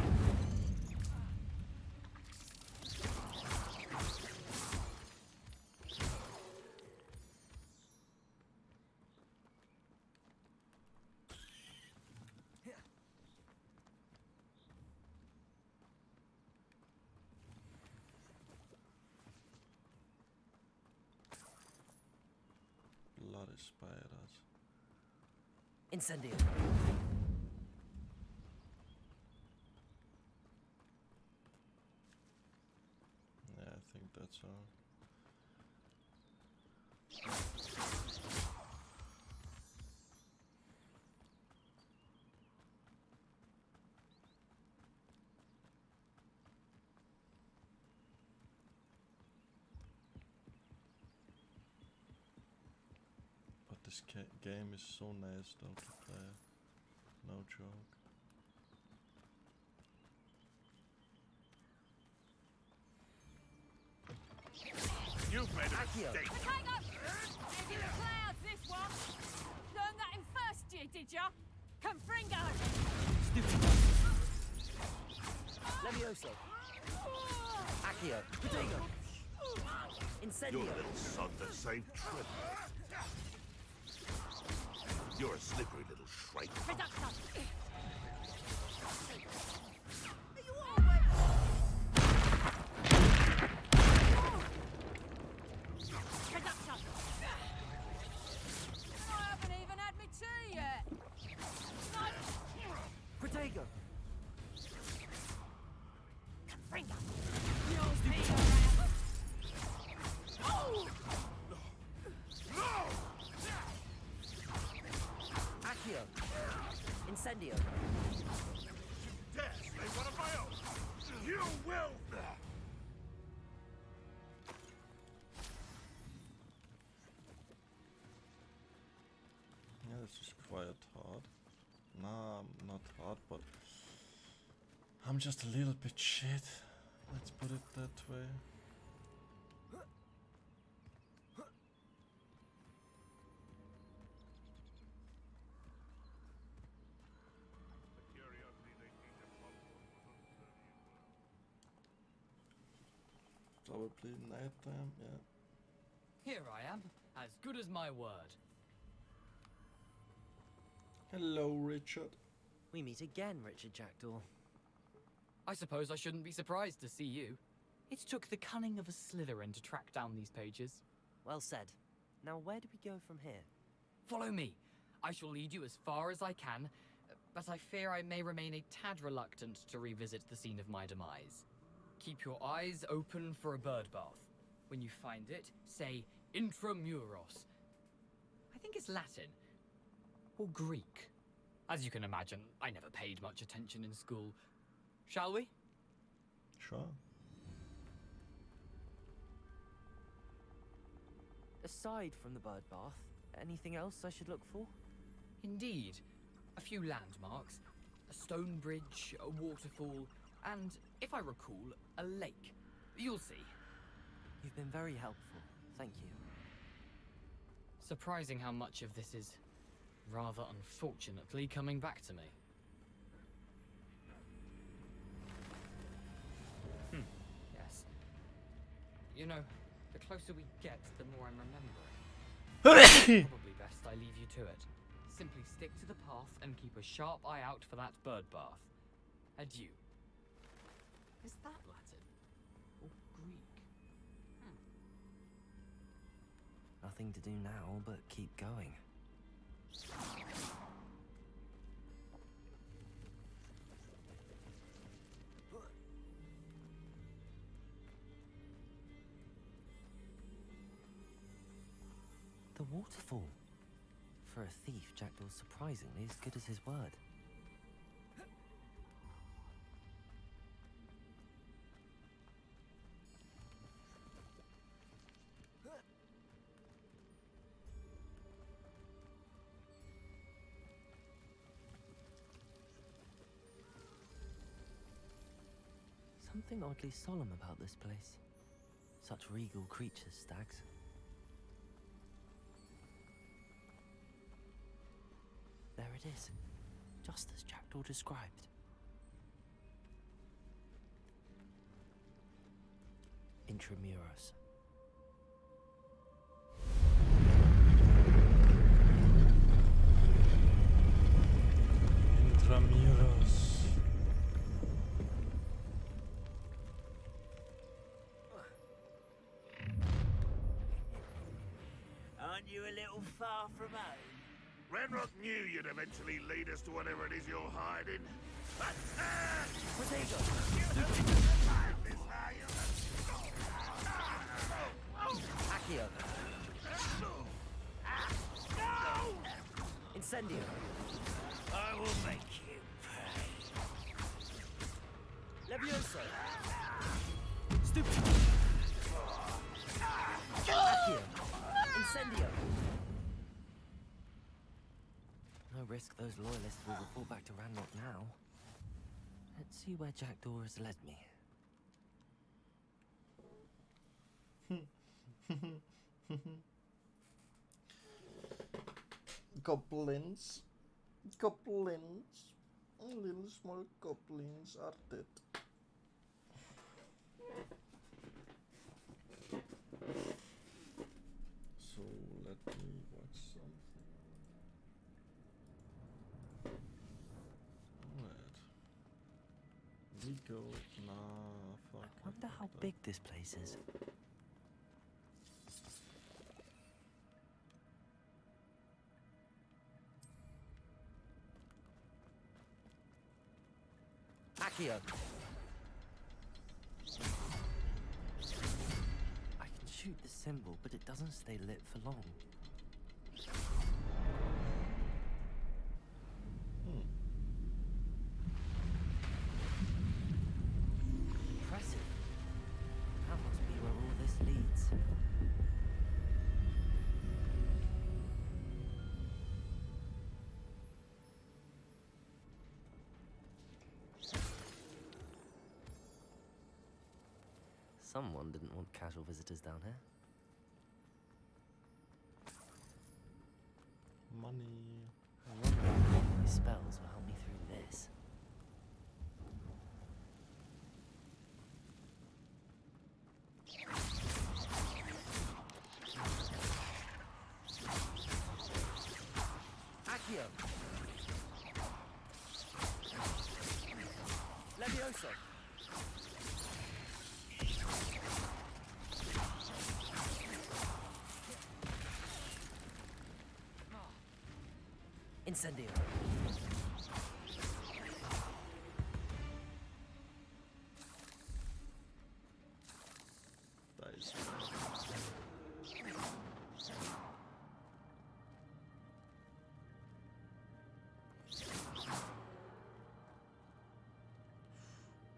Bloody spiders. Incendio. Yeah, I think that's all. But this game is so nice though to play. No joke. You've made a mistake. Hang on! Give you the clouds, this one! Learned that in first year, did ya? Confringo! Stupid. Levioso. Accio. Protego. Incendio. Your little son that saved Trip. You're a slippery little shrike. Reduction! I haven't even had my tea yet! Protego. Confringo! You'll be around! Oh! Accio. Incendio. Dare slay one of my own. You will. Yeah, this is quite hard. Nah, not hard, but I'm just a little bit shit. Let's put it that way. Probably nighttime, yeah. Here I am, as good as my word. Hello, Richard. We meet again, Richard Jackdaw. I suppose I shouldn't be surprised to see you. It took the cunning of a Slytherin to track down these pages. Well said. Now where do we go from here? Follow me. I shall lead you as far as I can, but I fear I may remain a tad reluctant to revisit the scene of my demise. Keep your eyes open for a bird bath. When you find it, say intramuros. I think it's Latin. Or Greek. As you can imagine, I never paid much attention in school. Shall we? Sure. Aside from the bird bath, anything else I should look for? Indeed. A few landmarks. A stone bridge, a waterfall, and, if I recall, a lake. You'll see. You've been very helpful. Thank you. Surprising how much of this is, rather unfortunately, coming back to me. Yes. You know, the closer we get, the more I'm remembering. Probably best I leave you to it. Simply stick to the path and keep a sharp eye out for that bird bath. Adieu. Is that Latin? Or Greek? Nothing to do now but keep going. The waterfall. For a thief, Jackdaw's surprisingly as good as his word. Something oddly solemn about this place. Such regal creatures, stags. There it is, just as Jackdaw described. Intramuros. Intramuros. Aren't you a little far from home? Ranrock knew you'd eventually lead us to whatever it is you're hiding. Potato! Accio. No! Incendio. I will make you pay. Levioso. Stupid. Accio. Incendio. No risk those loyalists will report back to Ranrock now. Let's see where Jackdaw has led me. Goblins. Goblins. Little small goblins are dead. So let me watch something. Alright. We go. Nah, fuck. I wonder how big this place is. Accio. I can shoot the symbol, but it doesn't stay lit for long. Impressive. That must be where all this leads. Someone didn't want casual visitors down here. Money. I wonder if my spells will help me through this. Levioso! Incendio! Dice.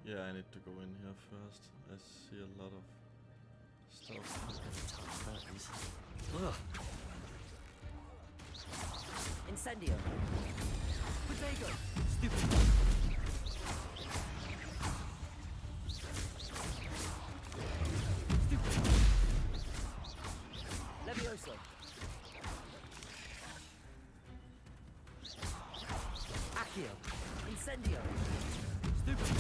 Yeah, I need to go in here first. I see a lot of stuff. Ugh. Incendio! Potato! Stupid! Stupid! Levioso! Accio! Incendio! Stupid!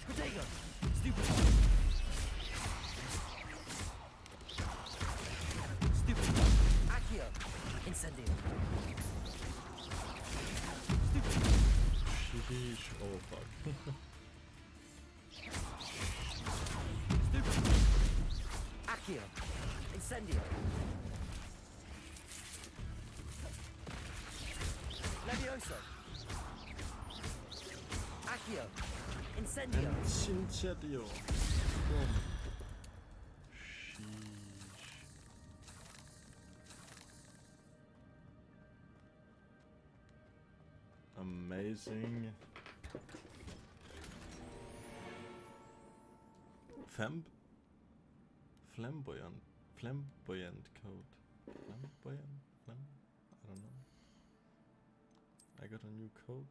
Potato! Stupid! Stupid! Accio! Incendio! Stupid! Sheesh. Oh fuck. Stupid! Accio! Incendio! Levioso! Accio! Incendio! Incendio! Boom. Sheesh. Amazing. Flamboyant code. I don't know. I got a new code.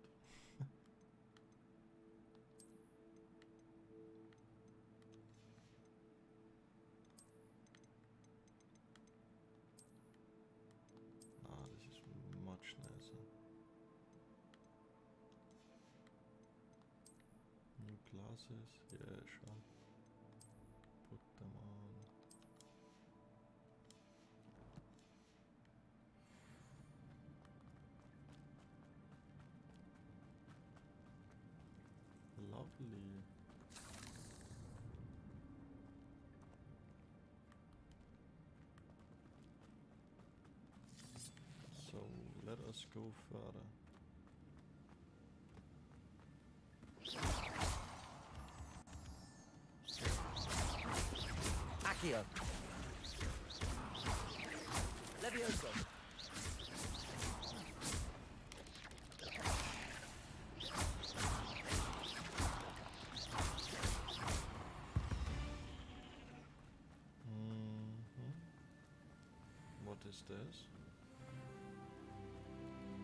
Ah, this is much nicer. New glasses, yeah, sure. Put them on. Lovely. So let us go further. Accio! Levioso! What is this?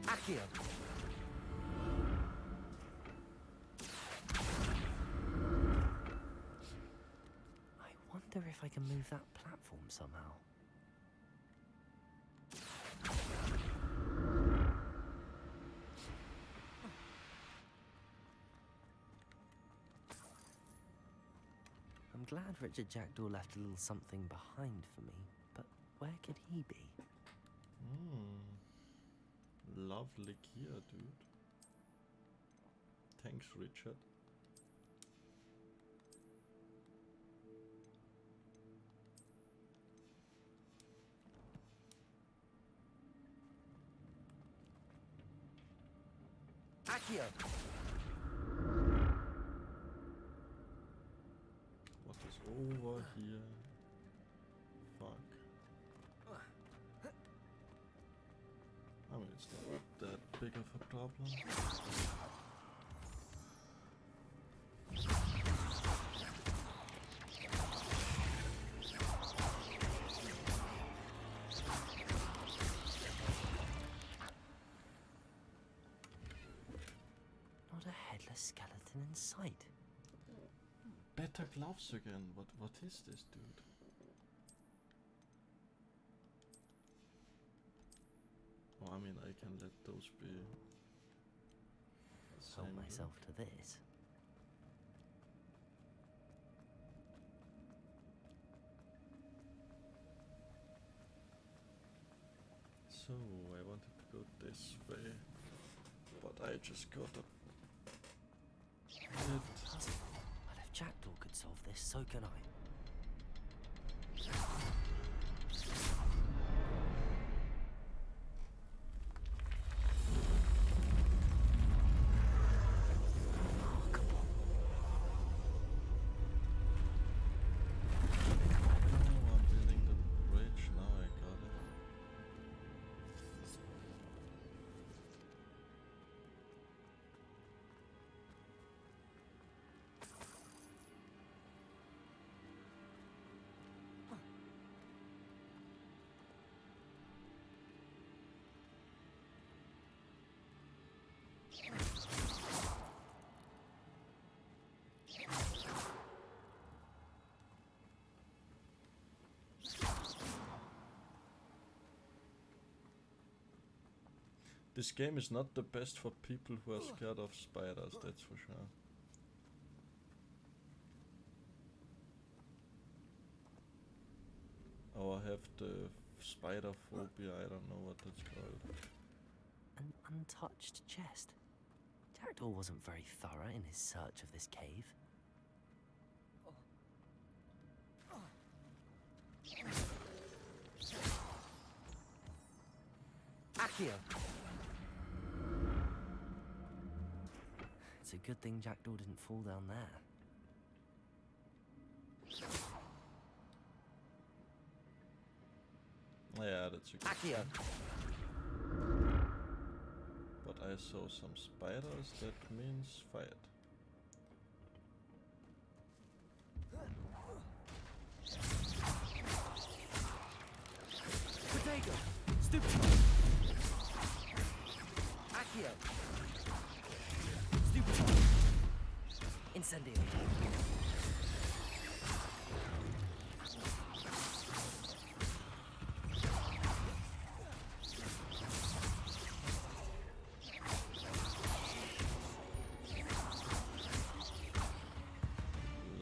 Accio! I wonder if I can move that platform somehow. I'm glad Richard Jackdaw left a little something behind for me, but where could he be? Lovely gear, dude. Thanks, Richard. Accio! What is over here? Fuck. I mean, it's not that big of a problem. Not a headless skeleton in sight. Better gloves again. What is this, dude? Oh, I mean, I can let those be. Help myself to this. So I wanted to go this way. I just got a hit. Well, if Jackdaw could solve this, so can I. I'm building the bridge. Now I got it. This game is not the best for people who are scared of spiders, that's for sure. Or have the spider phobia, I don't know what that's called. An untouched chest. Jackdaw wasn't very thorough in his search of this cave. Accio! It's a good thing Jackdaw didn't fall down there. Yeah, that's a good Accio! thing. But I saw some spiders, that means fight. Potato! Stupid! Accio! Stupid! Incendio!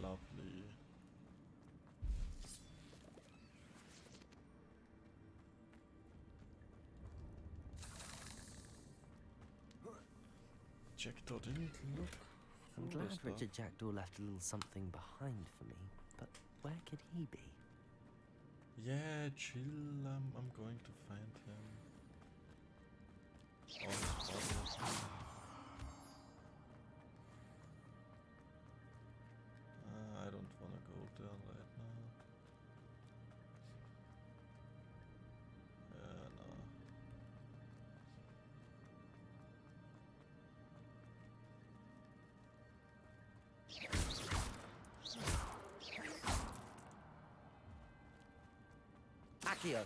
Lovely. Jackdaw didn't look. I'm through the glad stuff. Richard Jackdaw left a little something behind for me, but where could he be? Yeah, chill. I'm going to find him. On spot. I don't wanna go there right now. No. Accio!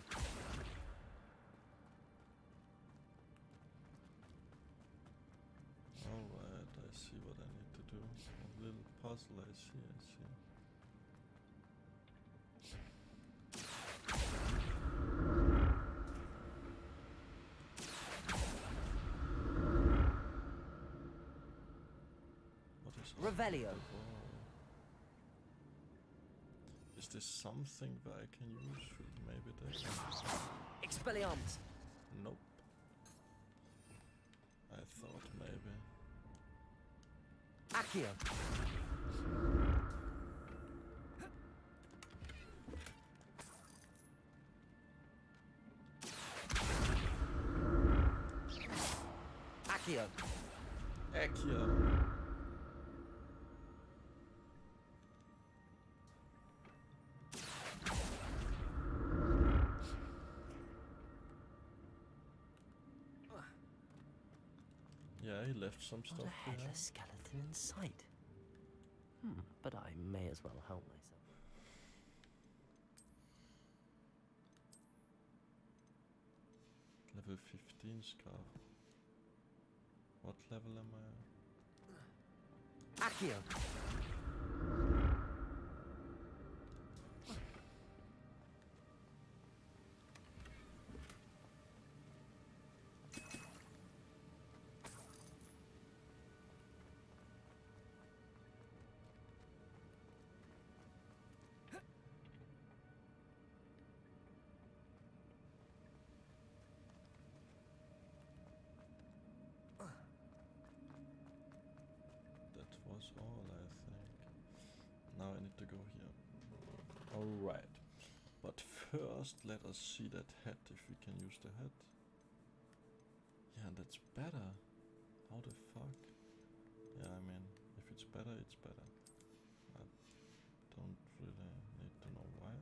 Alright, I see what I need to do. A little puzzle, I see. What is Revelio. Is this something that I can use? Maybe this? Expelliarmus! Nope. I thought maybe. Accio! Accio! Accio! Yeah, he left some Not stuff a behind. headless skeleton in sight. But I may as well help myself. Level 15 scarf. What level am I? Accio! was all, I think. Now I need to go here. Alright. But first, let us see that hat, if we can use the hat. Yeah, that's better. How the fuck? Yeah, I mean, if it's better, it's better. I don't really need to know why.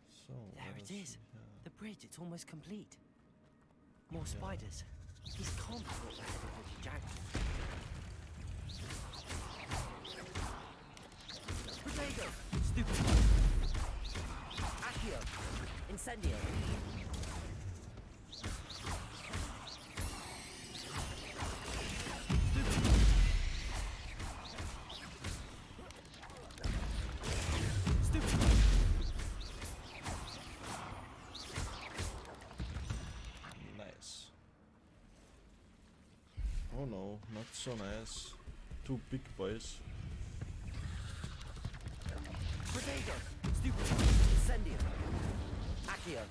So, There let it us is. see here. The bridge, it's almost complete. More spiders. These can't be what the head of Richard Jackson. Potato! Stupid! Accio! Incendio! Nice. Oh no, not so nice. Two big boys. Potato! Stupid! Incendio! Accio!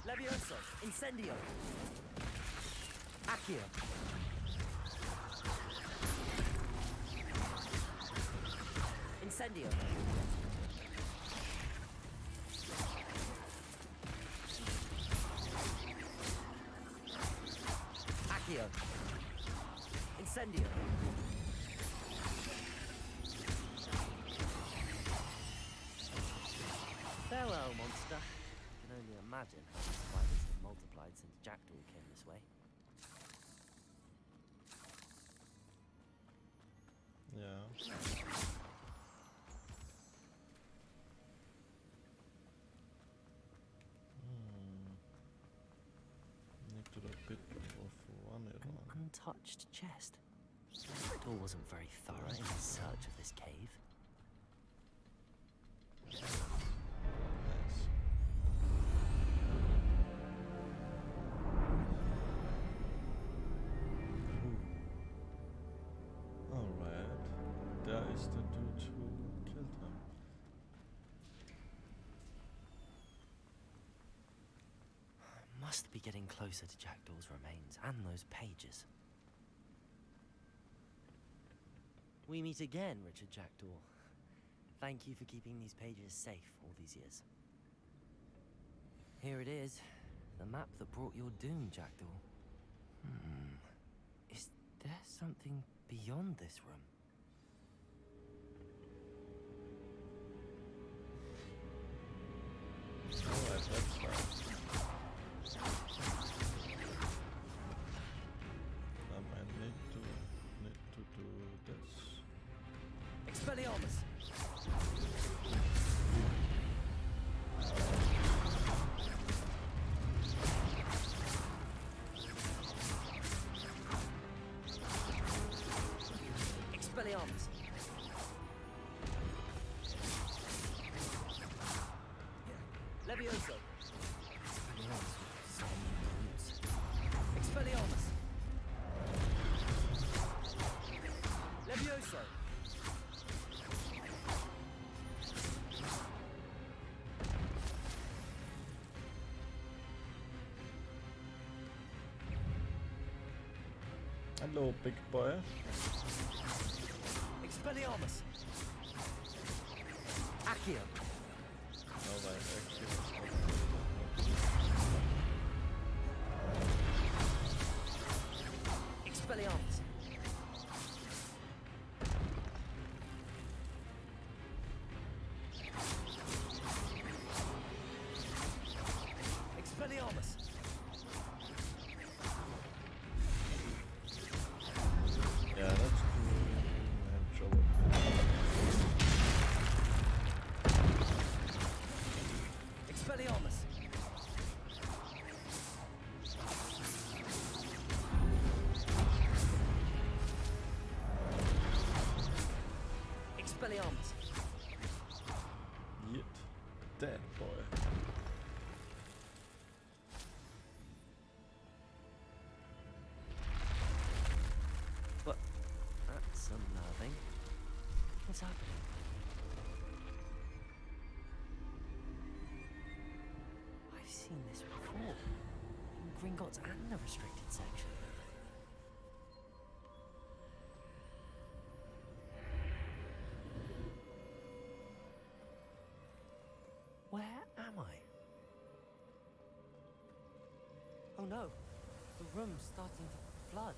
Levioso! Incendio! Accio! Incendio! Accio! Incendio! Farewell, monster. I can only imagine how the spiders have multiplied since Jackdaw came this way. Yeah. Need to do a bit of run it An on. untouched chest. Jackdaw wasn't very thorough in his search of this cave. Nice. Alright. There is the dude who killed him. Must be getting closer to Jackdaw's remains and those pages. We meet again, Richard Jackdaw. Thank you for keeping these pages safe all these years. Here it is. The map that brought your doom, Jackdaw. Is there something beyond this room? Alright, that's fine. I need to do this. Expelliarmus! Expelliarmus! Levioso! Expelliarmus! Levioso! Hello, big boy. Expelliarmus! Accio! Alright, actually. Expelliarmus! Expelliarmus! Yeah, that's cool. I have trouble. Expelliarmus! Expelliarmus! Eat that boy. But that's unnerving. What's happening? I've seen this before. In Gringotts and the restricted section. Where am I? Oh no, the room's starting to flood.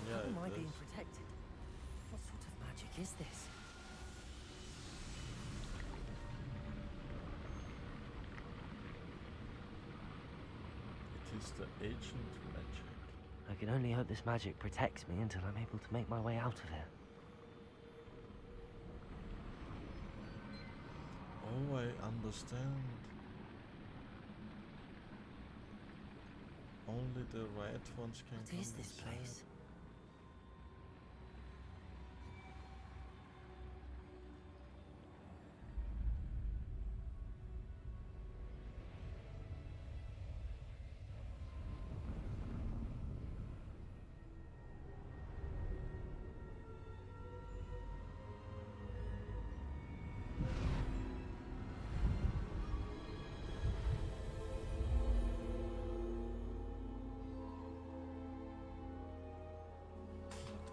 Yeah, How am I it being is. protected? What sort of magic is this? It is the ancient magic. I can only hope this magic protects me until I'm able to make my way out of here. Oh, I understand. Only the right ones can come What is this inside. place?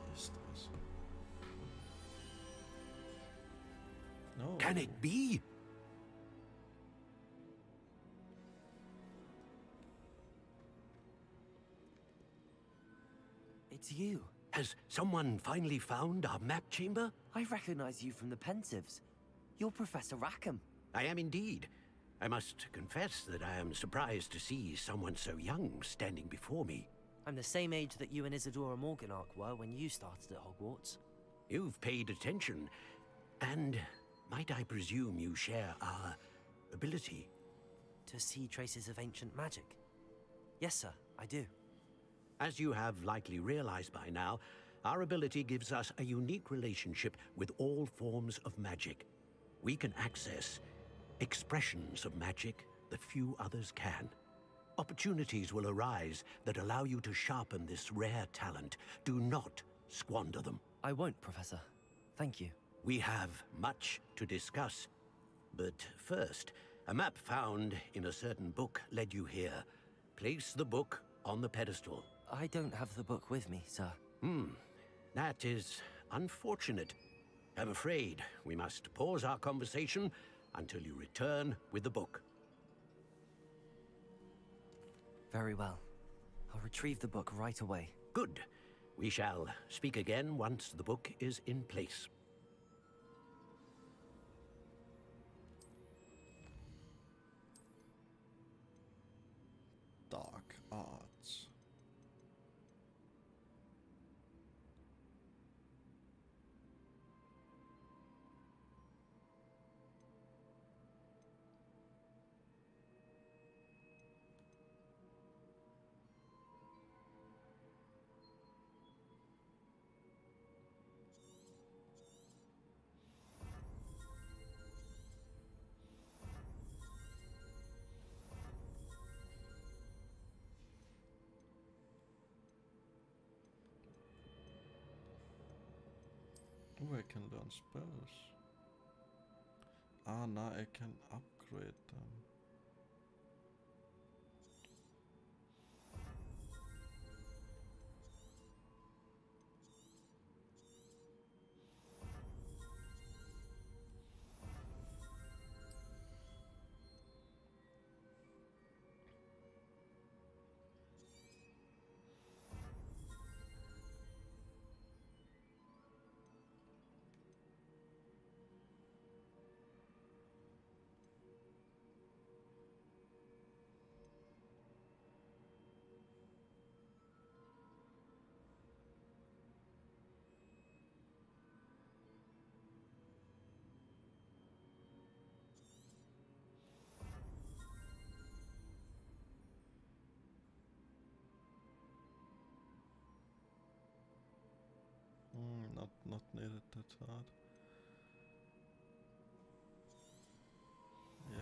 What is this? No. Can it be? It's you. Has someone finally found our map chamber? I recognize you from the Pensives. You're Professor Rackham. I am indeed. I must confess that I am surprised to see someone so young standing before me. I'm the same age that you and Isadora Morganach were when you started at Hogwarts. You've paid attention, and might I presume you share our ability? To see traces of ancient magic? Yes, sir, I do. As you have likely realized by now, our ability gives us a unique relationship with all forms of magic. We can access expressions of magic that few others can. Opportunities will arise that allow you to sharpen this rare talent. Do not squander them. I won't, Professor. Thank you. We have much to discuss. But first, a map found in a certain book led you here. Place the book on the pedestal. I don't have the book with me, sir. That is unfortunate. I'm afraid we must pause our conversation until you return with the book. Very well. I'll retrieve the book right away. Good. We shall speak again once the book is in place. Dark arts. Oh, I can learn spells. Ah, now I can upgrade them. not needed that hard. Yeah.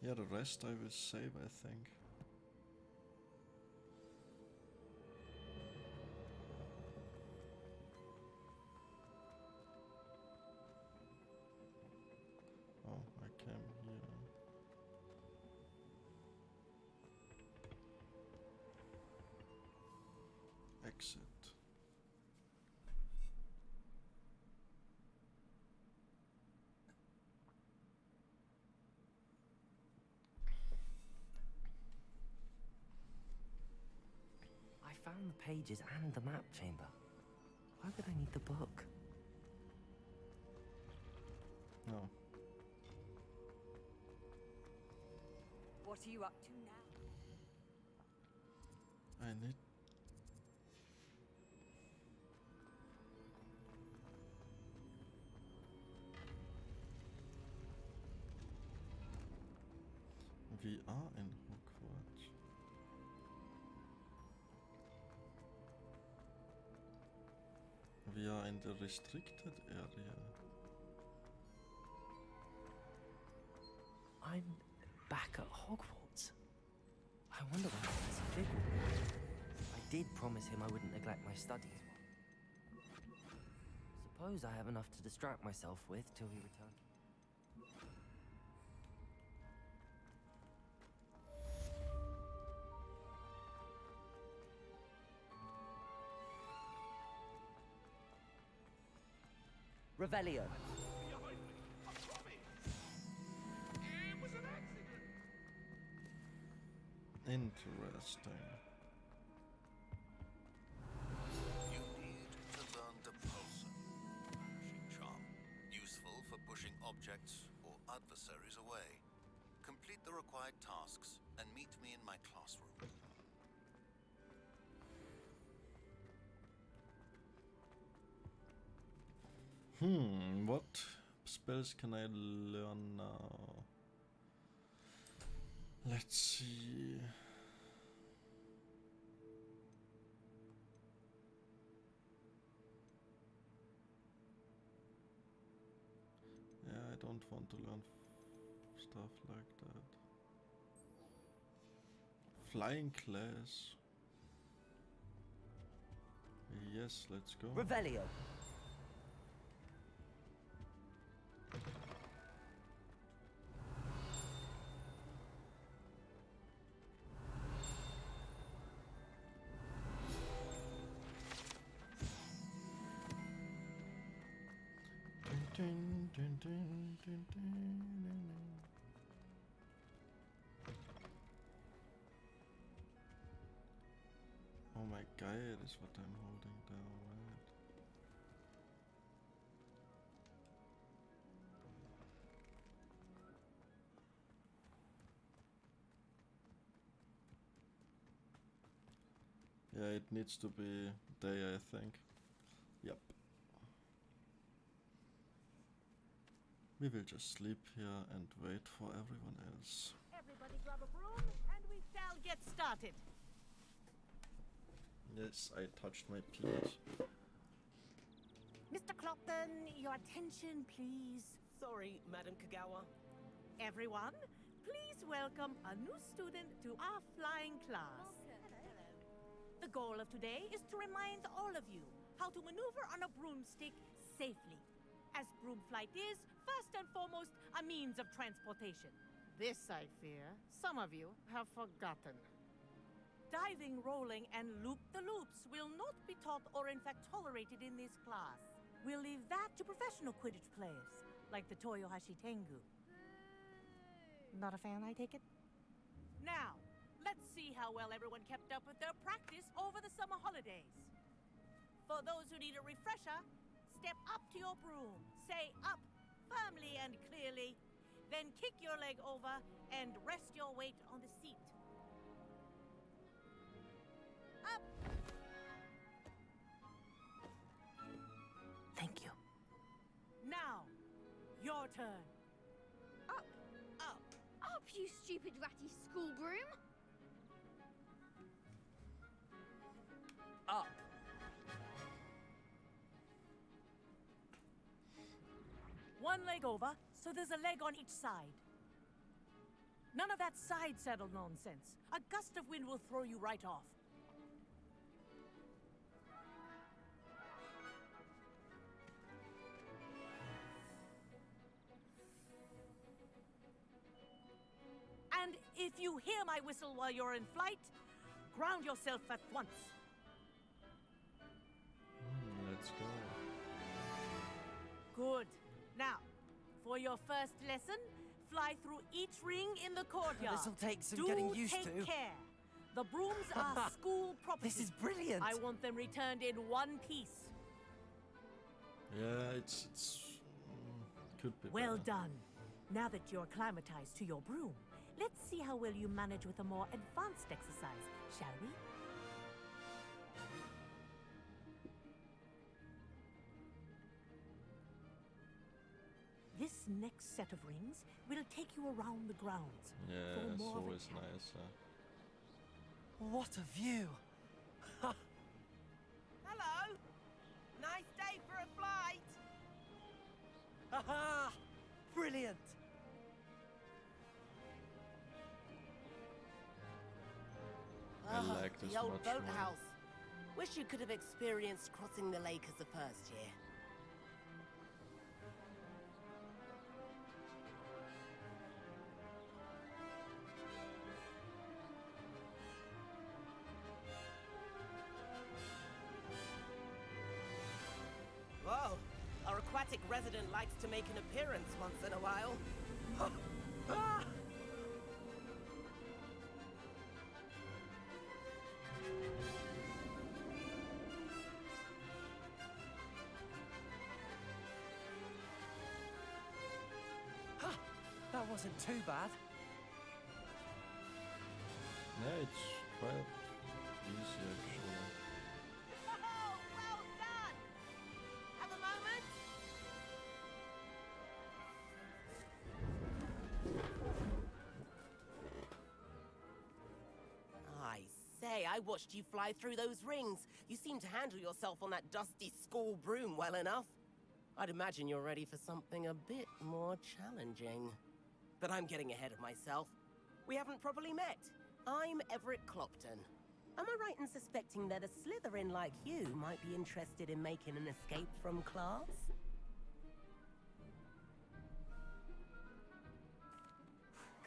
Yeah, the rest I will save, I think. Oh, I came here. Exit. I found the pages and the map chamber. Why would I need the book? No. What are you up to now? I need... We are in Hogwarts. We are in the restricted area. I'm back at Hogwarts. I wonder when Professor Fig will be back. I did promise him I wouldn't neglect my studies. Suppose I have enough to distract myself with till we return. Revelio. Interesting. You need to learn Depulsor, Vanishing Charm. Useful for pushing objects or adversaries away. Complete the required tasks and meet me in my classroom. What spells can I learn now? Let's see. Yeah, I don't want to learn stuff like that. Flying class. Yes, let's go. Revelio. Dun, dun, dun, dun, dun, dun. Oh my god, is what I'm holding down, right? Yeah, it needs to be day, I think. Yep. We will just sleep here and wait for everyone else. Everybody grab a broom, and we shall get started. Yes, I touched my penis. Mr. Clopton, your attention, please. Sorry, Madam Kagawa. Everyone, please welcome a new student to our flying class. The goal of today is to remind all of you how to maneuver on a broomstick safely, as broom flight is, first and foremost, a means of transportation. This, I fear, some of you have forgotten. Diving, rolling, and loop-the-loops will not be taught or in fact tolerated in this class. We'll leave that to professional Quidditch players, like the Toyohashi Tengu. Not a fan, I take it? Now, let's see how well everyone kept up with their practice over the summer holidays. For those who need a refresher, step up to your broom, say up firmly and clearly, then kick your leg over and rest your weight on the seat. Up! Thank you. Now, your turn. up, you stupid ratty school broom! Up. One leg over, so there's a leg on each side. None of that side saddle nonsense. A gust of wind will throw you right off. And if you hear my whistle while you're in flight, ground yourself at once. Let's go. Good. Now, for your first lesson, fly through each ring in the courtyard. This'll take some getting used take to. care. The brooms are school property. This is brilliant. I want them returned in one piece. Yeah, it's could be Well better. done. Now that you're acclimatized to your broom, let's see how well you manage with a more advanced exercise, shall we? This next set of rings will take you around the grounds. Yeah, for it's more of a always challenge. nice. What a view! Hello! Nice day for a flight! Haha! Brilliant! I like this the old much more. boathouse. Wish you could have experienced crossing the lake as a first year. Whoa! Our aquatic resident likes to make an appearance once in a while. Ah! That wasn't too bad. Yeah, it's quite easy actually. Oh, well done! Have a moment? I say, I watched you fly through those rings. You seem to handle yourself on that dusty school broom well enough. I'd imagine you're ready for something a bit more challenging. But I'm getting ahead of myself. We haven't properly met. I'm Everett Clopton. Am I right in suspecting that a Slytherin like you might be interested in making an escape from class?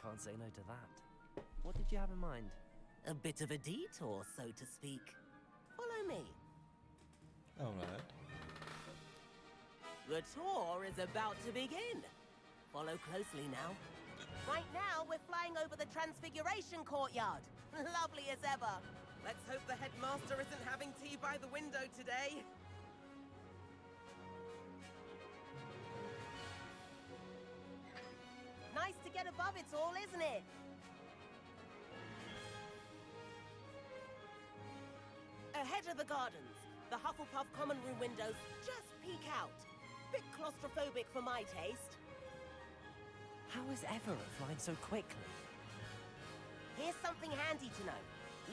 Can't say no to that. What did you have in mind? A bit of a detour, so to speak. Follow me. Alright. The tour is about to begin. Follow closely now. Right now, we're flying over the Transfiguration Courtyard. Lovely as ever. Let's hope the headmaster isn't having tea by the window today. Nice to get above it all, isn't it? Ahead of the gardens, the Hufflepuff common room windows just peek out. Bit claustrophobic for my taste. How is Everett flying so quickly? Here's something handy to know.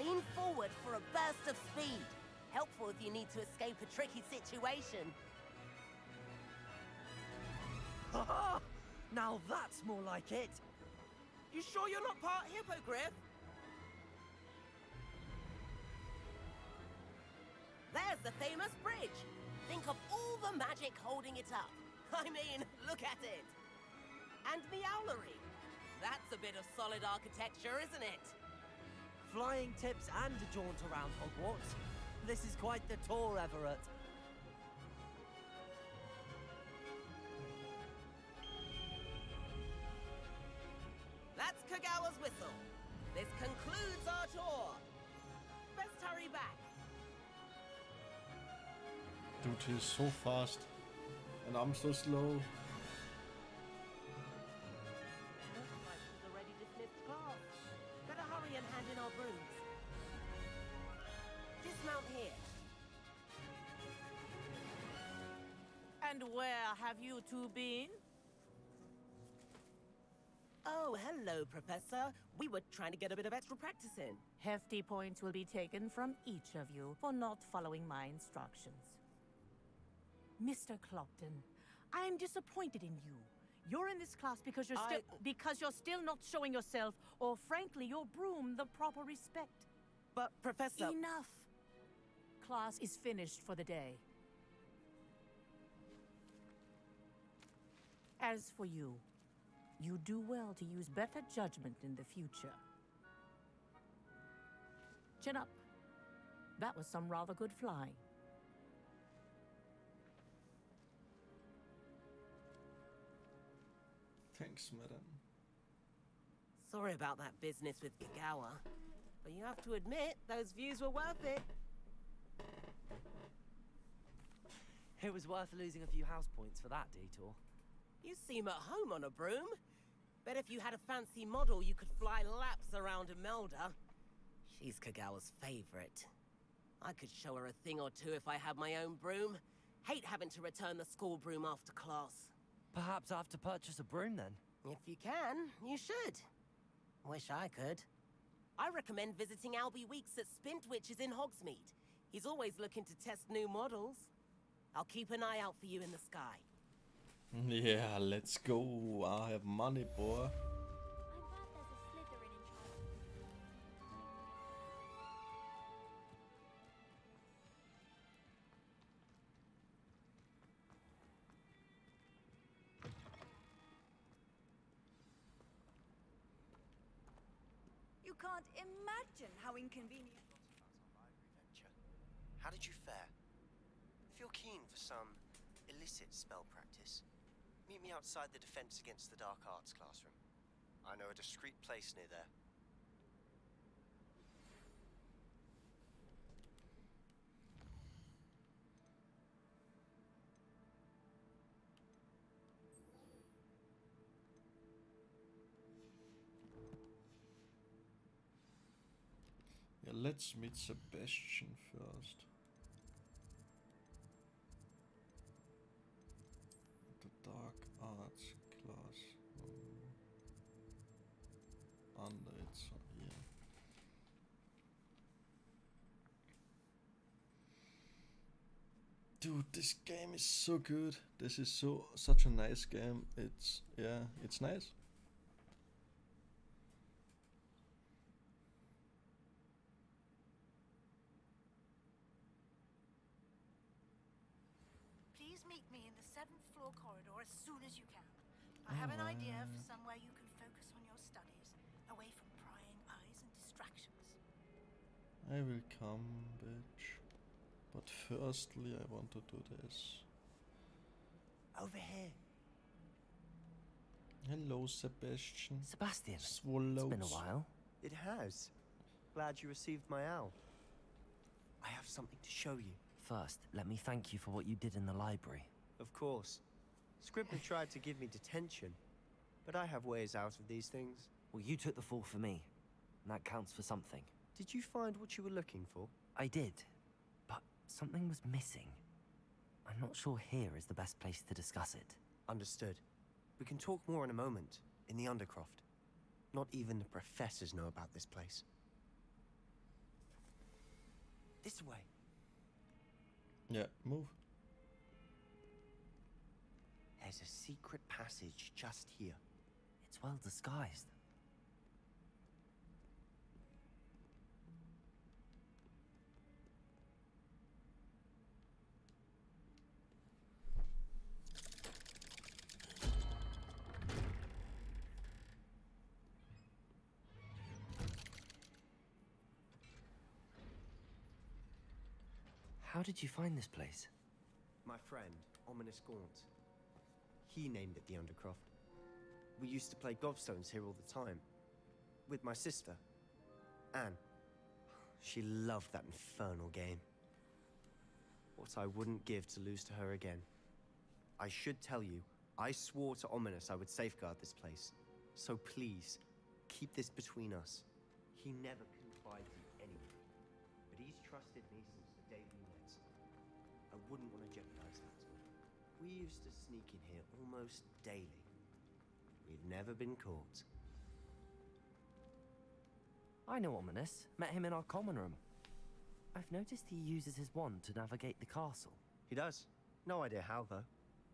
Lean forward for a burst of speed. Helpful if you need to escape a tricky situation. Ha! Now that's more like it. You sure you're not part hippogriff? There's the famous bridge. Think of all the magic holding it up. I mean, look at it. And the owlery. That's a bit of solid architecture, isn't it? Flying tips and a jaunt around Hogwarts. This is quite the tour, Everett. That's Kagawa's whistle. This concludes our tour. Best hurry back. Dude, he's so fast. And I'm so slow. Looks like we've already dismissed class. Better hurry and hand in our brooms. Dismount here. And where have you two been? Oh, hello, Professor. We were trying to get a bit of extra practice in. Hefty points will be taken from each of you for not following my instructions. Mr. Clopton, I am disappointed in you. You're in this class because you're still not showing yourself, or frankly, your broom, the proper respect. But, Professor... Enough! Class is finished for the day. As for you, you do well to use better judgment in the future. Chin up. That was some rather good flying. Thanks, madam. Sorry about that business with Kagawa, but you have to admit, those views were worth it. It was worth losing a few house points for that detour. You seem at home on a broom. Bet if you had a fancy model, you could fly laps around Imelda. She's Kagawa's favorite. I could show her a thing or two if I had my own broom. Hate having to return the school broom after class. Perhaps I have to purchase a broom then? If you can, you should. Wish I could. I recommend visiting Albie Weeks at Spintwitches in Hogsmeade. He's always looking to test new models. I'll keep an eye out for you in the sky. Yeah, let's go. I have money, boy. You can't imagine how inconvenient. How did you fare? If you're keen for some illicit spell practice, meet me outside the Defense Against the Dark Arts classroom. I know a discreet place near there. Yeah, let's meet Sebastian first. The Dark Arts class. Under it's here. Dude, this game is so good. This is such a nice game. It's nice. Please meet me in the 7th floor corridor as soon as you can. I have an idea for somewhere you can focus on your studies, away from prying eyes and distractions. I will come, bitch. But firstly, I want to do this. Over here. Hello, Sebastian. Sebastian, Swallows. It's been a while. It has. Glad you received my owl. I have something to show you. First, let me thank you for what you did in the library. Of course. Scribner tried to give me detention, but I have ways out of these things. Well, you took the fall for me, and that counts for something. Did you find what you were looking for? I did, but something was missing. I'm not sure here is the best place to discuss it. Understood. We can talk more in a moment, in the Undercroft. Not even the professors know about this place. This way. Yeah, move. There's a secret passage just here. It's well disguised. How did you find this place? My friend, Ominous Gaunt. He named it the Undercroft. We used to play gobstones here all the time. With my sister, Anne. She loved that infernal game. What I wouldn't give to lose to her again. I should tell you, I swore to Ominous I would safeguard this place. So please, keep this between us. He never confided in anyone, but he's trusted me since the day we met. I wouldn't want to jeopardize that. We used to sneak in here almost daily. we've never been caught. I know Ominous. Met him in our common room. I've noticed he uses his wand to navigate the castle. He does. No idea how, though.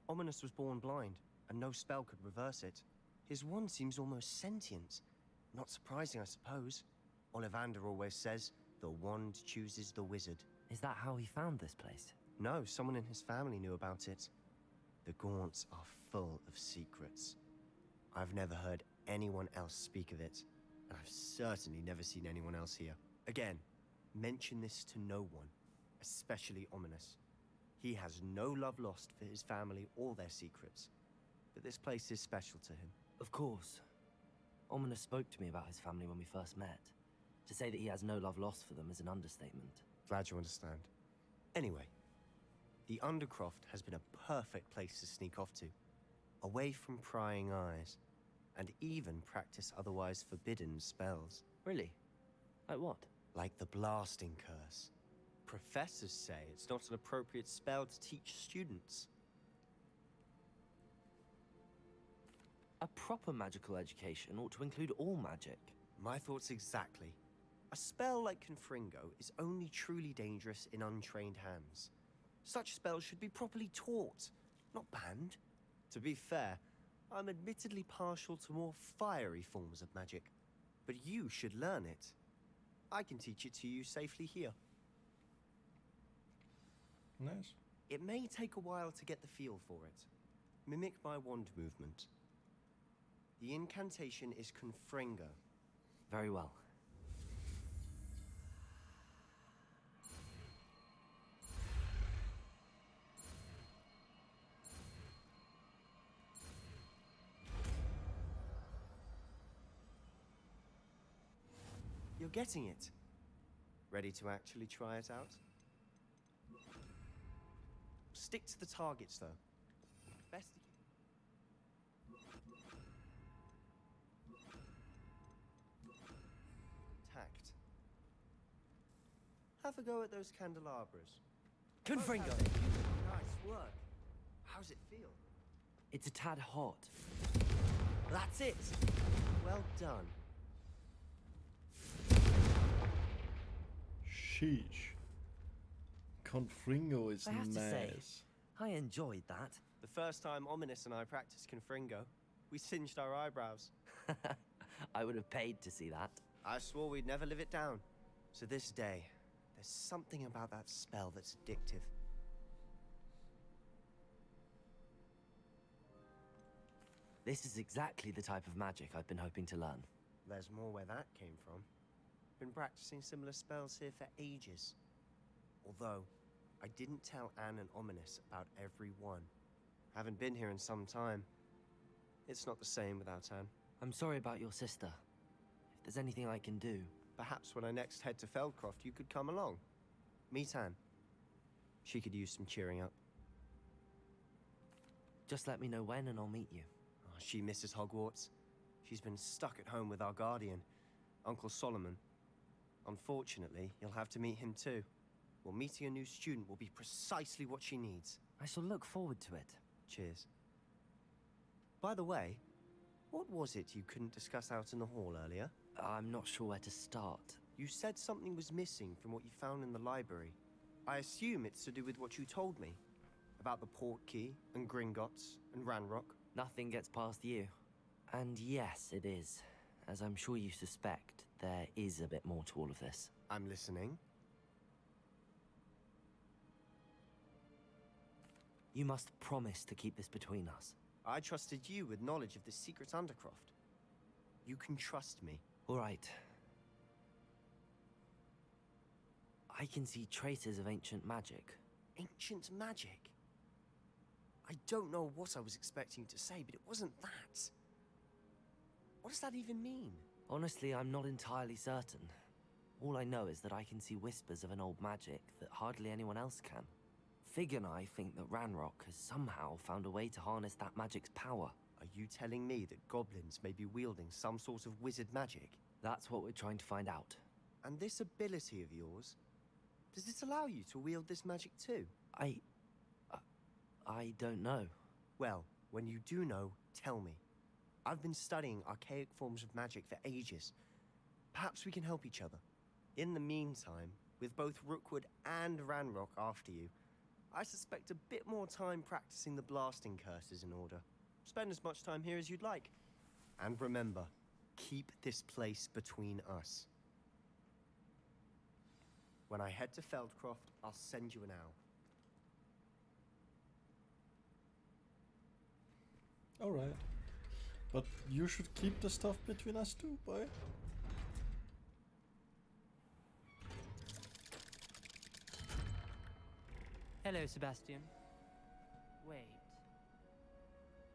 Ominous was born blind, and no spell could reverse it. His wand seems almost sentient. Not surprising, I suppose. Ollivander always says, the wand chooses the wizard. Is that how he found this place? No, someone in his family knew about it. The Gaunts are full of secrets. I've never heard anyone else speak of it, and I've certainly never seen anyone else here. Again, mention this to no one, especially Ominous. He has no love lost for his family or their secrets, but this place is special to him. Of course. Ominous spoke to me about his family when we first met. To say that he has no love lost for them is an understatement. Glad you understand. Anyway, the Undercroft has been a perfect place to sneak off to, away from prying eyes, and even practice otherwise forbidden spells. Really? Like what? Like the Blasting Curse. Professors say it's not an appropriate spell to teach students. A proper magical education ought to include all magic. My thoughts exactly. A spell like Confringo is only truly dangerous in untrained hands. Such spells should be properly taught, not banned. To be fair, I'm admittedly partial to more fiery forms of magic, but you should learn it. I can teach it to you safely here. Nice. It may take a while to get the feel for it. Mimic my wand movement. The incantation is Confringo. Very well. You're getting it. Ready to actually try it out? Stick to the targets, though. Best to keep tact. Have a go at those candelabras. Confringo! Nice work. How's it feel? It's a tad hot. That's it! Well done. Sheesh. Confringo is I have nice. to say, I enjoyed that. The first time Ominous and I practiced Confringo, we singed our eyebrows. I would have paid to see that. I swore we'd never live it down. To this day, there's something about that spell that's addictive. This is exactly the type of magic I've been hoping to learn. There's more where that came from. Been practicing similar spells here for ages. Although, I didn't tell Anne and Ominous about every one. Haven't been here in some time. It's not the same without Anne. I'm sorry about your sister. If there's anything I can do... Perhaps when I next head to Feldcroft, you could come along. Meet Anne. She could use some cheering up. Just let me know when and I'll meet you. Oh, she misses Hogwarts. She's been stuck at home with our guardian, Uncle Solomon. Unfortunately, you'll have to meet him too. Well, meeting a new student will be precisely what she needs. I shall look forward to it. Cheers. By the way, what was it you couldn't discuss out in the hall earlier? I'm not sure where to start. You said something was missing from what you found in the library. I assume it's to do with what you told me. About the port key, and Gringotts, and Ranrock. Nothing gets past you. And yes, it is. As I'm sure you suspect, there is a bit more to all of this. I'm listening. You must promise to keep this between us. I trusted you with knowledge of the secret Undercroft. You can trust me. All right. I can see traces of ancient magic. Ancient magic? I don't know what I was expecting to say, but it wasn't that. What does that even mean? Honestly, I'm not entirely certain. All I know is that I can see whispers of an old magic that hardly anyone else can. Fig and I think that Ranrock has somehow found a way to harness that magic's power. Are you telling me that goblins may be wielding some sort of wizard magic? That's what we're trying to find out. And this ability of yours, does it allow you to wield this magic too? I don't know. Well, when you do know, tell me. I've been studying archaic forms of magic for ages. Perhaps we can help each other. In the meantime, with both Rookwood and Ranrock after you, I suspect a bit more time practicing the blasting curse is in order. Spend as much time here as you'd like. And remember, keep this place between us. When I head to Feldcroft, I'll send you an owl. Alright. But you should keep the stuff between us too, boy. Hello, Sebastian. Wait.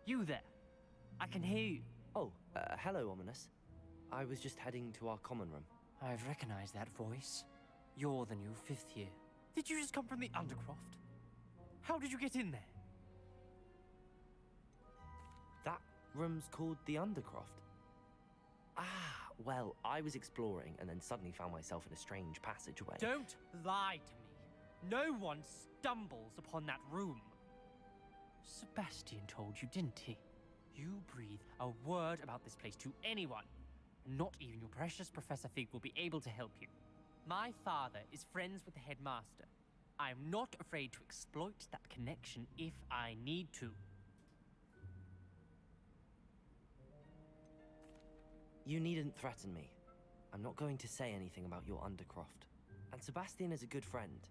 You there? I can hear you. Oh, hello, Ominous. I was just heading to our common room. I've recognized that voice. You're the new 5th year. Did you just come from the Undercroft? How did you get in there? That room's called the Undercroft. Ah, well, I was exploring and then suddenly found myself in a strange passageway. Don't lie to me. No one stumbles upon that room. Sebastian told you, didn't he? You breathe a word about this place to anyone. Not even your precious Professor Fig will be able to help you. My father is friends with the headmaster. I am not afraid to exploit that connection if I need to. You needn't threaten me. I'm not going to say anything about your Undercroft. And Sebastian is a good friend.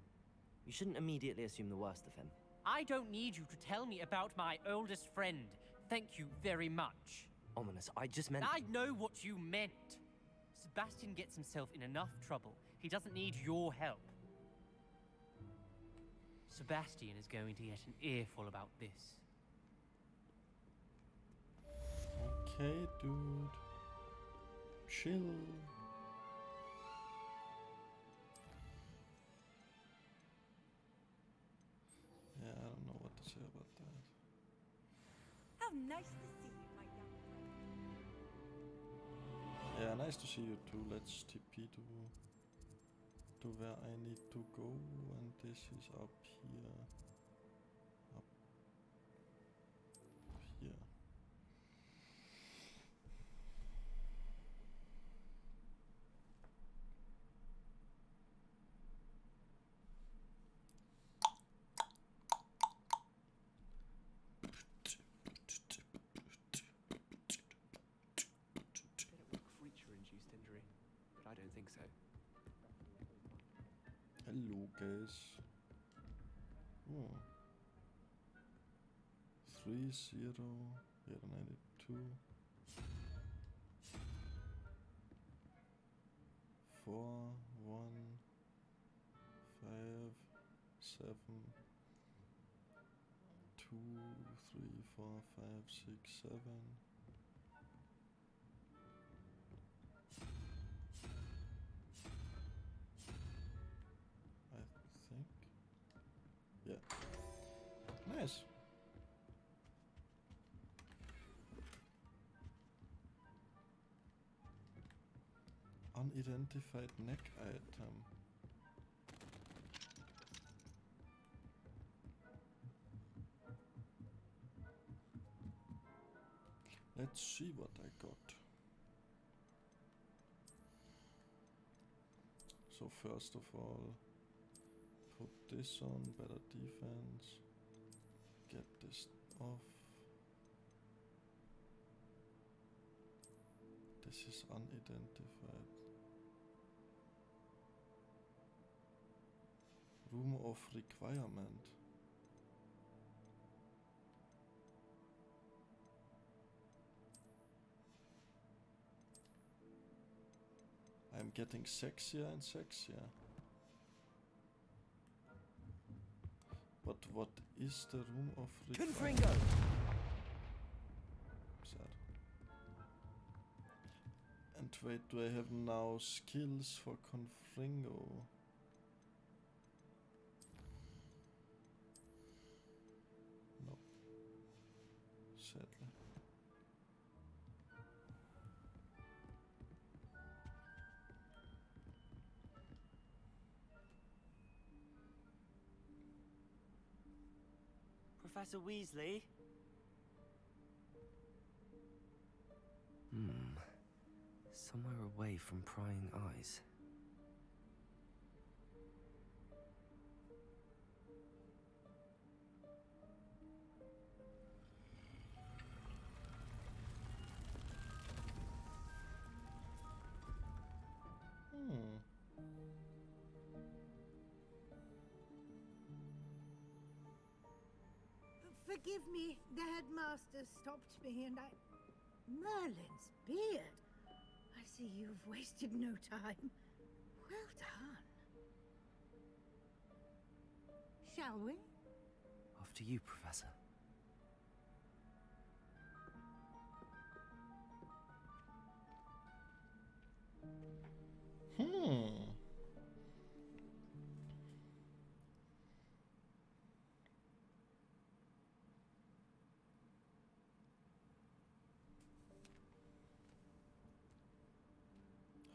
You shouldn't immediately assume the worst of him. I don't need you to tell me about my oldest friend. Thank you very much. Ominous, I just meant... I know what you meant. Sebastian gets himself in enough trouble. He doesn't need your help. Sebastian is going to get an earful about this. Okay, dude. Chill. Yeah, I don't know what to say about that. How nice to see you, my young friend. Yeah, nice to see you too. Let's TP to where I need to go, and this is up here. Up here. Creature-induced injury, but I don't think so. Hello, guys. Oh. 3-0. Yeah, 92. 4, 1, 5, 7, 2, 3, 4, 5, 6, 7. I think. Yeah. Nice. Unidentified neck item. Let's see what I got. So first of all, put this on, better defense. Get this off. This is unidentified. Room of requirement. I'm getting sexier and sexier. But what is the room of requirement? Confringo! Sad. And wait, do I have now skills for Confringo? No. Sadly. Professor Weasley? Somewhere away from prying eyes. Forgive me, the headmaster stopped me and I... Merlin's beard! I see you've wasted no time. Well done. Shall we? After you, Professor.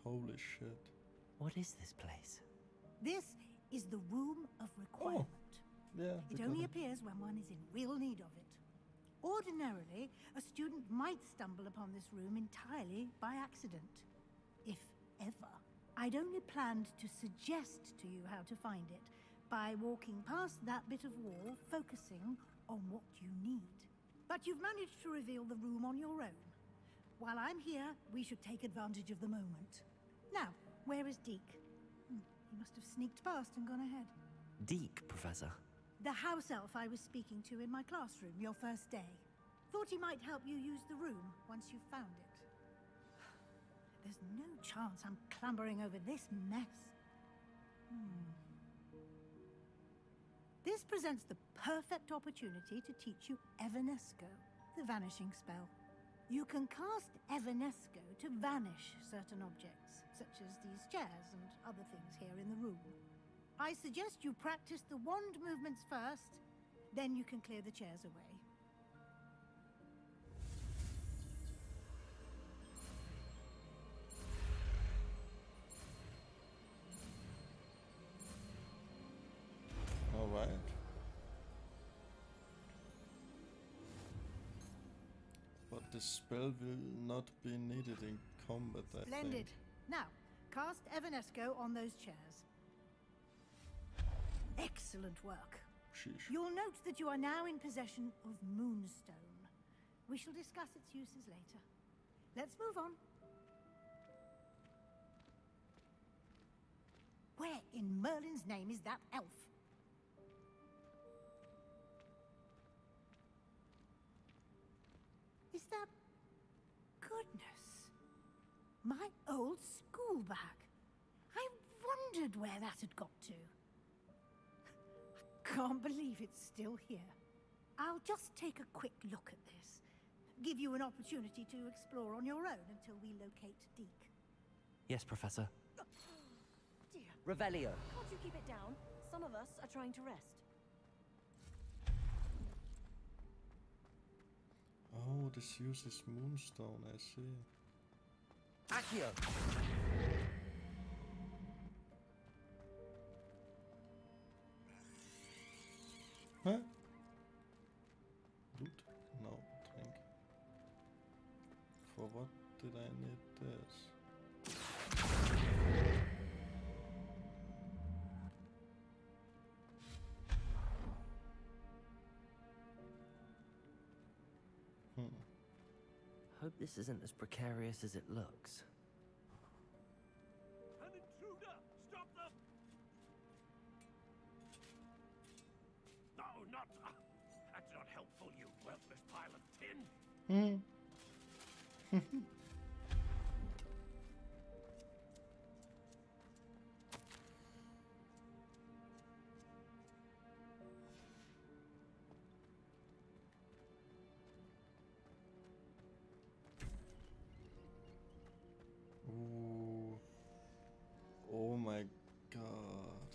Holy shit. What is this place? This is the Room of Requirement. Yeah. It only appears when one is in real need of it. Ordinarily, a student might stumble upon this room entirely by accident. If ever. I'd only planned to suggest to you how to find it by walking past that bit of wall, focusing on what you need. But you've managed to reveal the room on your own. While I'm here, we should take advantage of the moment. Now, where is Deke? He must have sneaked past and gone ahead. Deke, Professor. The house elf I was speaking to in my classroom your first day. Thought he might help you use the room once you found it. There's no chance I'm clambering over this mess. This presents the perfect opportunity to teach you Evanesco, the vanishing spell. You can cast Evanesco to vanish certain objects, such as these chairs and other things here in the room. I suggest you practice the wand movements first, then you can clear the chairs away. All right. But the spell will not be needed in combat, I Splendid. think. Now, cast Evanesco on those chairs. Excellent work. Sheesh. You'll note that you are now in possession of Moonstone. We shall discuss its uses later. Let's move on. Where in Merlin's name is that elf? Is that... Goodness. My old school bag. I wondered where that had got to. I can't believe it's still here. I'll just take a quick look at this. Give you an opportunity to explore on your own until we locate Deke. Yes, Professor. Dear. Revelio. Can't you keep it down? Some of us are trying to rest. Oh, this uses Moonstone, I see. Accio. Huh? Loot? No, drink. For what did I need this? Hope this isn't as precarious as it looks. An intruder! Stop them! No, not... that's not helpful, you worthless pile of tin! Ooh. Oh my god.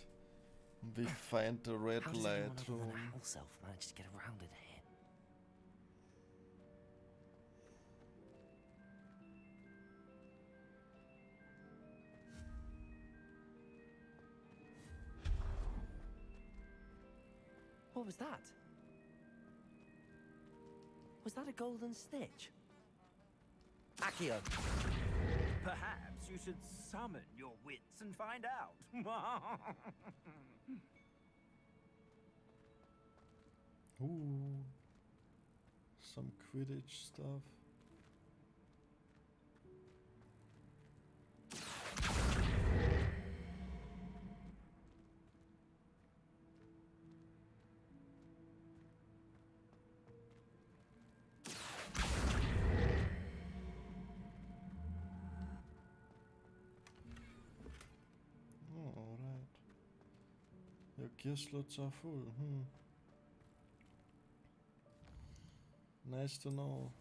We find the red How does light anyone other room. than a house elf manage to get around in here? What was that? Was that a golden stitch? Accio. Perhaps you should summon your wits and find out. Ooh, some Quidditch stuff. Oh, all right. Your gear slots are full. Nice to know.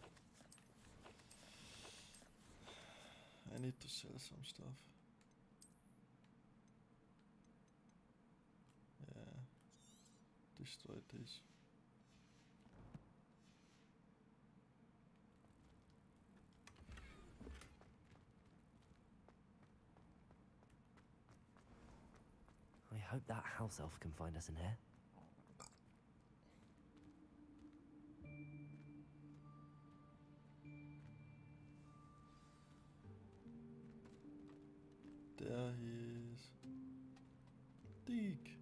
I need to sell some stuff. Yeah. Destroy this. I hope that house elf can find us in here. There he is. Deke.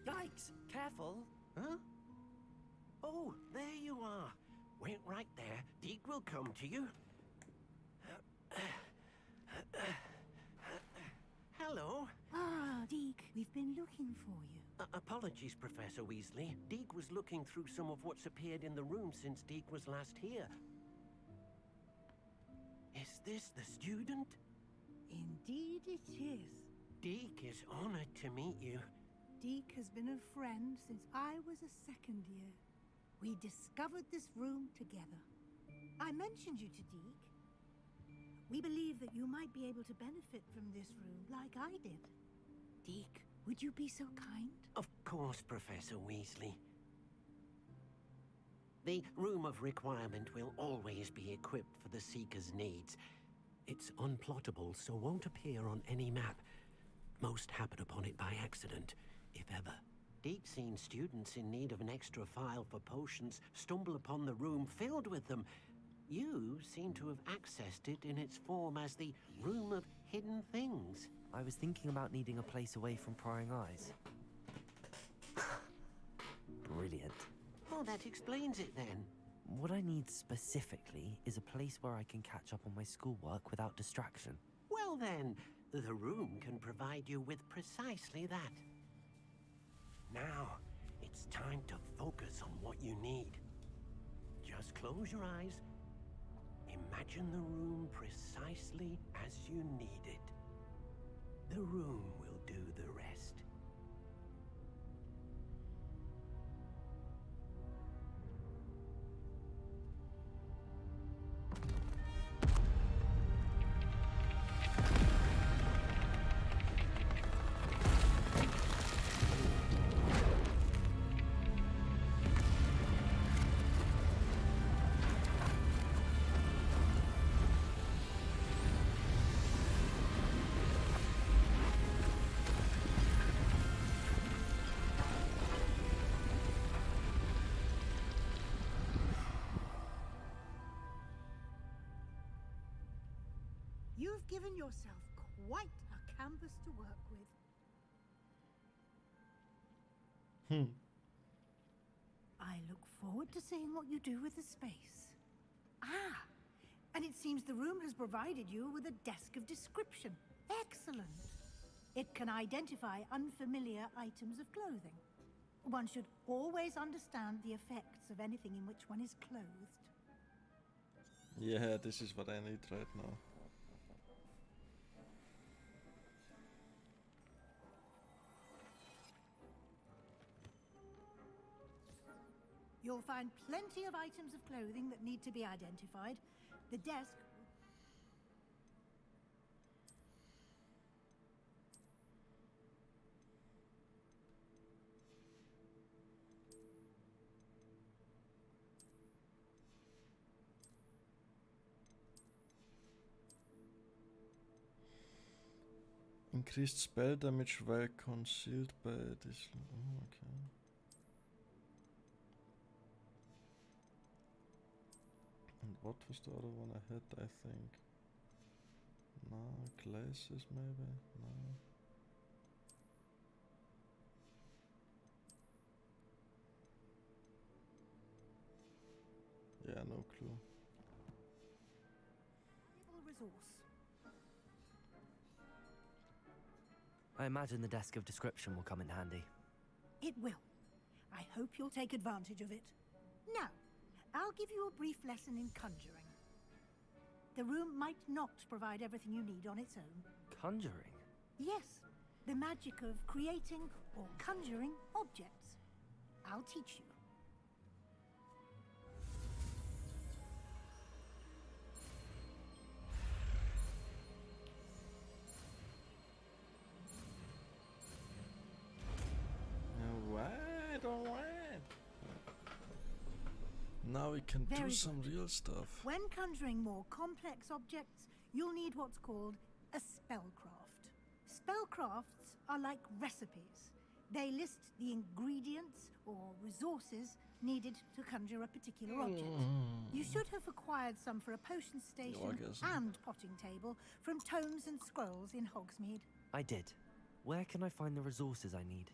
Yikes! Careful! Huh? Oh, there you are. Wait right there. Deke will come to you. Hello. Ah, Deke, we've been looking for you. Apologies, Professor Weasley. Deke was looking through some of what's appeared in the room since Deke was last here. Is this the student? Indeed it is. Deke is honored to meet you. Deke has been a friend since I was a second year. We discovered this room together. I mentioned you to Deke. We believe that you might be able to benefit from this room like I did. Deke, would you be so kind? Of course, Professor Weasley. The Room of Requirement will always be equipped for the Seeker's needs. It's unplottable, so won't appear on any map. Most happen upon it by accident, if ever. Deke's seen students in need of an extra file for potions stumble upon the room filled with them. You seem to have accessed it in its form as the Room of Hidden Things. I was thinking about needing a place away from prying eyes. Brilliant. Oh, that explains it then. What I need specifically is a place where I can catch up on my schoolwork without distraction. Well then, the room can provide you with precisely that. Now, it's time to focus on what you need. Just close your eyes. Imagine the room precisely as you need it. The room will do the rest. You've given yourself quite a canvas to work with. I look forward to seeing what you do with the space. Ah, and it seems the room has provided you with a desk of description. Excellent. It can identify unfamiliar items of clothing. One should always understand the effects of anything in which one is clothed. Yeah, this is what I need right now. You'll find plenty of items of clothing that need to be identified. The desk... Increased spell damage while concealed by this. Oh, okay. what was the other one I had, I think? No, glasses maybe? No. Yeah, no clue. Resource. I imagine the desk of description will come in handy. It will. I hope you'll take advantage of it. Now, I'll give you a brief lesson in conjuring. The room might not provide everything you need on its own. Conjuring? Yes, the magic of creating or conjuring objects. I'll teach you. Alright. Now we can Very do good. some real stuff. When conjuring more complex objects, you'll need what's called a spellcraft. Spellcrafts are like recipes. They list the ingredients or resources needed to conjure a particular object. You should have acquired some for a potion station and potting table from tomes and scrolls in Hogsmeade. I did. Where can I find the resources I need?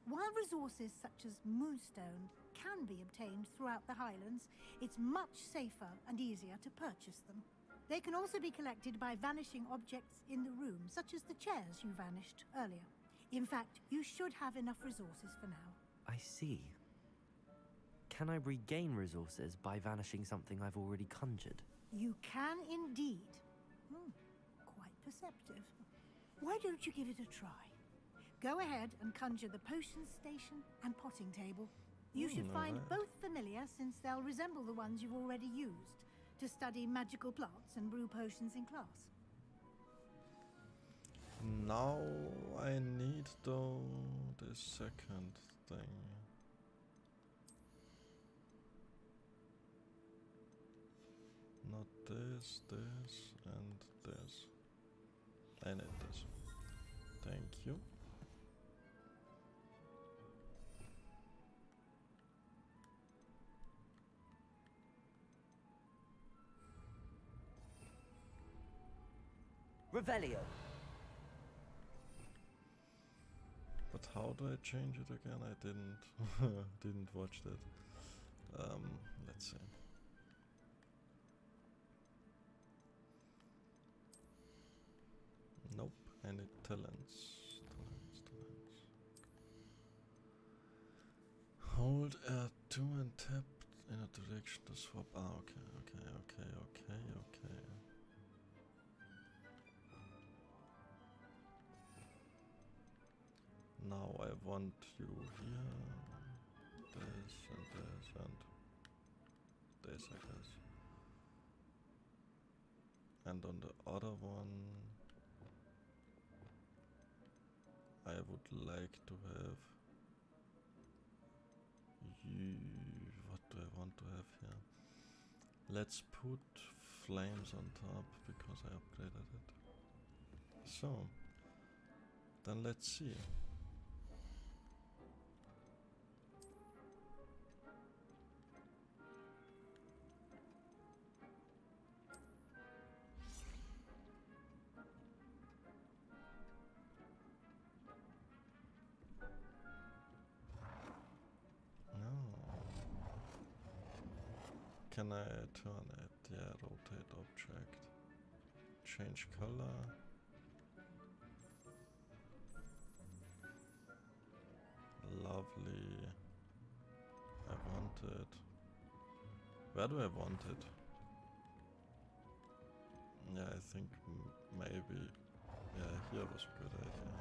While resources such as moonstone can be obtained throughout the Highlands, it's much safer and easier to purchase them. They can also be collected by vanishing objects in the room, such as the chairs you vanished earlier. In fact, you should have enough resources for now. I see. Can I regain resources by vanishing something I've already conjured? You can indeed. Quite perceptive. Why don't you give it a try? Go ahead and conjure the potion station and potting table. You should find both familiar, since they'll resemble the ones you've already used to study magical plants and brew potions in class. Now I need though the second thing. Not this, this, and this. I need this. Thank you. Revelio. But how do I change it again? I didn't watch that. Let's see. Nope, I need talents. Hold R2 and tap in a direction to swap. Ah, okay. Now I want you here. This and this and this, I guess. And on the other one, I would like to have you. What do I want to have here? Let's put flames on top because I upgraded it. So, then let's see. Can I turn it? Yeah, rotate object. Change color. Lovely. I want it. Where do I want it? Yeah, I think maybe. Yeah, here was a good idea.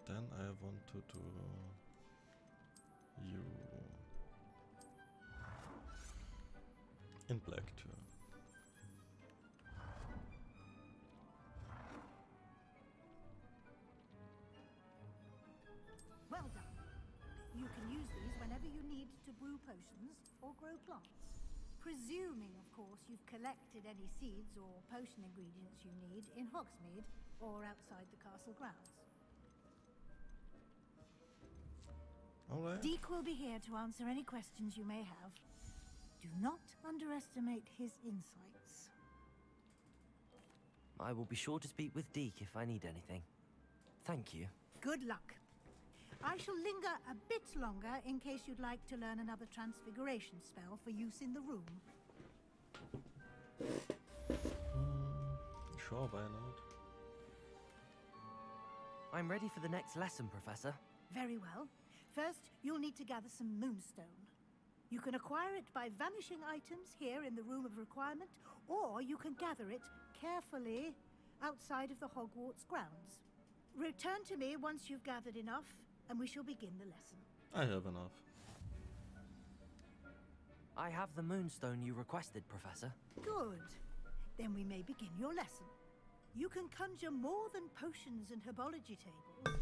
Then I want to do you in black too. Well done. You can use these whenever you need to brew potions or grow plants. Presuming, of course, you've collected any seeds or potion ingredients you need in Hogsmeade or outside the castle grounds. Alright. Deke will be here to answer any questions you may have. Do not underestimate his insights. I will be sure to speak with Deke if I need anything. Thank you. Good luck. I shall linger a bit longer in case you'd like to learn another transfiguration spell for use in the room. Sure, why not? I'm ready for the next lesson, Professor. Very well. First, you'll need to gather some moonstone. You can acquire it by vanishing items here in the Room of Requirement, or you can gather it carefully outside of the Hogwarts grounds. Return to me once you've gathered enough, and we shall begin the lesson. I have enough. I have the moonstone you requested, Professor. Good. Then we may begin your lesson. You can conjure more than potions and herbology tables.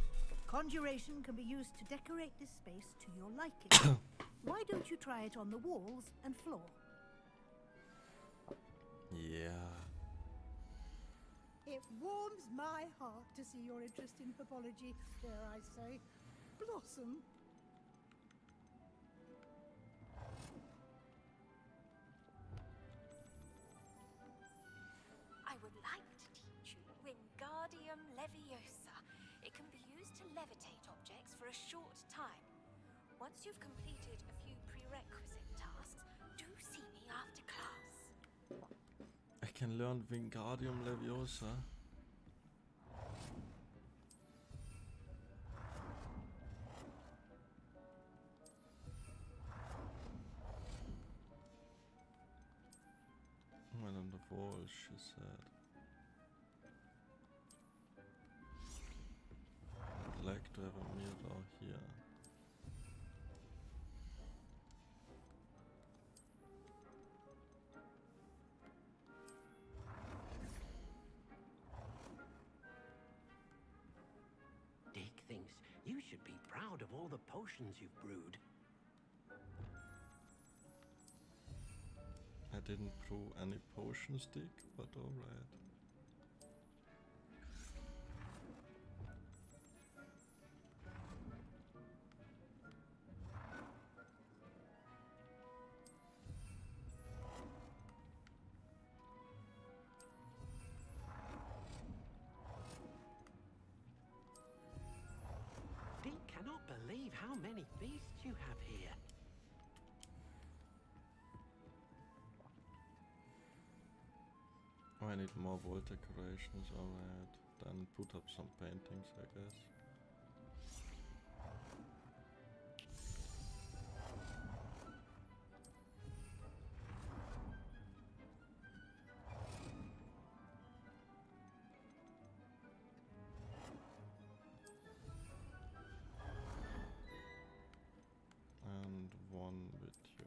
Conjuration can be used to decorate this space to your liking. Why don't you try it on the walls and floor? Yeah. It warms my heart to see your interest in herbology, dare I say, blossom. I would like to teach you Wingardium Leviosa. It can be used to levitate objects for a short time. Once you've completed a few prerequisite tasks, do see me after class. I can learn Wingardium Leviosa. Well, on the wall, she said. I'd like to have a mirror here. Deke thinks you should be proud of all the potions you've brewed. I didn't brew any potions, Dick, but alright. Deke cannot believe how many beasts you have here. Oh, I need more wall decorations, alright. Then put up some paintings, I guess. And one with you.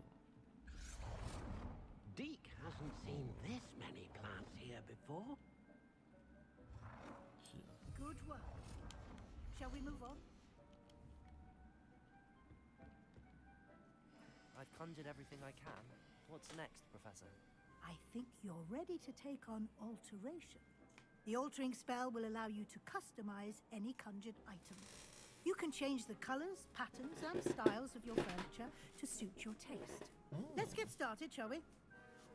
Deke hasn't seen this many plants here before. Here. Good work. Shall we move on? I've conjured everything I can. What's next, Professor? I think you're ready to take on alteration. The altering spell will allow you to customize any conjured item. You can change the colors, patterns, and styles of your furniture to suit your taste. Let's get started, shall we?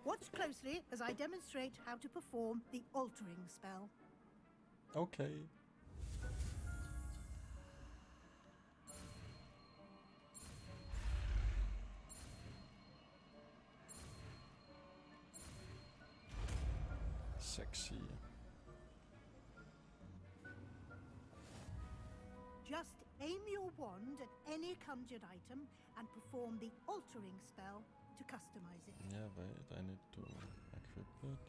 Watch closely as I demonstrate how to perform the altering spell. Okay. Sexy. Just aim your wand at any conjured item and perform the altering spell to customize it. Yeah, wait, I need to equip it.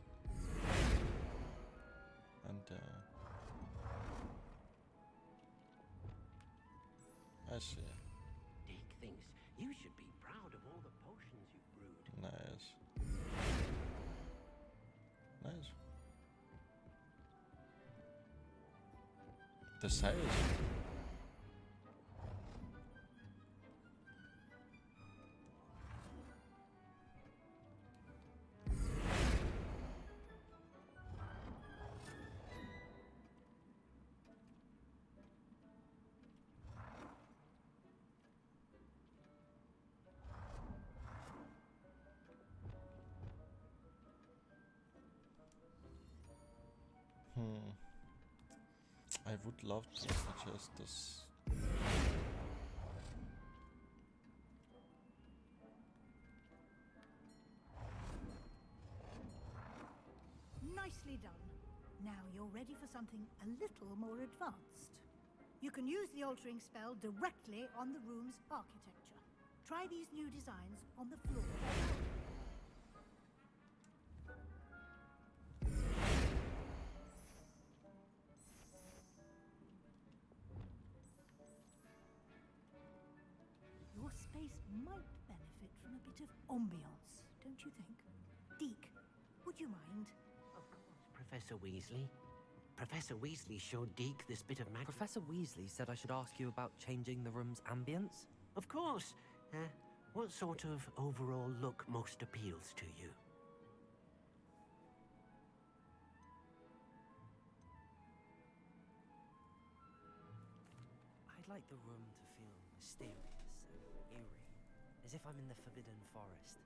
And I see. Deke thinks you should be proud of all the potions you've brewed. Nice. Nice. The size. I would love to suggest this. Nicely done. Now you're ready for something a little more advanced. You can use the altering spell directly on the room's architecture. Try these new designs on the floor. Your space might benefit from a bit of ambiance, don't you think? Deke, would you mind? Of course, Professor Weasley. Professor Weasley showed Deke this bit of magic. Professor Weasley said I should ask you about changing the room's ambience. Of course. What sort of overall look most appeals to you? I'd like the room to feel mysterious and eerie, as if I'm in the Forbidden Forest,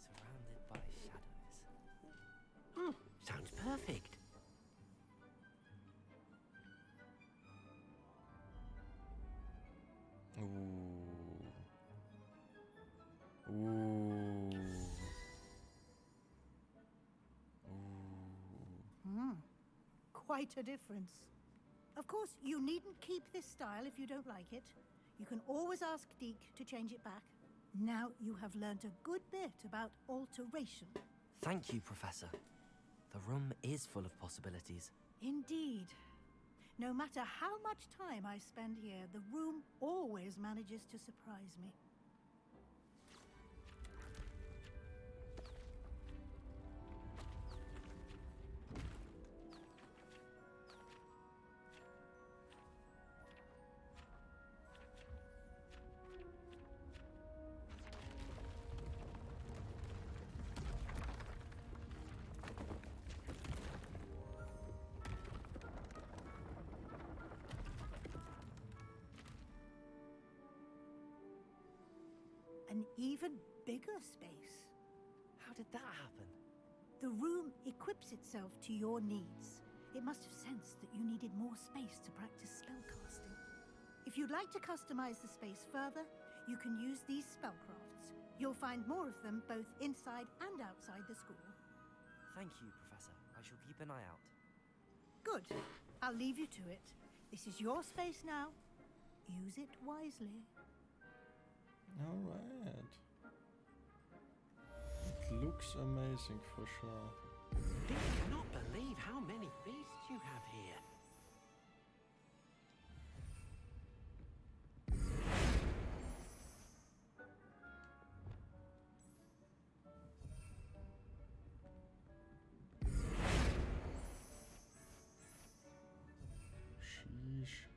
surrounded by shadows. Sounds perfect. Quite a difference. Of course, you needn't keep this style if you don't like it. You can always ask Deke to change it back. Now you have learnt a good bit about alteration. Thank you, Professor. The room is full of possibilities. Indeed. No matter how much time I spend here, the room always manages to surprise me. An even bigger space. How did that happen? The room equips itself to your needs. It must have sensed that you needed more space to practice spellcasting. If you'd like to customize the space further, you can use these spellcrafts. You'll find more of them both inside and outside the school. Thank you, Professor. I shall keep an eye out. Good. I'll leave you to it. This is your space now. Use it wisely. Alright. It looks amazing for sure. Deke cannot believe how many beasts you have here. Sheesh.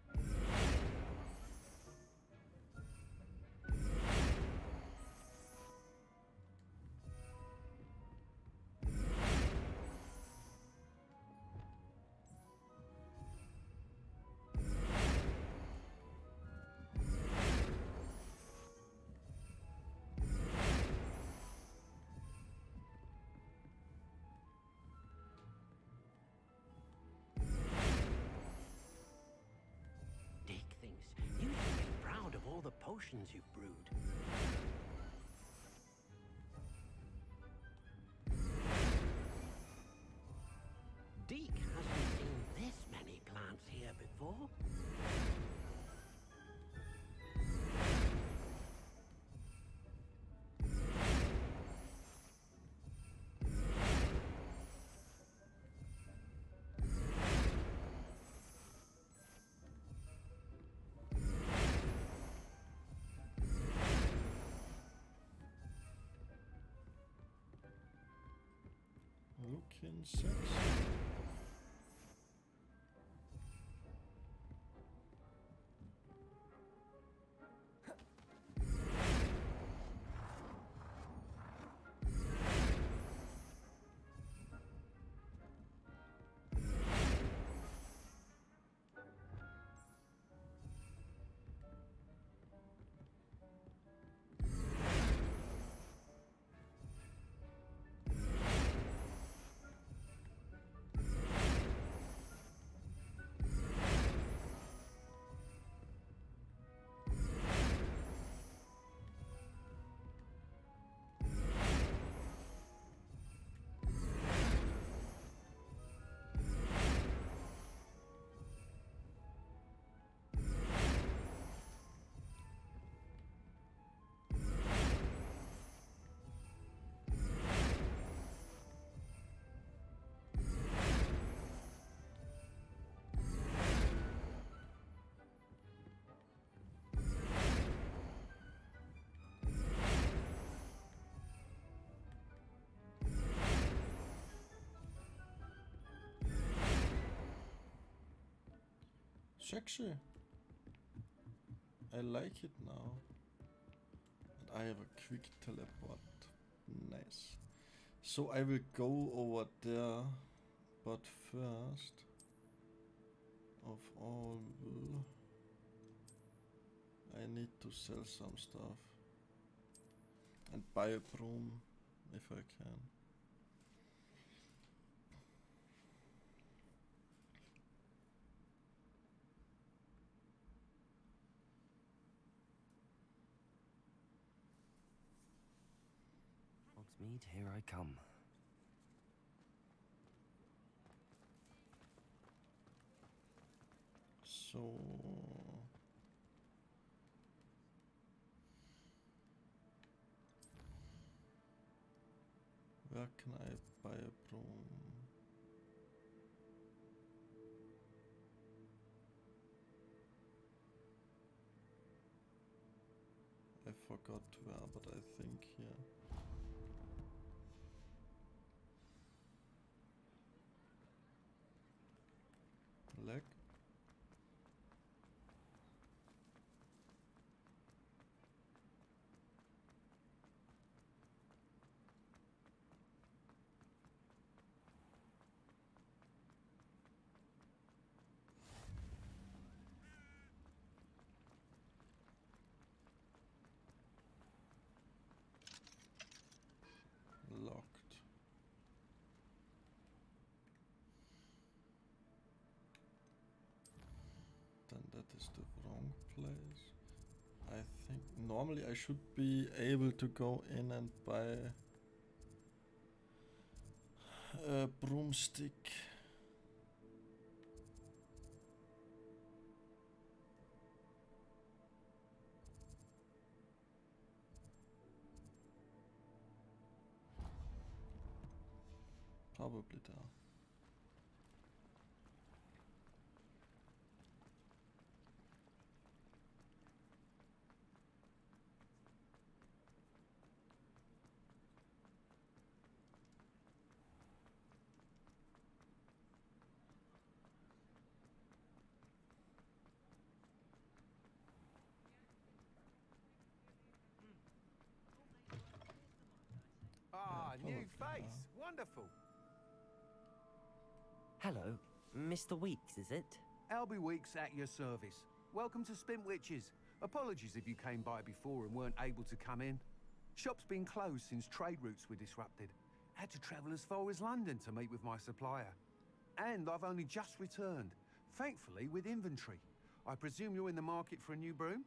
Deke thinks you should be proud of all the potions you've brewed. Deke hasn't seen this many plants here before. Looking sexy. Sexy. I like it now. And I have a quick teleport. Nice. So I will go over there, but first of all, I need to sell some stuff and buy a broom if I can. Hogsmeade, here I come. So where can I buy a broom? I forgot where, but I think here. Leg. Locked. Then that is the wrong place. I think normally I should be able to go in and buy a broomstick. Probably there. Ah, Yeah, new probably, face. Wonderful. Hello, Mr. Weeks, is it? Albie Weeks at your service. Welcome to Spintwitches. Apologies if you came by before and weren't able to come in. Shop's been closed since trade routes were disrupted. Had to travel as far as London to meet with my supplier. And I've only just returned, thankfully with inventory. I presume you're in the market for a new broom?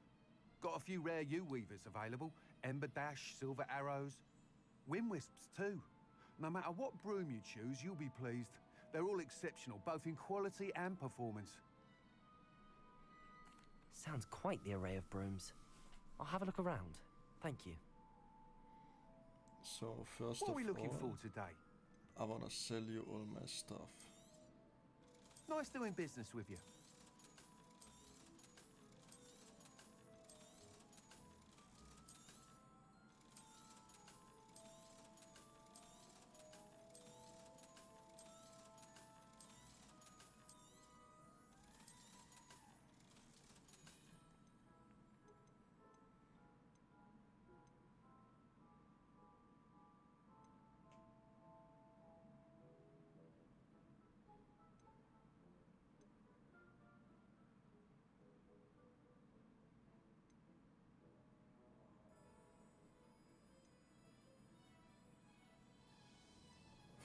Got a few rare U-weavers available. Ember Dash, Silver Arrows. Wind Wisps too. No matter what broom you choose, you'll be pleased. They're all exceptional, both in quality and performance. Sounds quite the array of brooms. I'll have a look around. Thank you. So first What of are we looking all, for today? I wanna sell you all my stuff. Nice doing business with you.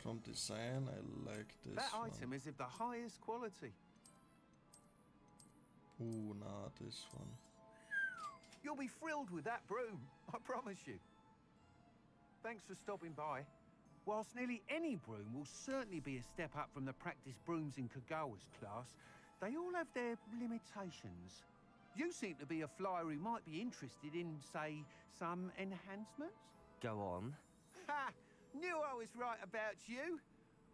From design, I like this That one. item is of the highest quality. Ooh, nah, this one. You'll be thrilled with that broom, I promise you. Thanks for stopping by. Whilst nearly any broom will certainly be a step up from the practice brooms in Kagawa's class, they all have their limitations. You seem to be a flyer who might be interested in, say, some enhancements? Go on. Ha! Knew I was right about you.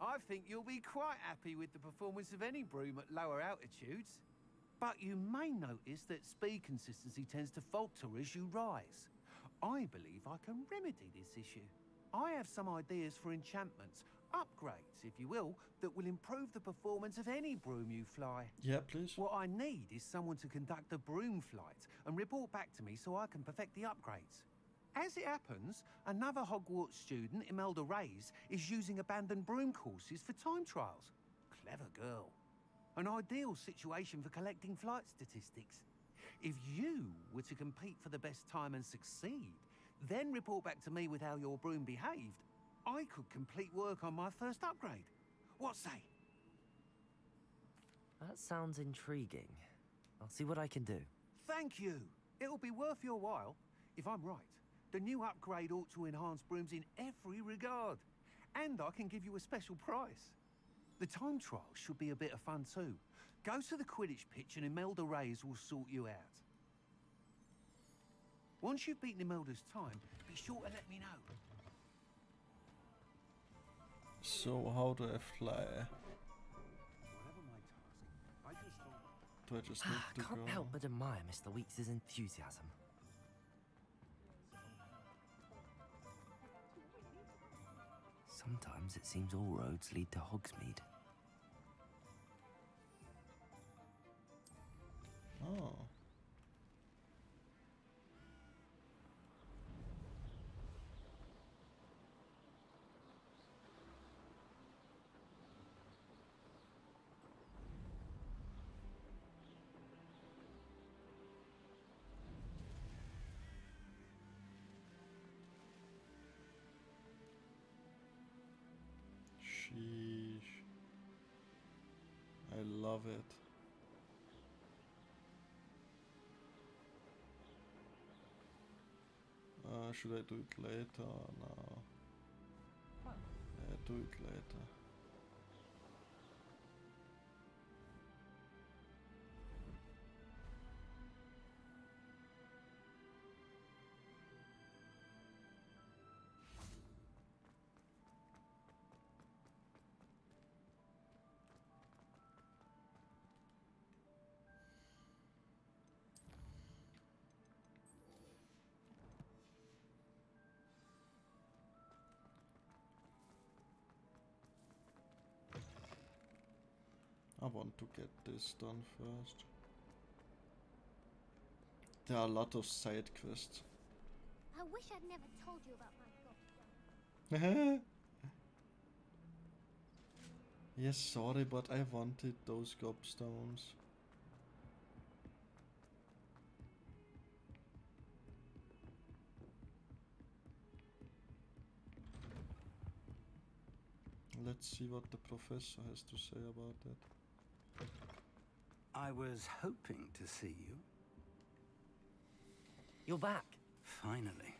I think you'll be quite happy with the performance of any broom at lower altitudes. But you may notice that speed consistency tends to falter as you rise. I believe I can remedy this issue. I have some ideas for enchantments, upgrades, if you will, that will improve the performance of any broom you fly. Yeah, please. What I need is someone to conduct the broom flight and report back to me so I can perfect the upgrades. As it happens, another Hogwarts student, Imelda Reyes, is using abandoned broom courses for time trials. Clever girl. An ideal situation for collecting flight statistics. If you were to compete for the best time and succeed, then report back to me with how your broom behaved, I could complete work on my first upgrade. What say? That sounds intriguing. I'll see what I can do. Thank you. It'll be worth your while. If I'm right, the new upgrade ought to enhance brooms in every regard. And I can give you a special price. The time trial should be a bit of fun too. Go to the Quidditch pitch and Imelda Reyes will sort you out. Once you've beaten Imelda's time, be sure to let me know. So how do I fly? Whatever my task, I can start. Do I just need to Can't go? help but admire Mr. Weeks' enthusiasm. Sometimes it seems all roads lead to Hogsmeade. Oh. Sheesh. I love it. Should I do it later? No. Yeah, do it later. I want to get this done first. There are a lot of side quests. I wish I'd never told you about my gobstone. Yes, sorry, but I wanted those gobstones. Let's see what the professor has to say about that. I was hoping to see you. You're back. Finally.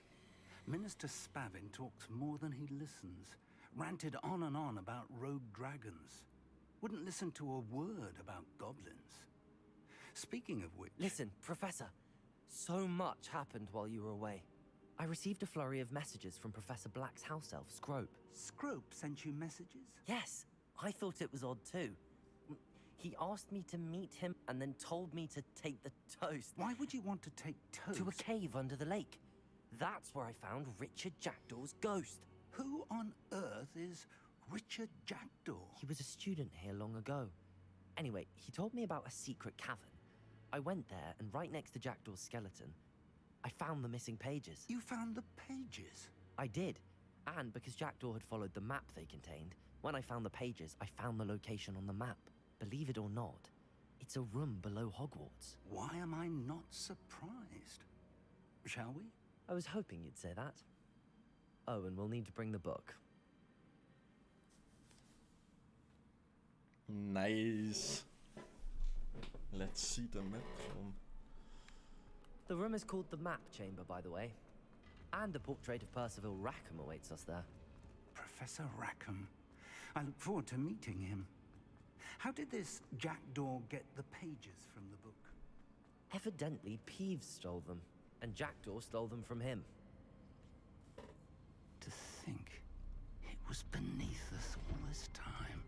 Minister Spavin talks more than he listens. Ranted on and on about rogue dragons. Wouldn't listen to a word about goblins. Speaking of which... Listen, Professor. So much happened while you were away. I received a flurry of messages from Professor Black's house elf, Scrope. Scrope sent you messages? Yes. I thought it was odd too. He asked me to meet him and then told me to take the toast. Why would you want to take toast? To a cave under the lake. That's where I found Richard Jackdaw's ghost. Who on earth is Richard Jackdaw? He was a student here long ago. Anyway, he told me about a secret cavern. I went there, and right next to Jackdaw's skeleton, I found the missing pages. You found the pages? I did. And because Jackdaw had followed the map they contained, when I found the pages, I found the location on the map. Believe it or not, it's a room below Hogwarts. Why am I not surprised? Shall we? I was hoping you'd say that. Oh, and we'll need to bring the book. Nice. Let's see the map room. The room is called the Map Chamber, by the way. And a portrait of Percival Rackham awaits us there. Professor Rackham. I look forward to meeting him. How did this Jackdaw get the pages from the book? Evidently, Peeves stole them, and Jackdaw stole them from him. To think it was beneath us all this time.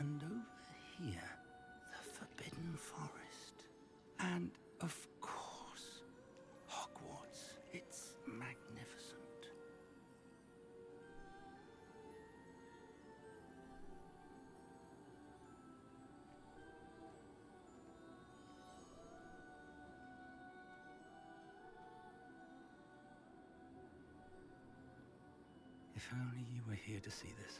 And over here, the Forbidden Forest. And, of course, Hogwarts. It's magnificent. If only you were here to see this.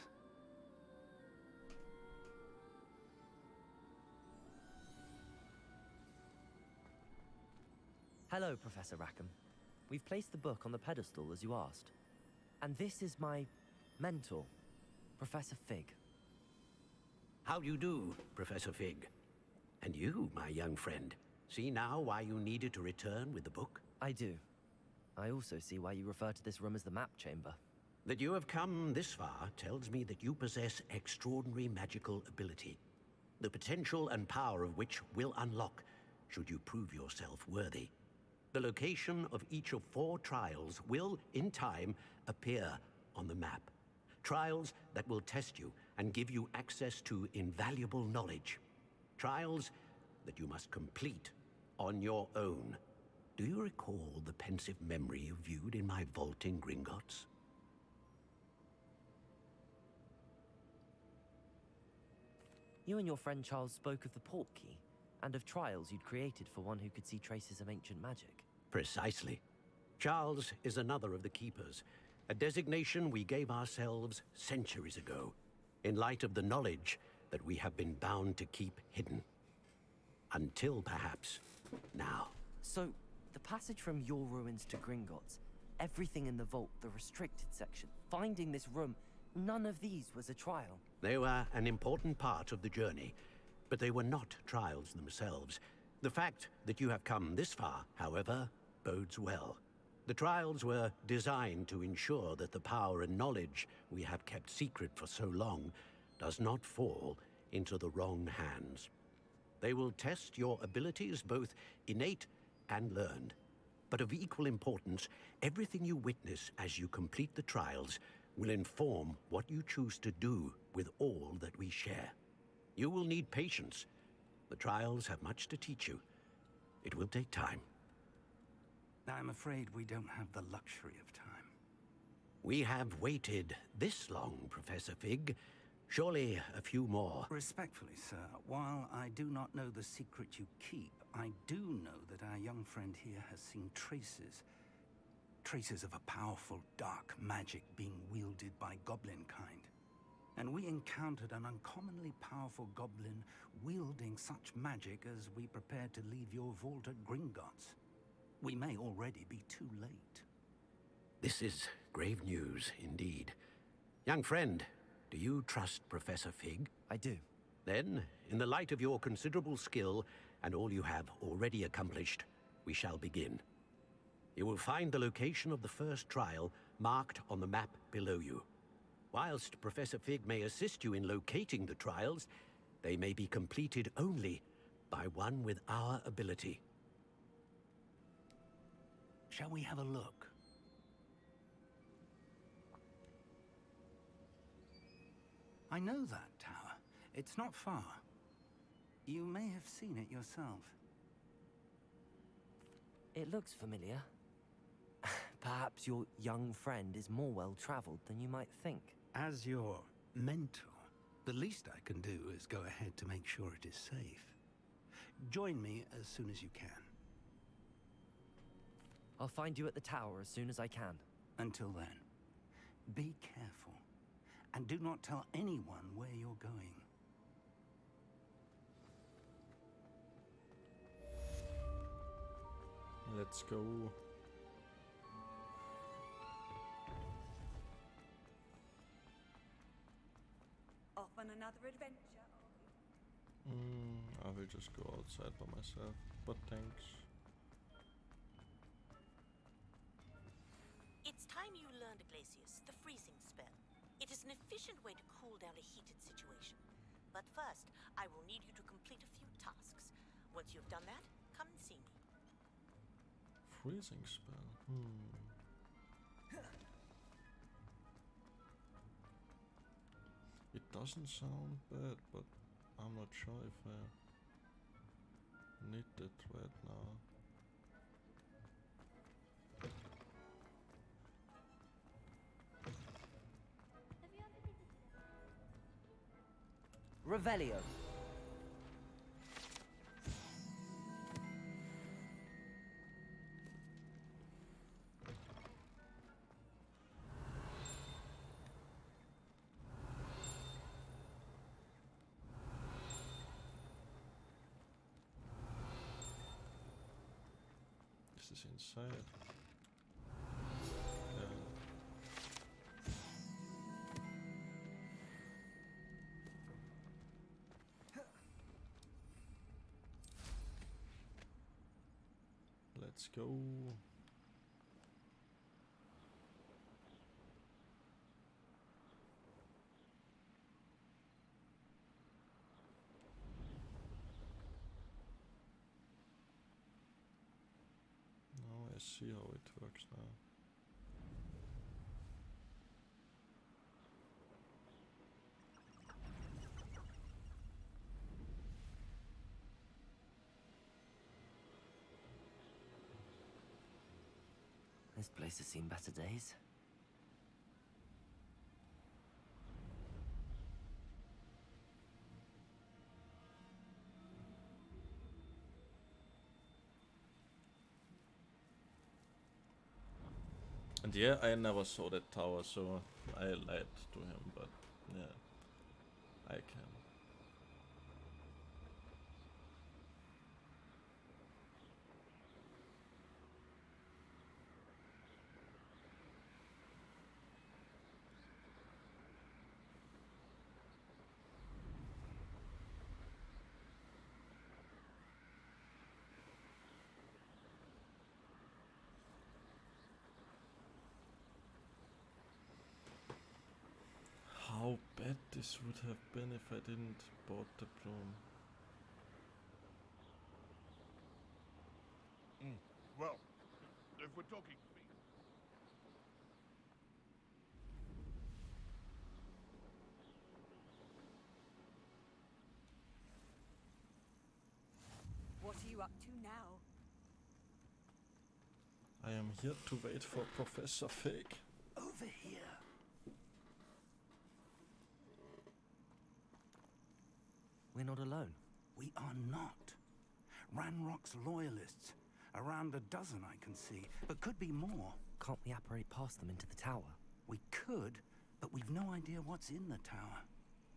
Hello, Professor Rackham. We've placed the book on the pedestal as you asked. And this is my mentor, Professor Fig. How do you do, Professor Fig? And you, my young friend, see now why you needed to return with the book? I do. I also see why you refer to this room as the map chamber. That you have come this far tells me that you possess extraordinary magical ability, the potential and power of which will unlock should you prove yourself worthy. The location of each of 4 trials will, in time, appear on the map. Trials that will test you and give you access to invaluable knowledge. Trials that you must complete on your own. Do you recall the pensive memory you viewed in my vault in Gringotts? You and your friend Charles spoke of the Portkey, and of trials you'd created for one who could see traces of ancient magic. Precisely. Charles is another of the Keepers, a designation we gave ourselves centuries ago, in light of the knowledge that we have been bound to keep hidden. Until, perhaps, now. So, the passage from your ruins to Gringotts, everything in the vault, the restricted section, finding this room, none of these was a trial. They were an important part of the journey, but they were not trials themselves. The fact that you have come this far, however, bodes well. The trials were designed to ensure that the power and knowledge we have kept secret for so long does not fall into the wrong hands. They will test your abilities, both innate and learned. But of equal importance, everything you witness as you complete the trials will inform what you choose to do with all that we share. You will need patience. The trials have much to teach you. It will take time. I'm afraid we don't have the luxury of time. We have waited this long, Professor Fig. Surely a few more. Respectfully, sir, while I do not know the secret you keep, I do know that our young friend here has seen traces of a powerful dark magic being wielded by goblin kind. And we encountered an uncommonly powerful goblin wielding such magic as we prepared to leave your vault at Gringotts. We may already be too late. This is grave news indeed. Young friend, do you trust Professor Fig? I do. Then, in the light of your considerable skill and all you have already accomplished, we shall begin. You will find the location of the first trial marked on the map below you. Whilst Professor Fig may assist you in locating the trials, they may be completed only by one with our ability. Shall we have a look? I know that tower. It's not far. You may have seen it yourself. It looks familiar. Perhaps your young friend is more well-traveled than you might think. As your mentor, the least I can do is go ahead to make sure it is safe. Join me as soon as you can. I'll find you at the tower as soon as I can. Until then, be careful, and do not tell anyone where you're going. Let's go. Off on another adventure. I will just go outside by myself, but thanks. It's time you learned, Iglesias, the freezing spell. It is an efficient way to cool down a heated situation. But first, I will need you to complete a few tasks. Once you've done that, come and see me. Freezing spell. It doesn't sound bad, but I'm not sure if I need it right now. Revelio. This is inside. Let's go. Now I see how it works now. This place has seen better days. And yeah, I never saw that tower, so I lied to him, but yeah, I can. How bad this would have been if I didn't bought the broom. Well, if we're talking feet. What are you up to now? I am here to wait for Professor Fig. Over here. We're not alone. We are not. Ranrock's loyalists. Around a dozen I can see, but could be more. Can't we apparate past them into the tower? We could, but we've no idea what's in the tower.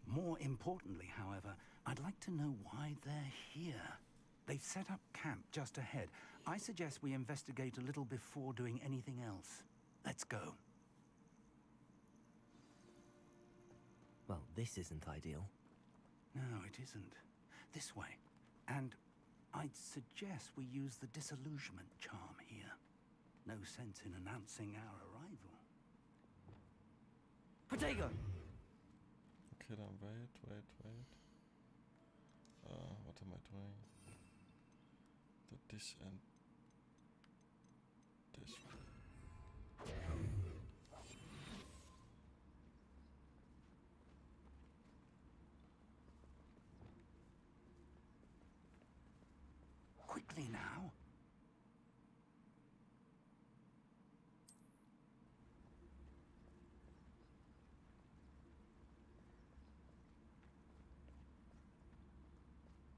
More importantly, however, I'd like to know why they're here. They've set up camp just ahead. I suggest we investigate a little before doing anything else. Let's go. Well, this isn't ideal. No, it isn't. This way. And I'd suggest we use the disillusionment charm here. No sense in announcing our arrival. Protego! Okay, then wait. What am I doing? This and this one. Quickly now.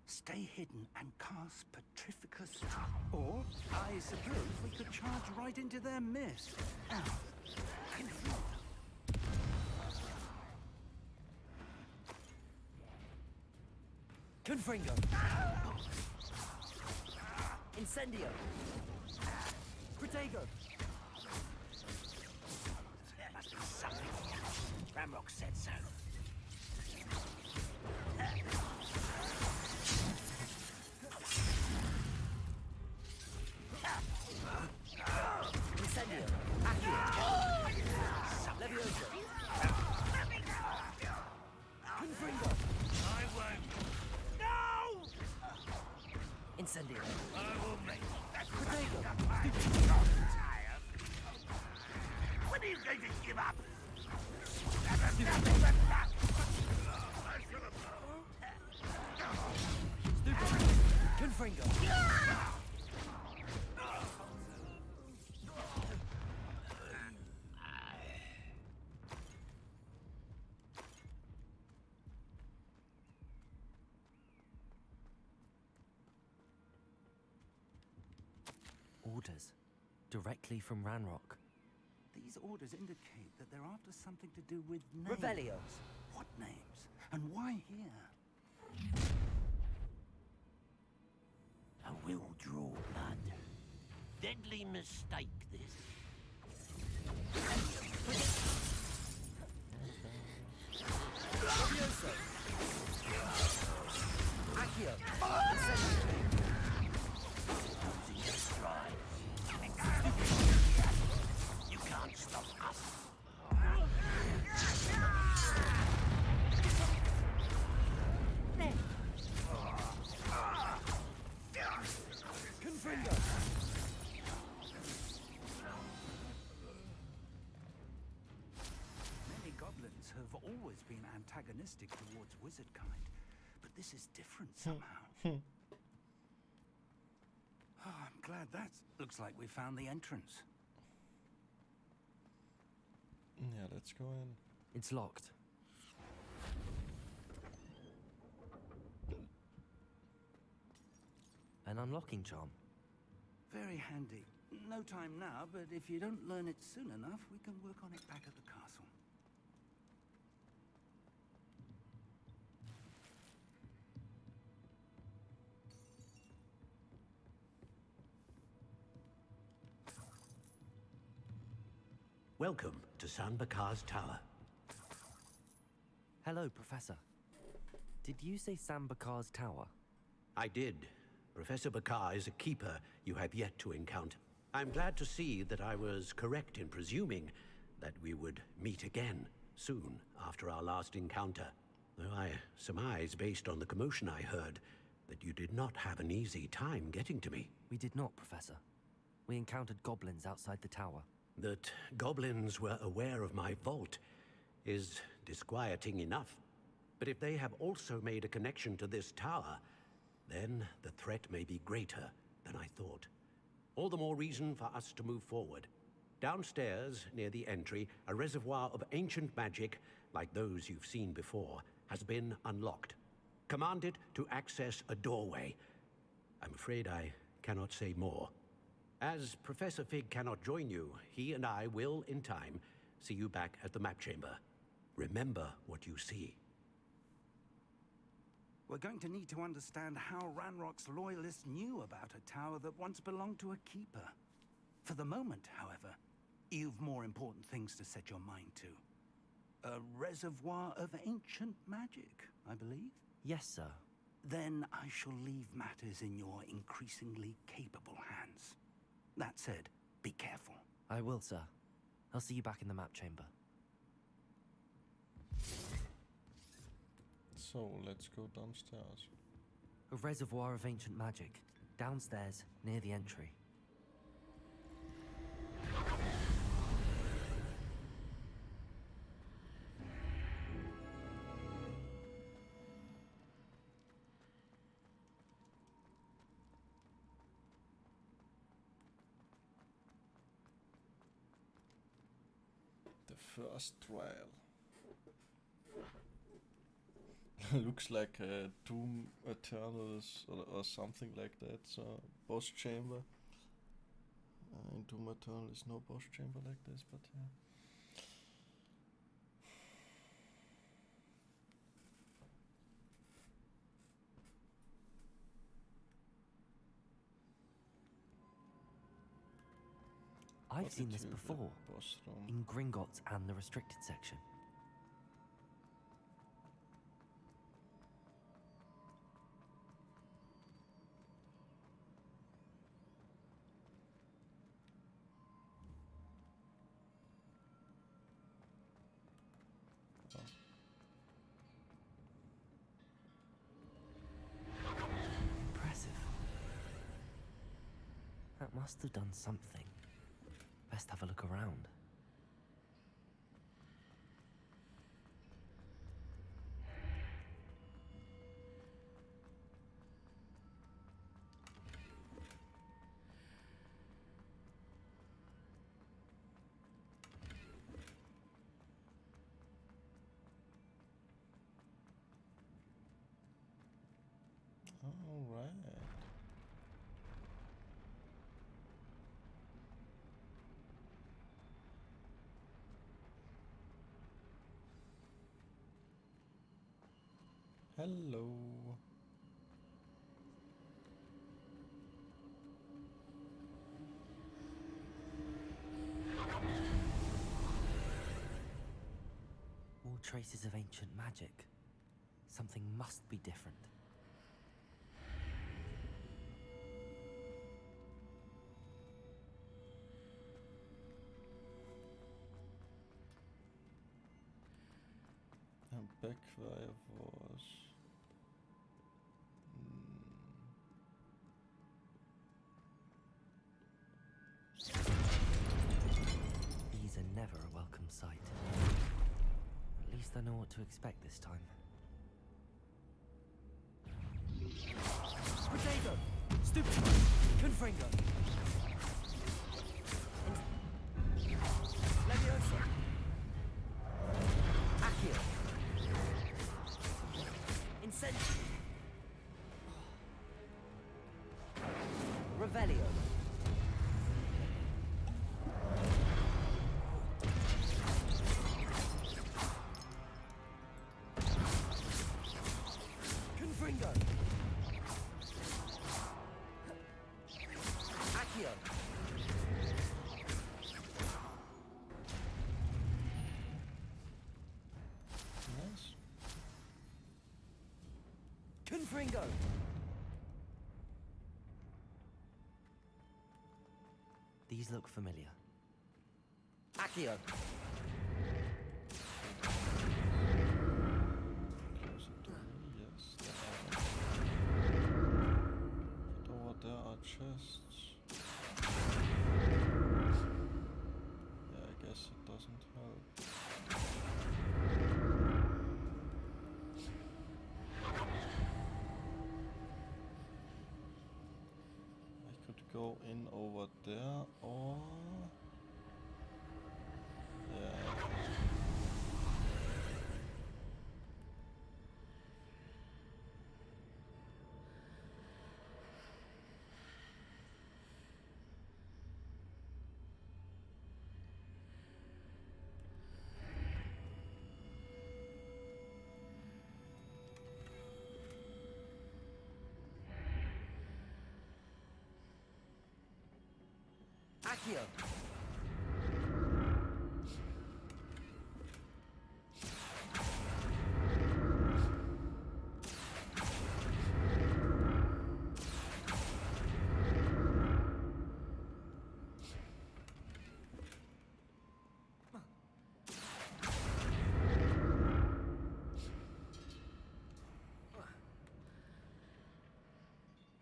Stay hidden and cast Petrificus. Or, I suppose we could charge right into their mist. Confringo! Incendio! Protego! There must be something here. Ranrock said so. Incendio! Accio! Levioso! Confringo! I won't. No! Incendio! I will make that. Protego! Tired. When are you going to give up? Confringo! Orders. Directly from Ranrock. These orders indicate that they're after something to do with names. Revelios. What names? And why here? A will draw blood. Deadly mistake, this. Levioso. Accio. Losing your stride. You can't stop us. Confringo. Many goblins have always been antagonistic towards wizard kind, but this is different somehow. Oh, I'm glad that looks like we found the entrance. Yeah, let's go in. It's locked. An unlocking charm. Very handy. No time now, but if you don't learn it soon enough, we can work on it back at the castle. Welcome to San Bakar's tower. Hello, Professor. Did you say Sam Bakar's tower? I did. Professor Bakar is a keeper you have yet to encounter. I'm glad to see that I was correct in presuming that we would meet again soon after our last encounter. Though I surmise, based on the commotion I heard, that you did not have an easy time getting to me. We did not, Professor. We encountered goblins outside the tower. That goblins were aware of my vault is disquieting enough. But if they have also made a connection to this tower, then the threat may be greater than I thought. All the more reason for us to move forward. Downstairs, near the entry, a reservoir of ancient magic, like those you've seen before, has been unlocked. Commanded to access a doorway. I'm afraid I cannot say more. As Professor Fig cannot join you, he and I will, in time, see you back at the map chamber. Remember what you see. We're going to need to understand how Ranrock's loyalists knew about a tower that once belonged to a keeper. For the moment, however, you've more important things to set your mind to. A reservoir of ancient magic, I believe? Yes, sir. Then I shall leave matters in your increasingly capable hands. That said, be careful. I will, sir. I'll see you back in the map chamber. So, let's go downstairs. A reservoir of ancient magic. Downstairs, near the entry. The first trial. Looks like a Doom Eternals or something like that. So, boss chamber. In Doom Eternal is no boss chamber like this, but yeah. I've seen this before, boss room. in Gringotts and the restricted section. Impressive. That must have done something. Best have a look around. Hello. More traces of ancient magic. Something must be different. I'm back where I was. These are never a welcome sight. At least I know what to expect this time. Potato! Stupid! Confringo! Leviosa! Accio! Incendio! Revelio! Confringo! Accio! Nice. Confringo! These look familiar. Accio! Closer to me, yes, there are. But over there are chests. Yeah, I guess it doesn't help. I could go in over there or... Yeah. Accio!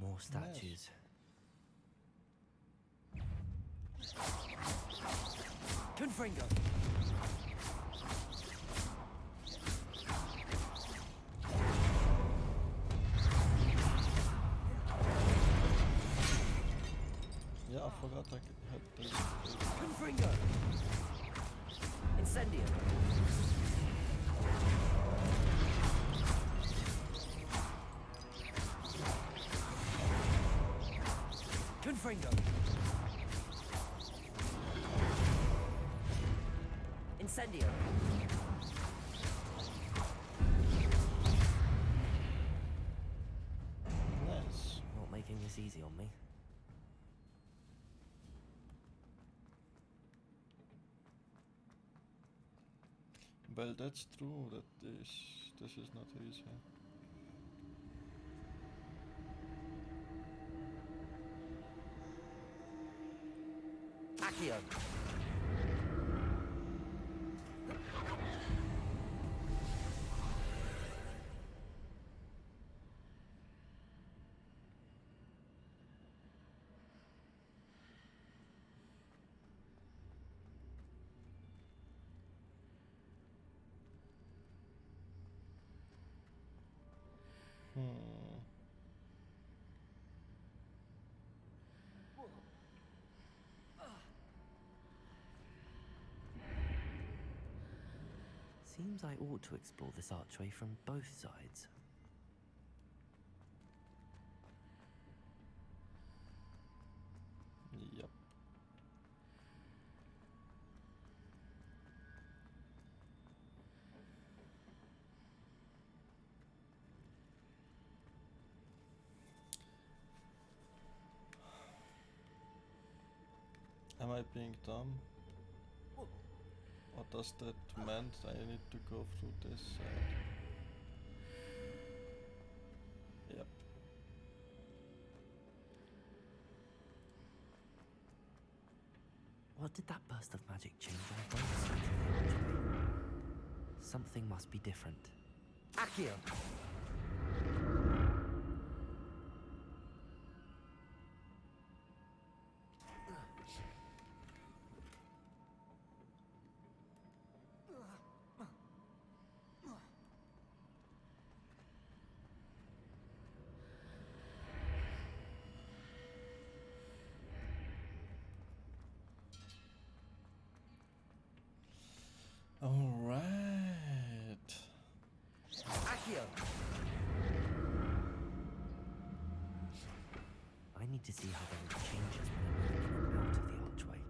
More statues. Confringo! Yeah, I forgot I had this. Confringo! Incendio! Confringo! Incendio! Nice. Not making this easy on me. Well, that's true. That this is not easy. Accio! Seems I ought to explore this archway from both sides. Yep. Am I being dumb? Or does that mean I need to go through this side? Yep. What did that burst of magic change on both sides of the archway? Something must be different. Accio! Alright. Accio! I need to see how the route changes when I move in and out of the archway.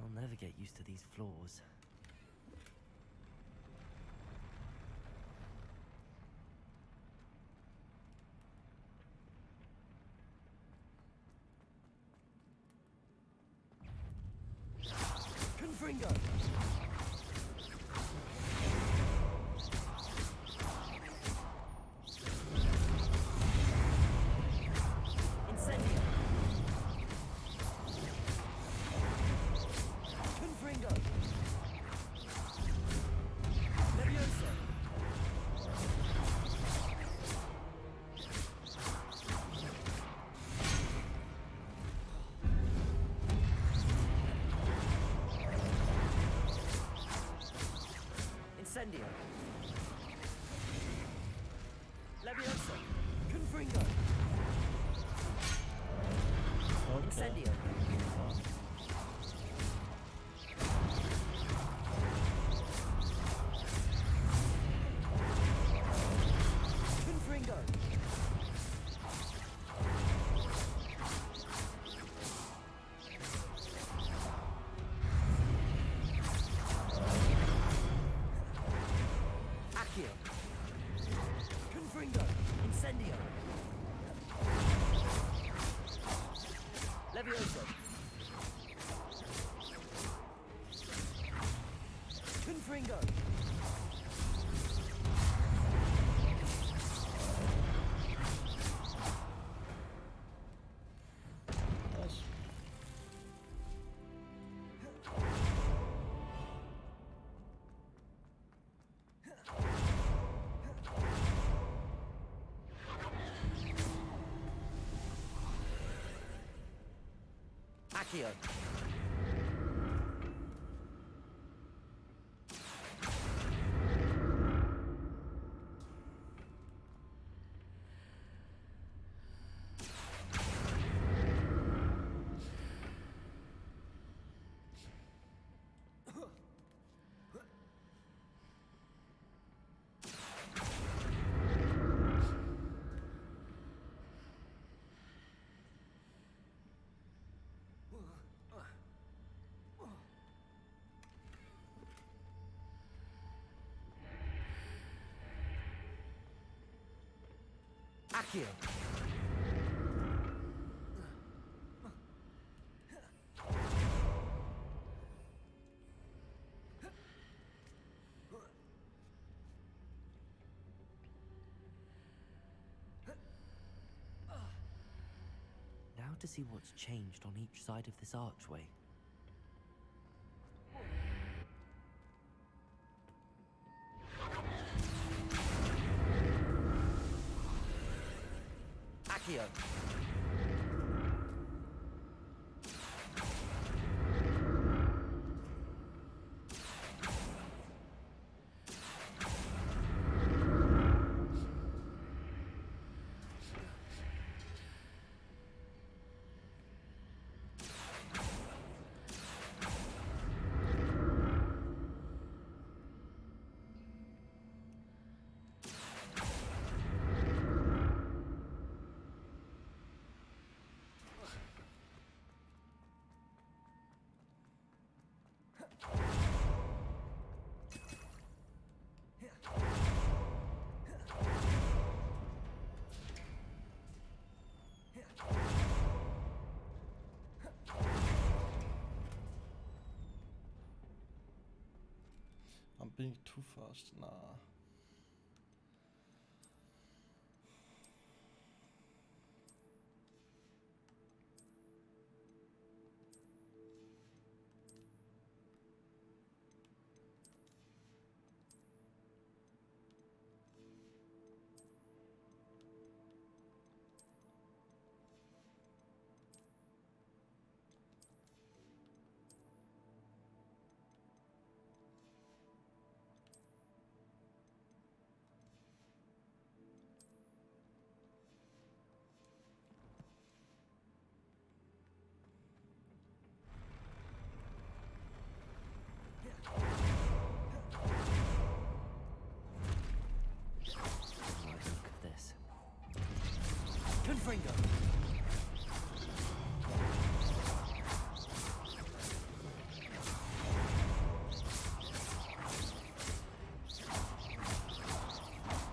I'll never get used to these floors. Confringo! Incendio! Confringo! Levioso! Incendio! Levioso! Confringo! Incendio! Confringo! Accio! Confringo! Incendio! Levioso! Confringo! Nice. Accio! Accio! Now to see what's changed on each side of this archway. Accio! being too fast? Nah. Look at this. Confringo.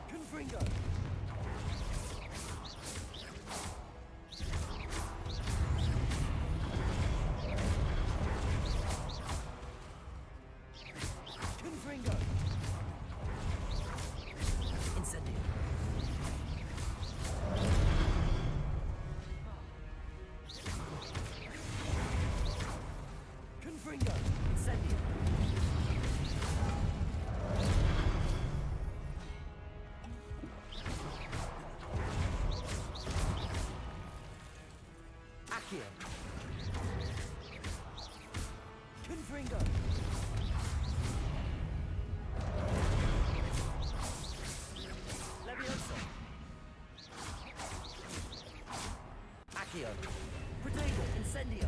Confringo. Confringo. Incendio. Confringo. Incendio. Accio. Confringo. Levioso. Accio. Protego. Incendio.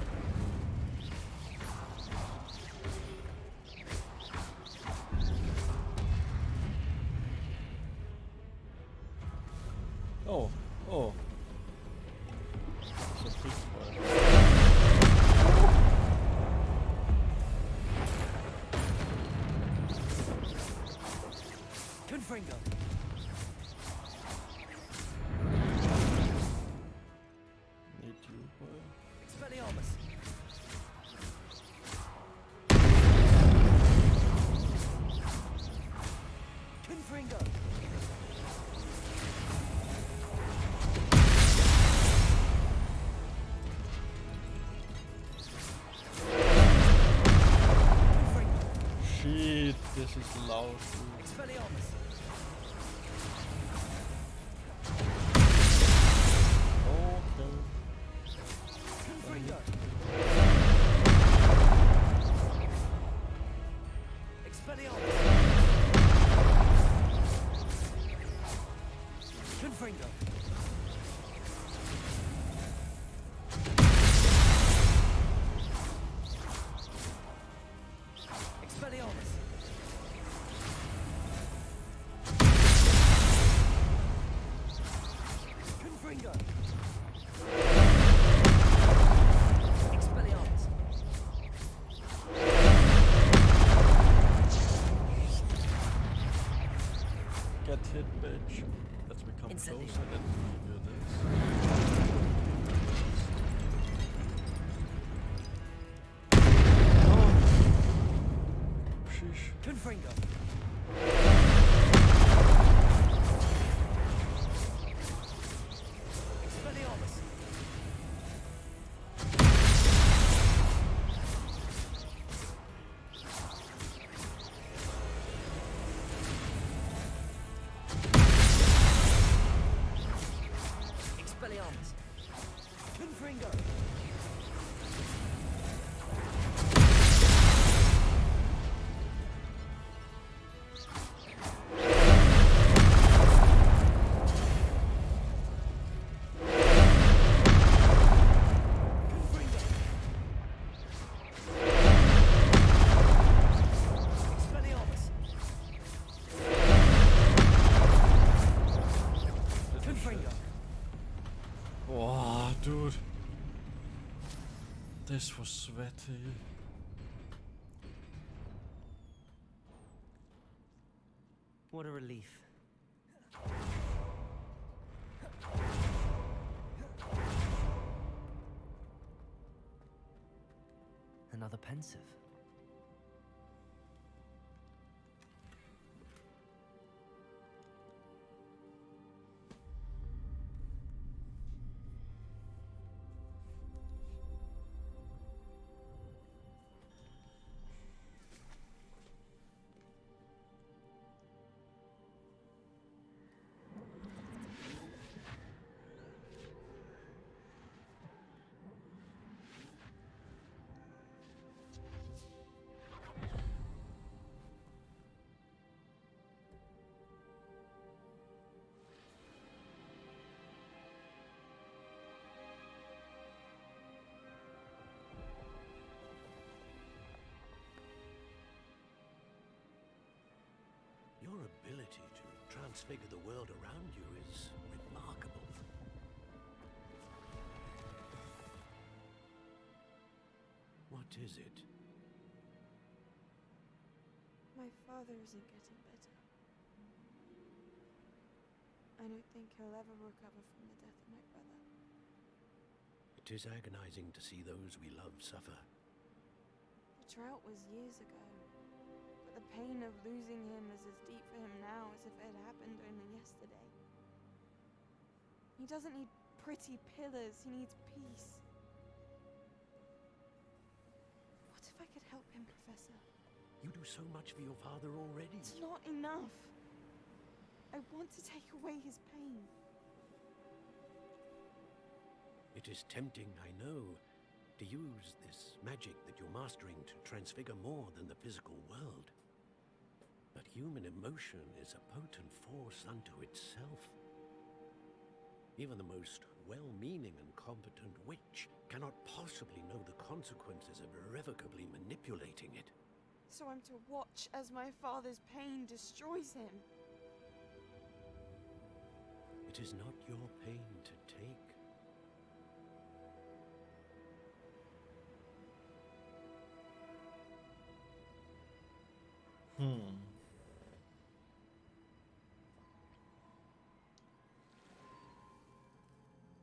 Oh, oh. That's a big one. Confringo. Need you, boy. Expelliarmus. Confringo. Shit, this is loud. Dude. Expelliarmus. Okay. Confringo. Expelliarmus. Confringo. Expelliarmus. Confringo. Expelliarmus. Get hit, bitch. Let's become Incendio. closer and figure this. Oh. Sheesh. Confringo. Expelliarmus. Expelliarmus. Confringo. Confringo. Expelliarmus. Confringo. Wow, dude. This was sweaty. What a relief. Another pensive. transfigure the world around you is remarkable. What is it? My father isn't getting better. I don't think he'll ever recover from the death of my brother. It is agonizing to see those we love suffer. The drought was years ago, but the pain of losing him is as deep for him now as if it had happened only yesterday. He doesn't need pretty pillars, he needs peace. What if I could help him, Professor? You do so much for your father already. It's not enough. I want to take away his pain. It is tempting, I know, to use this magic that you're mastering to transfigure more than the physical world. But human emotion is a potent force unto itself. Even the most well-meaning and competent witch cannot possibly know the consequences of irrevocably manipulating it. So I'm to watch as my father's pain destroys him. It is not your pain to take.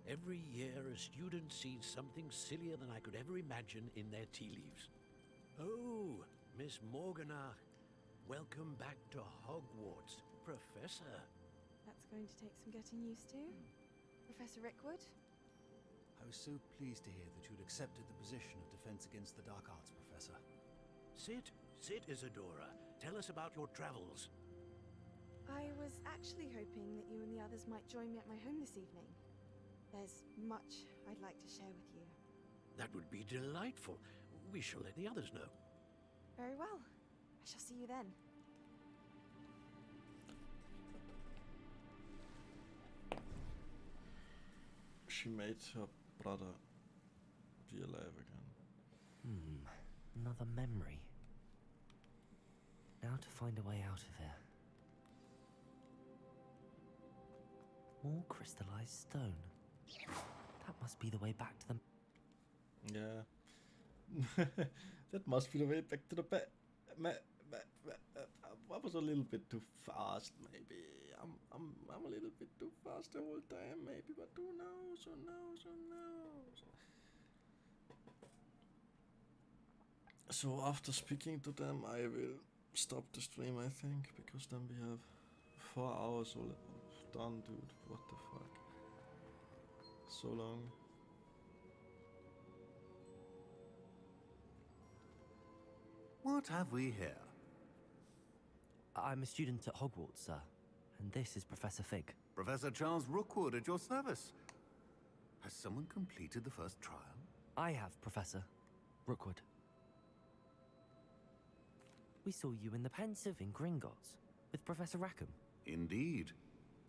Every year, a student sees something sillier than I could ever imagine in their tea leaves. Oh, Miss Morganach, welcome back to Hogwarts, Professor. That's going to take some getting used to. Professor Rickwood? I was so pleased to hear that you'd accepted the position of Defense Against the Dark Arts, Professor. Sit, Isadora. Tell us about your travels. I was actually hoping that you and the others might join me at my home this evening. There's much I'd like to share with you. That would be delightful. We shall let the others know. Very well. I shall see you then. She made her brother be alive again. Another memory. Now to find a way out of here. More crystallized stone. That must be the way back to the... Yeah. That must be the way back to the bed. I was a little bit too fast, maybe. I'm a little bit too fast the whole time, maybe, but who knows, who knows, who knows. So after speaking to them, I will stop the stream, I think, because then we have 4 hours all done, dude. What the fuck? So long. What have we here? I'm a student at Hogwarts, sir. And this is Professor Fig. Professor Charles Rookwood at your service. Has someone completed the first trial? I have, Professor Rookwood. We saw you in the Pensive in Gringotts with Professor Rackham. Indeed.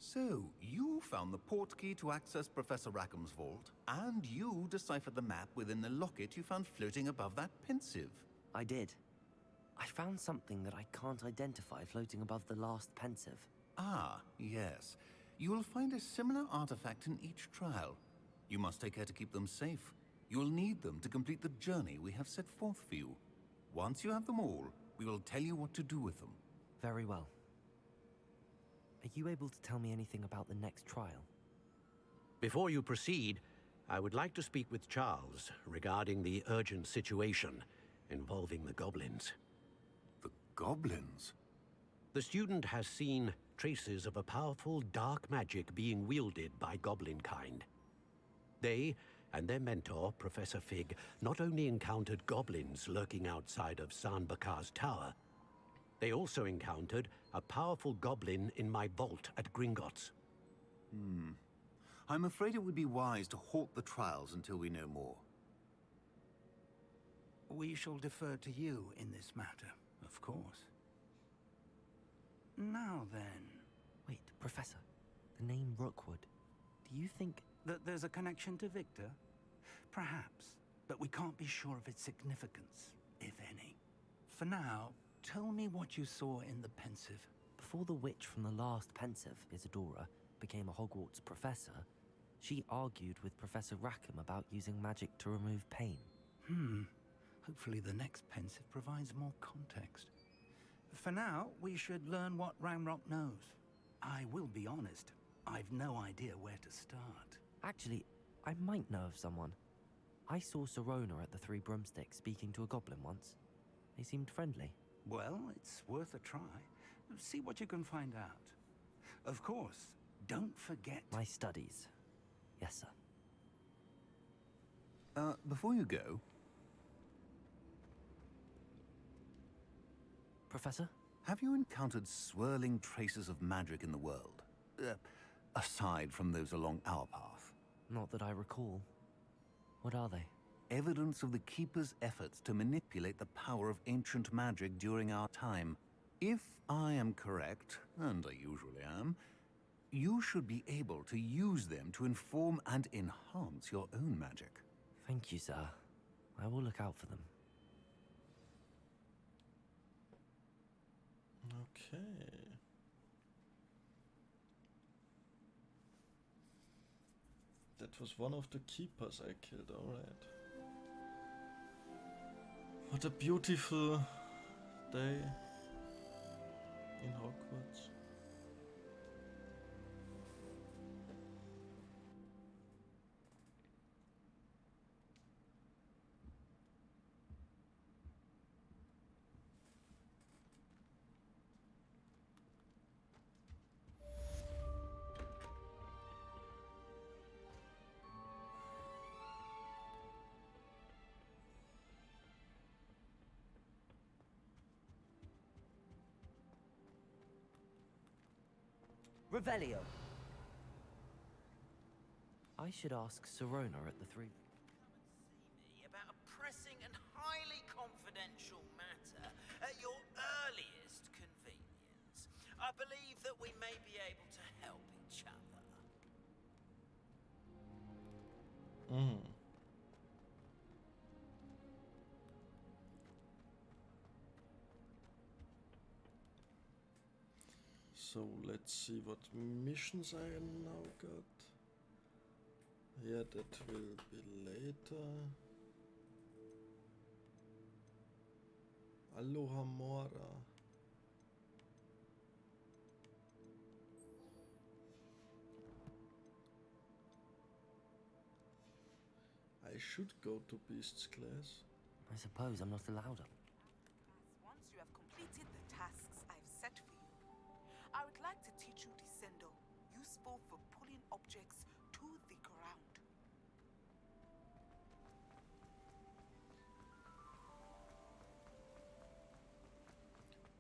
So, you found the portkey to access Professor Rackham's vault, and you deciphered the map within the locket you found floating above that Pensive. I did. I found something that I can't identify floating above the last Pensive. Ah, yes. You will find a similar artifact in each trial. You must take care to keep them safe. You will need them to complete the journey we have set forth for you. Once you have them all, we will tell you what to do with them. Very well. Are you able to tell me anything about the next trial? Before you proceed, I would like to speak with Charles regarding the urgent situation involving the goblins. The goblins? The student has seen traces of a powerful dark magic being wielded by goblin kind. They and their mentor, Professor Fig, not only encountered goblins lurking outside of San Bakar's tower, they also encountered a powerful goblin in my vault at Gringotts. I'm afraid it would be wise to halt the trials until we know more. We shall defer to you in this matter, of course. Now then... Wait, Professor. The name Rookwood. Do you think... that there's a connection to Victor? Perhaps, but we can't be sure of its significance, if any. For now, tell me what you saw in the Pensive. before the witch from the last pensive, Isadora, became a Hogwarts professor, she argued with Professor Rackham about using magic to remove pain. Hopefully the next pensive provides more context. For now, we should learn what Ranrock knows. I will be honest, I've no idea where to start. Actually, I might know of someone. I saw Sirona at the Three Broomsticks speaking to a goblin once. They seemed friendly. Well, it's worth a try. See what you can find out. Of course, don't forget... My studies. Yes, sir. Before you go... Professor? Have you encountered swirling traces of magic in the world? Aside from those along our path? Not that I recall. What are they? Evidence of the Keeper's efforts to manipulate the power of ancient magic during our time. If I am correct, and I usually am, you should be able to use them to inform and enhance your own magic. Thank you, sir. I will look out for them. Okay. That was one of the keepers I killed, alright. What a beautiful day in Hogwarts. Revelio. I should ask Sirona at the Three... About a pressing and highly confidential matter at your earliest convenience. I believe that we may be able to help each other. So let's see what missions I now got. Yeah, that will be later. Aloha Mora. I should go to Beast's class. I suppose I'm not allowed up. Once you have completed the tasks I've set for you, I would like to teach you Descendo, useful for pulling objects to the ground.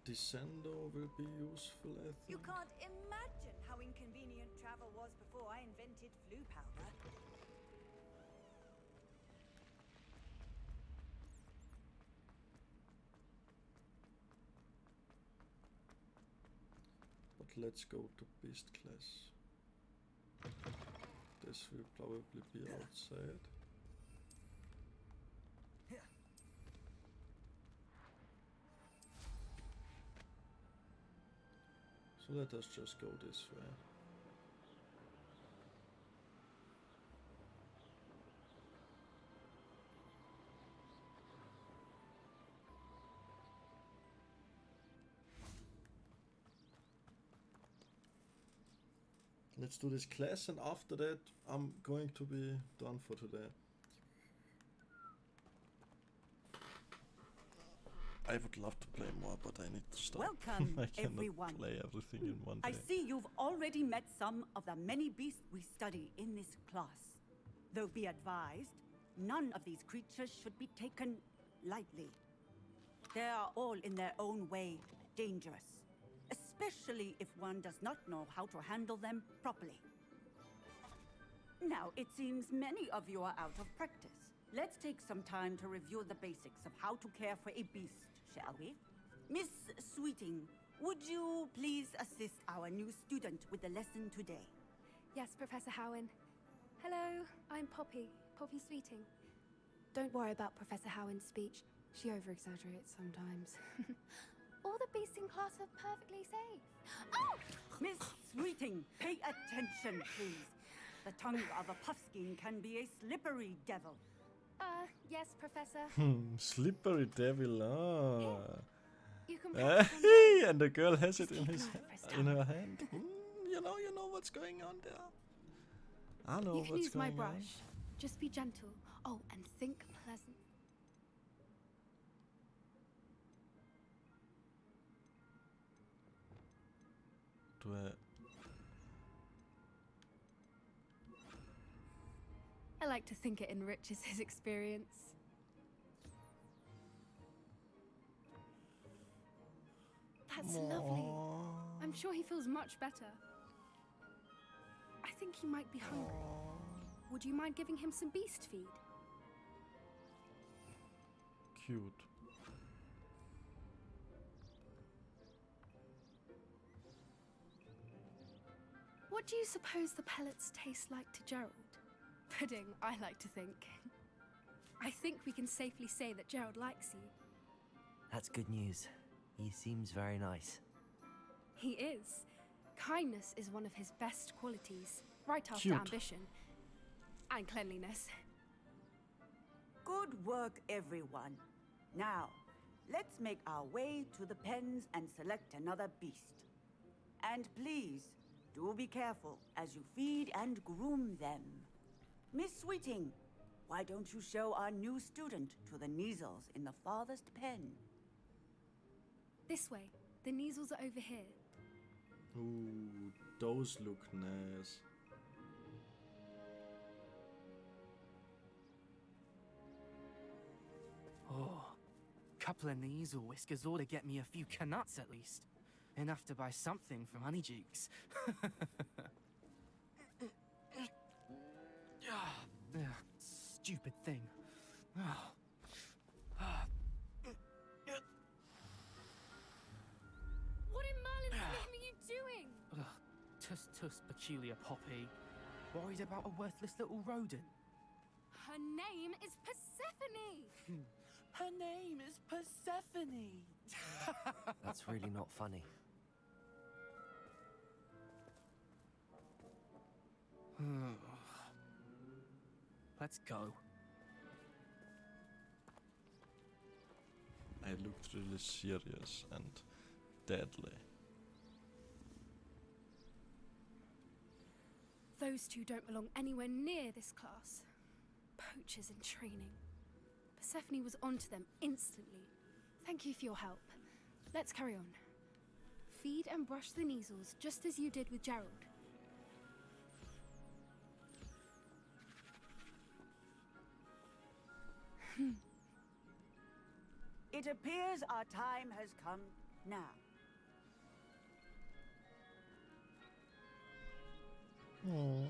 Descendo will be useful, I think. You can't imagine how inconvenient travel was before I invented flu powder. But let's go to Beast class. This will probably be outside. So let us just go this way. Let's do this class, and after that I'm going to be done for today. I would love to play more, but I need to stop. Welcome, I cannot everyone. play everything in one day. I see you've already met some of the many beasts we study in this class. Though be advised, none of these creatures should be taken lightly. They are all in their own way dangerous, especially if one does not know how to handle them properly. Now, it seems many of you are out of practice. Let's take some time to review the basics of how to care for a beast, shall we? Miss Sweeting, would you please assist our new student with the lesson today? Yes, Professor Howen. Hello, I'm Poppy Sweeting. Don't worry about Professor Howen's speech. She over-exaggerates sometimes. All the beasts in class are perfectly safe. Oh! Miss Sweeting, pay attention, please. The tongue of a puffskein can be a slippery devil. Yes, Professor. Slippery devil. Ah. You can And the girl has it in her hand. You know what's going on there. I know you can what's use my going brush. on. Just be gentle. Oh, and think pleasant. Do I? I like to think it enriches his experience. That's lovely. I'm sure he feels much better. I think he might be hungry. Would you mind giving him some beast feed? Cute. What do you suppose the pellets taste like to Gerald? Pudding, I like to think. I think we can safely say that Gerald likes you. That's good news. He seems very nice. He is. Kindness is one of his best qualities, right after Cute. ambition. And cleanliness. Good work, everyone. Now, let's make our way to the pens and select another beast. And please, do be careful as you feed and groom them. Miss Sweeting, why don't you show our new student to the Neasels in the farthest pen? This way. The Neasels are over here. Ooh, those look nice. Oh, couple of Neasel whiskers ought to get me a few canuts at least. Enough to buy something from Honeydukes. Stupid thing. What in Merlin's name are you doing? Tuss tuss peculiar Poppy. Worried about a worthless little rodent. Her name is Persephone! Her name is Persephone! That's really not funny. Let's go. I looked really serious and deadly. Those two don't belong anywhere near this class. Poachers in training. Persephone was onto them instantly. Thank you for your help. Let's carry on. Feed and brush the Neasels just as you did with Gerald. It appears our time has come now. Aww.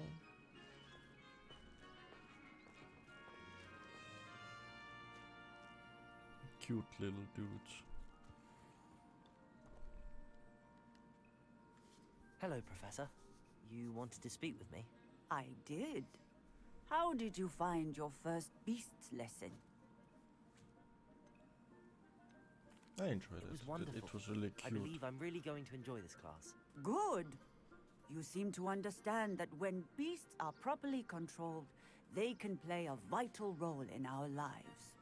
Cute little dudes. Hello, Professor. You wanted to speak with me? I did. How did you find your first beasts lesson? I enjoyed it. It was wonderful. It was really cute. I believe I'm really going to enjoy this class. Good. You seem to understand that when beasts are properly controlled, they can play a vital role in our lives.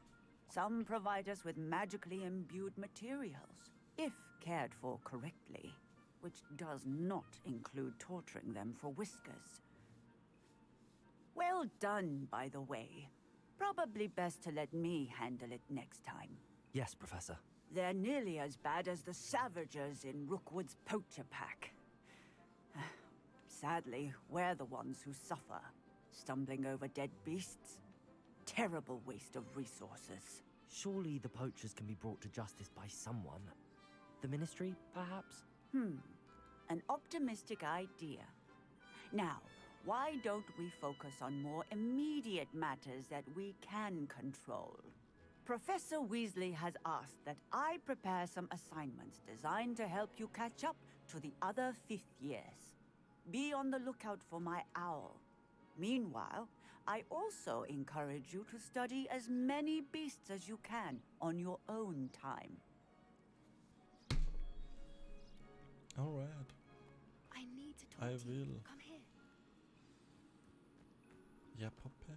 Some provide us with magically imbued materials, if cared for correctly, which does not include torturing them for whiskers. Well done, by the way. Probably best to let me handle it next time. Yes, Professor. They're nearly as bad as the Savagers in Rookwood's poacher pack. Sadly, we're the ones who suffer, stumbling over dead beasts. Terrible waste of resources. Surely the poachers can be brought to justice by someone. The Ministry, perhaps? An optimistic idea. Now, why don't we focus on more immediate matters that we can control? Professor Weasley has asked that I prepare some assignments designed to help you catch up to the other 5th years. Be on the lookout for my owl. Meanwhile, I also encourage you to study as many beasts as you can on your own time. Alright. I need to talk I to you. will. Come here. Yeah, Poppy.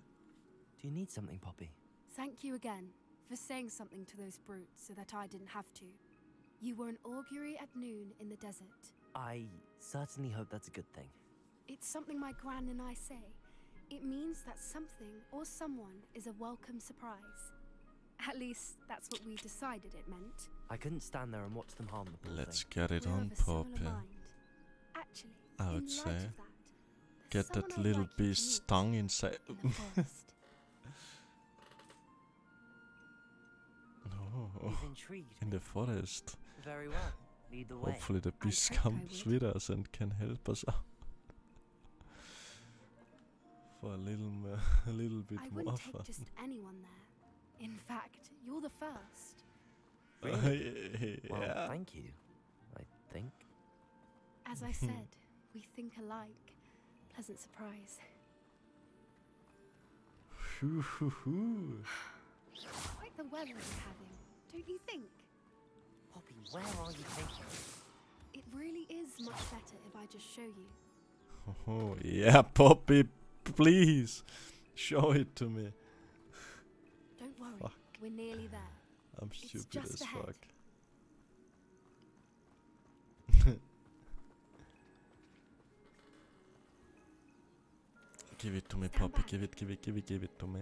Do you need something, Poppy? Thank you again for saying something to those brutes so that I didn't have to. You were an augury at noon in the desert. I certainly hope that's a good thing. It's something my gran and I say. It means that something or someone is a welcome surprise. At least, that's what we decided it meant. I couldn't stand there and watch them harm the poor Let's thing. get it We're on, of a similar Poppy. mind. Actually, I in would light say. of that, Get someone that I'd little like you to beast's meet tongue inside. in the forest. No. You've intrigued In the forest. Very well. Lead the way. Hopefully the beast hoped I comes would. with us and can help us out. For a little bit I more wouldn't fun. take just anyone there. In fact, you're the first. Really? Well, Yeah. thank you, I think. As I said, we think alike. Pleasant surprise. Quite the weather we're having, don't you think? Poppy, where are you taking me? It really is much better if I just show you. Oh, yeah, Poppy, please show it to me. Don't worry, Fuck. we're nearly there. I'm It's stupid just as ahead. fuck. Give it to me, Stand Poppy. back. Give it to me.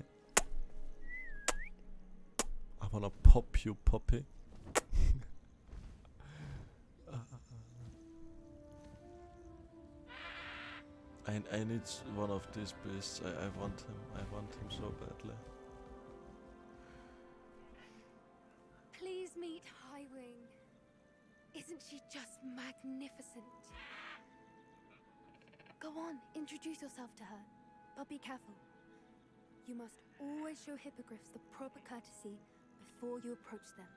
I wanna pop you, Poppy. I need one of these beasts. I want him. I want him so badly. Please meet Highwing. Isn't she just magnificent? Go on, introduce yourself to her. But be careful. You must always show hippogriffs the proper courtesy before you approach them.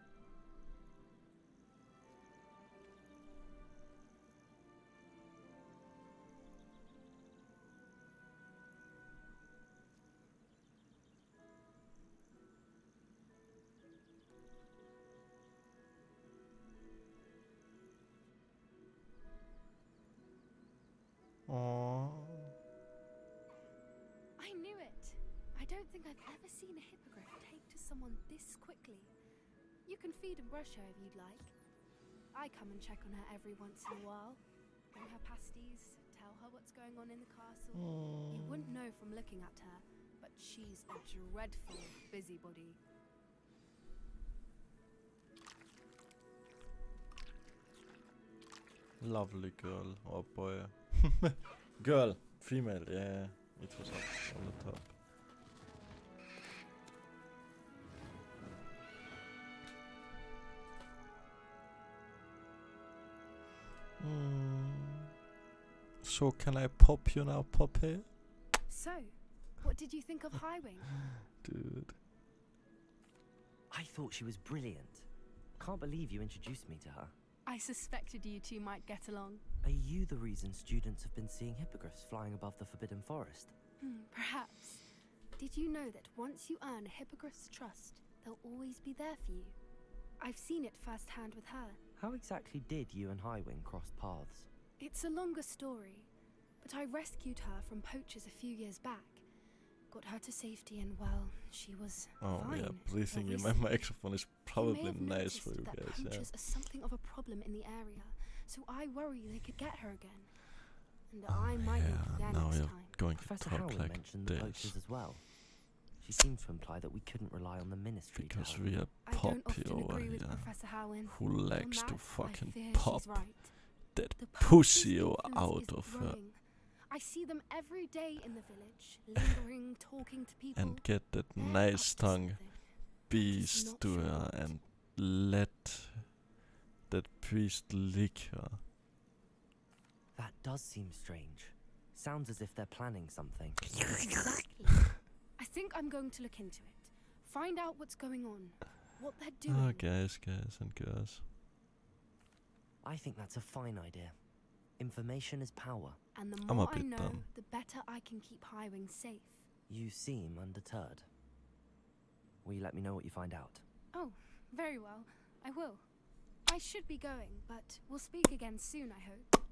Aww. I knew it. I don't think I've ever seen a hippogriff take to someone this quickly. You can feed and brush her if you'd like. I come and check on her every once in a while. Bring her pasties, tell her what's going on in the castle. You wouldn't know from looking at her, but she's a dreadful busybody. Lovely girl or boy. Girl, female, yeah. It was up on the top. So can I pop you now, Poppy? So, what did you think of Highwing? Dude. I thought she was brilliant. Can't believe you introduced me to her. I suspected you two might get along. Are you the reason students have been seeing hippogriffs flying above the Forbidden Forest? Perhaps. Did you know that once you earn a hippogriff's trust, they'll always be there for you? I've seen it firsthand with her. How exactly did you and Highwing cross paths? It's a longer story, but I rescued her from poachers a few years back. Got her to safety and, well, she was fine. Yeah, breathing in my recently. microphone is You may probably have nice for noticed you that guys, yeah. poachers are something of a problem in the area, so I worry they could get her again. And I might not be there now next you're time. going to Professor talk Howell like mentioned the this. poachers as well. She seemed to imply that we couldn't rely on the ministry to Because help. we are I don't Poppy often over agree with here. Professor Howin. Who On likes to that, I fucking fear pop she's right. that The pussy poachers' influence out is of her growing. I see them every day in the village, lingering, talking to people. and get that They're nice up to tongue something. beast not to sure her what. and let that beast lick her. That does seem strange. Sounds as if they're planning something. Exactly. I think I'm going to look into it. Find out what's going on. What they're doing. Oh, guys and girls. I think that's a fine idea. Information is power. And the I'm a more I bit know, done. the better I can keep Highwing safe. You seem undeterred. Will you let me know what you find out? Oh, very well. I will. I should be going, but we'll speak again soon, I hope.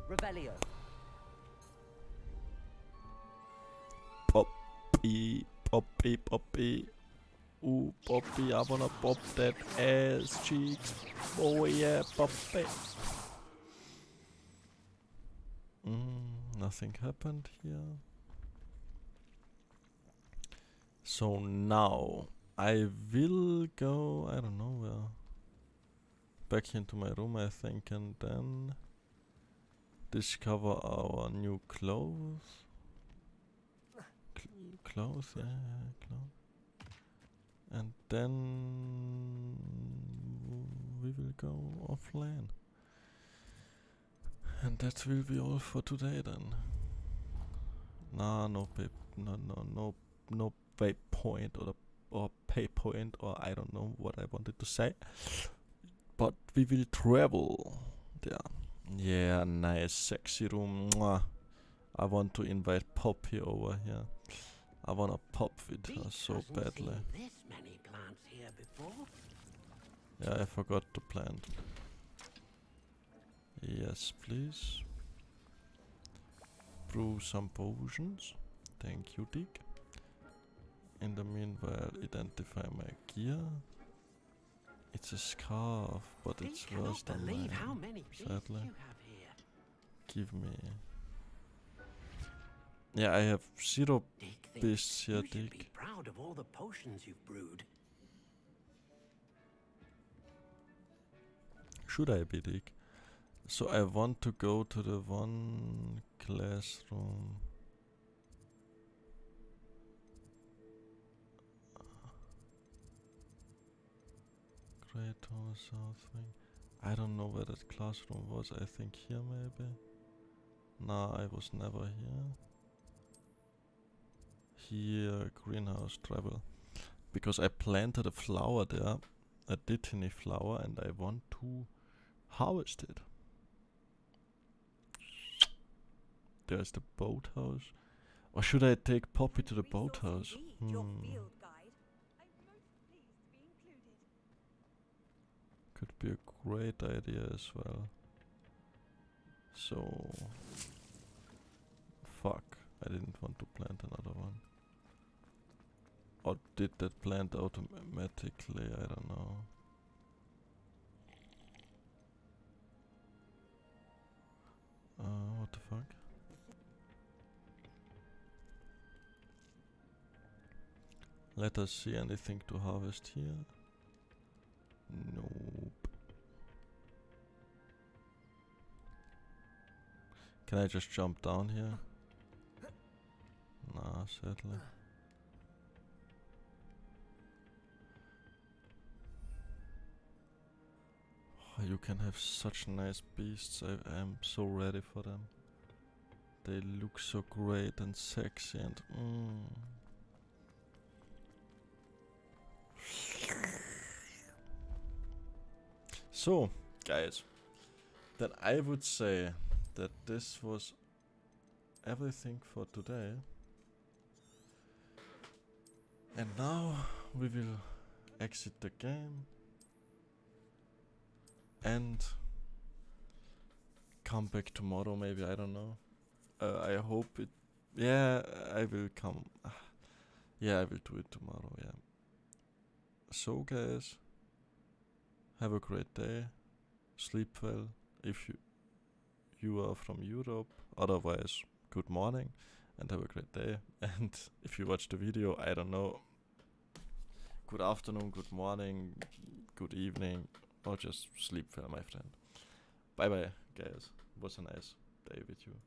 Revelio. Poppy, Poppy, Poppy. Ooh, Poppy, I wanna pop that ass cheeks. Oh yeah, Poppy. Nothing happened here. So now I will go, I don't know where. Back into my room, I think, and then discover our new clothes. Clothes, yeah, clothes. And then we will go offline. And that will be all for today then. Nah, no waypoint or pay point, or I don't know what I wanted to say. But we will travel there. Yeah, nice sexy room. Mwah. I want to invite Poppy over here. I wanna pop with her so badly. This many plants here before. Yeah, I forgot to plant. Yes, please. Brew some potions. Thank you, Dick. In the meanwhile, identify my gear. It's a scarf, but it's worse than mine. How many Sadly. you have here. Give me. Yeah, I have 0 beasts here, You should Dick. be proud of all the potions you've brewed. Should I be, Dick? So I want to go to the one classroom. Great Hall South Wing. I don't know where that classroom was. I think here maybe. Nah, I was never here. Here, greenhouse travel. Because I planted a flower there, a Dittany flower, and I want to harvest it. There's the boathouse. Or should I take Poppy to the boathouse? Could be a great idea as well. So... Fuck, I didn't want to plant another one. Or did that plant automatically? I don't know. What the fuck? Let us see anything to harvest here. Nope. Can I just jump down here? Nah, sadly. Oh, you can have such nice beasts. I am so ready for them. They look so great and sexy and So, guys, then I would say that this was everything for today. And now we will exit the game and come back tomorrow, maybe, I don't know. I hope it... Yeah, I will come. Yeah, I will do it tomorrow, yeah. So, guys, have a great day. Sleep well if you are from Europe. Otherwise, good morning and have a great day. And if you watch the video, I don't know, good afternoon, good morning, good evening, or just sleep well, my friend. Bye bye, guys. It was a nice day with you.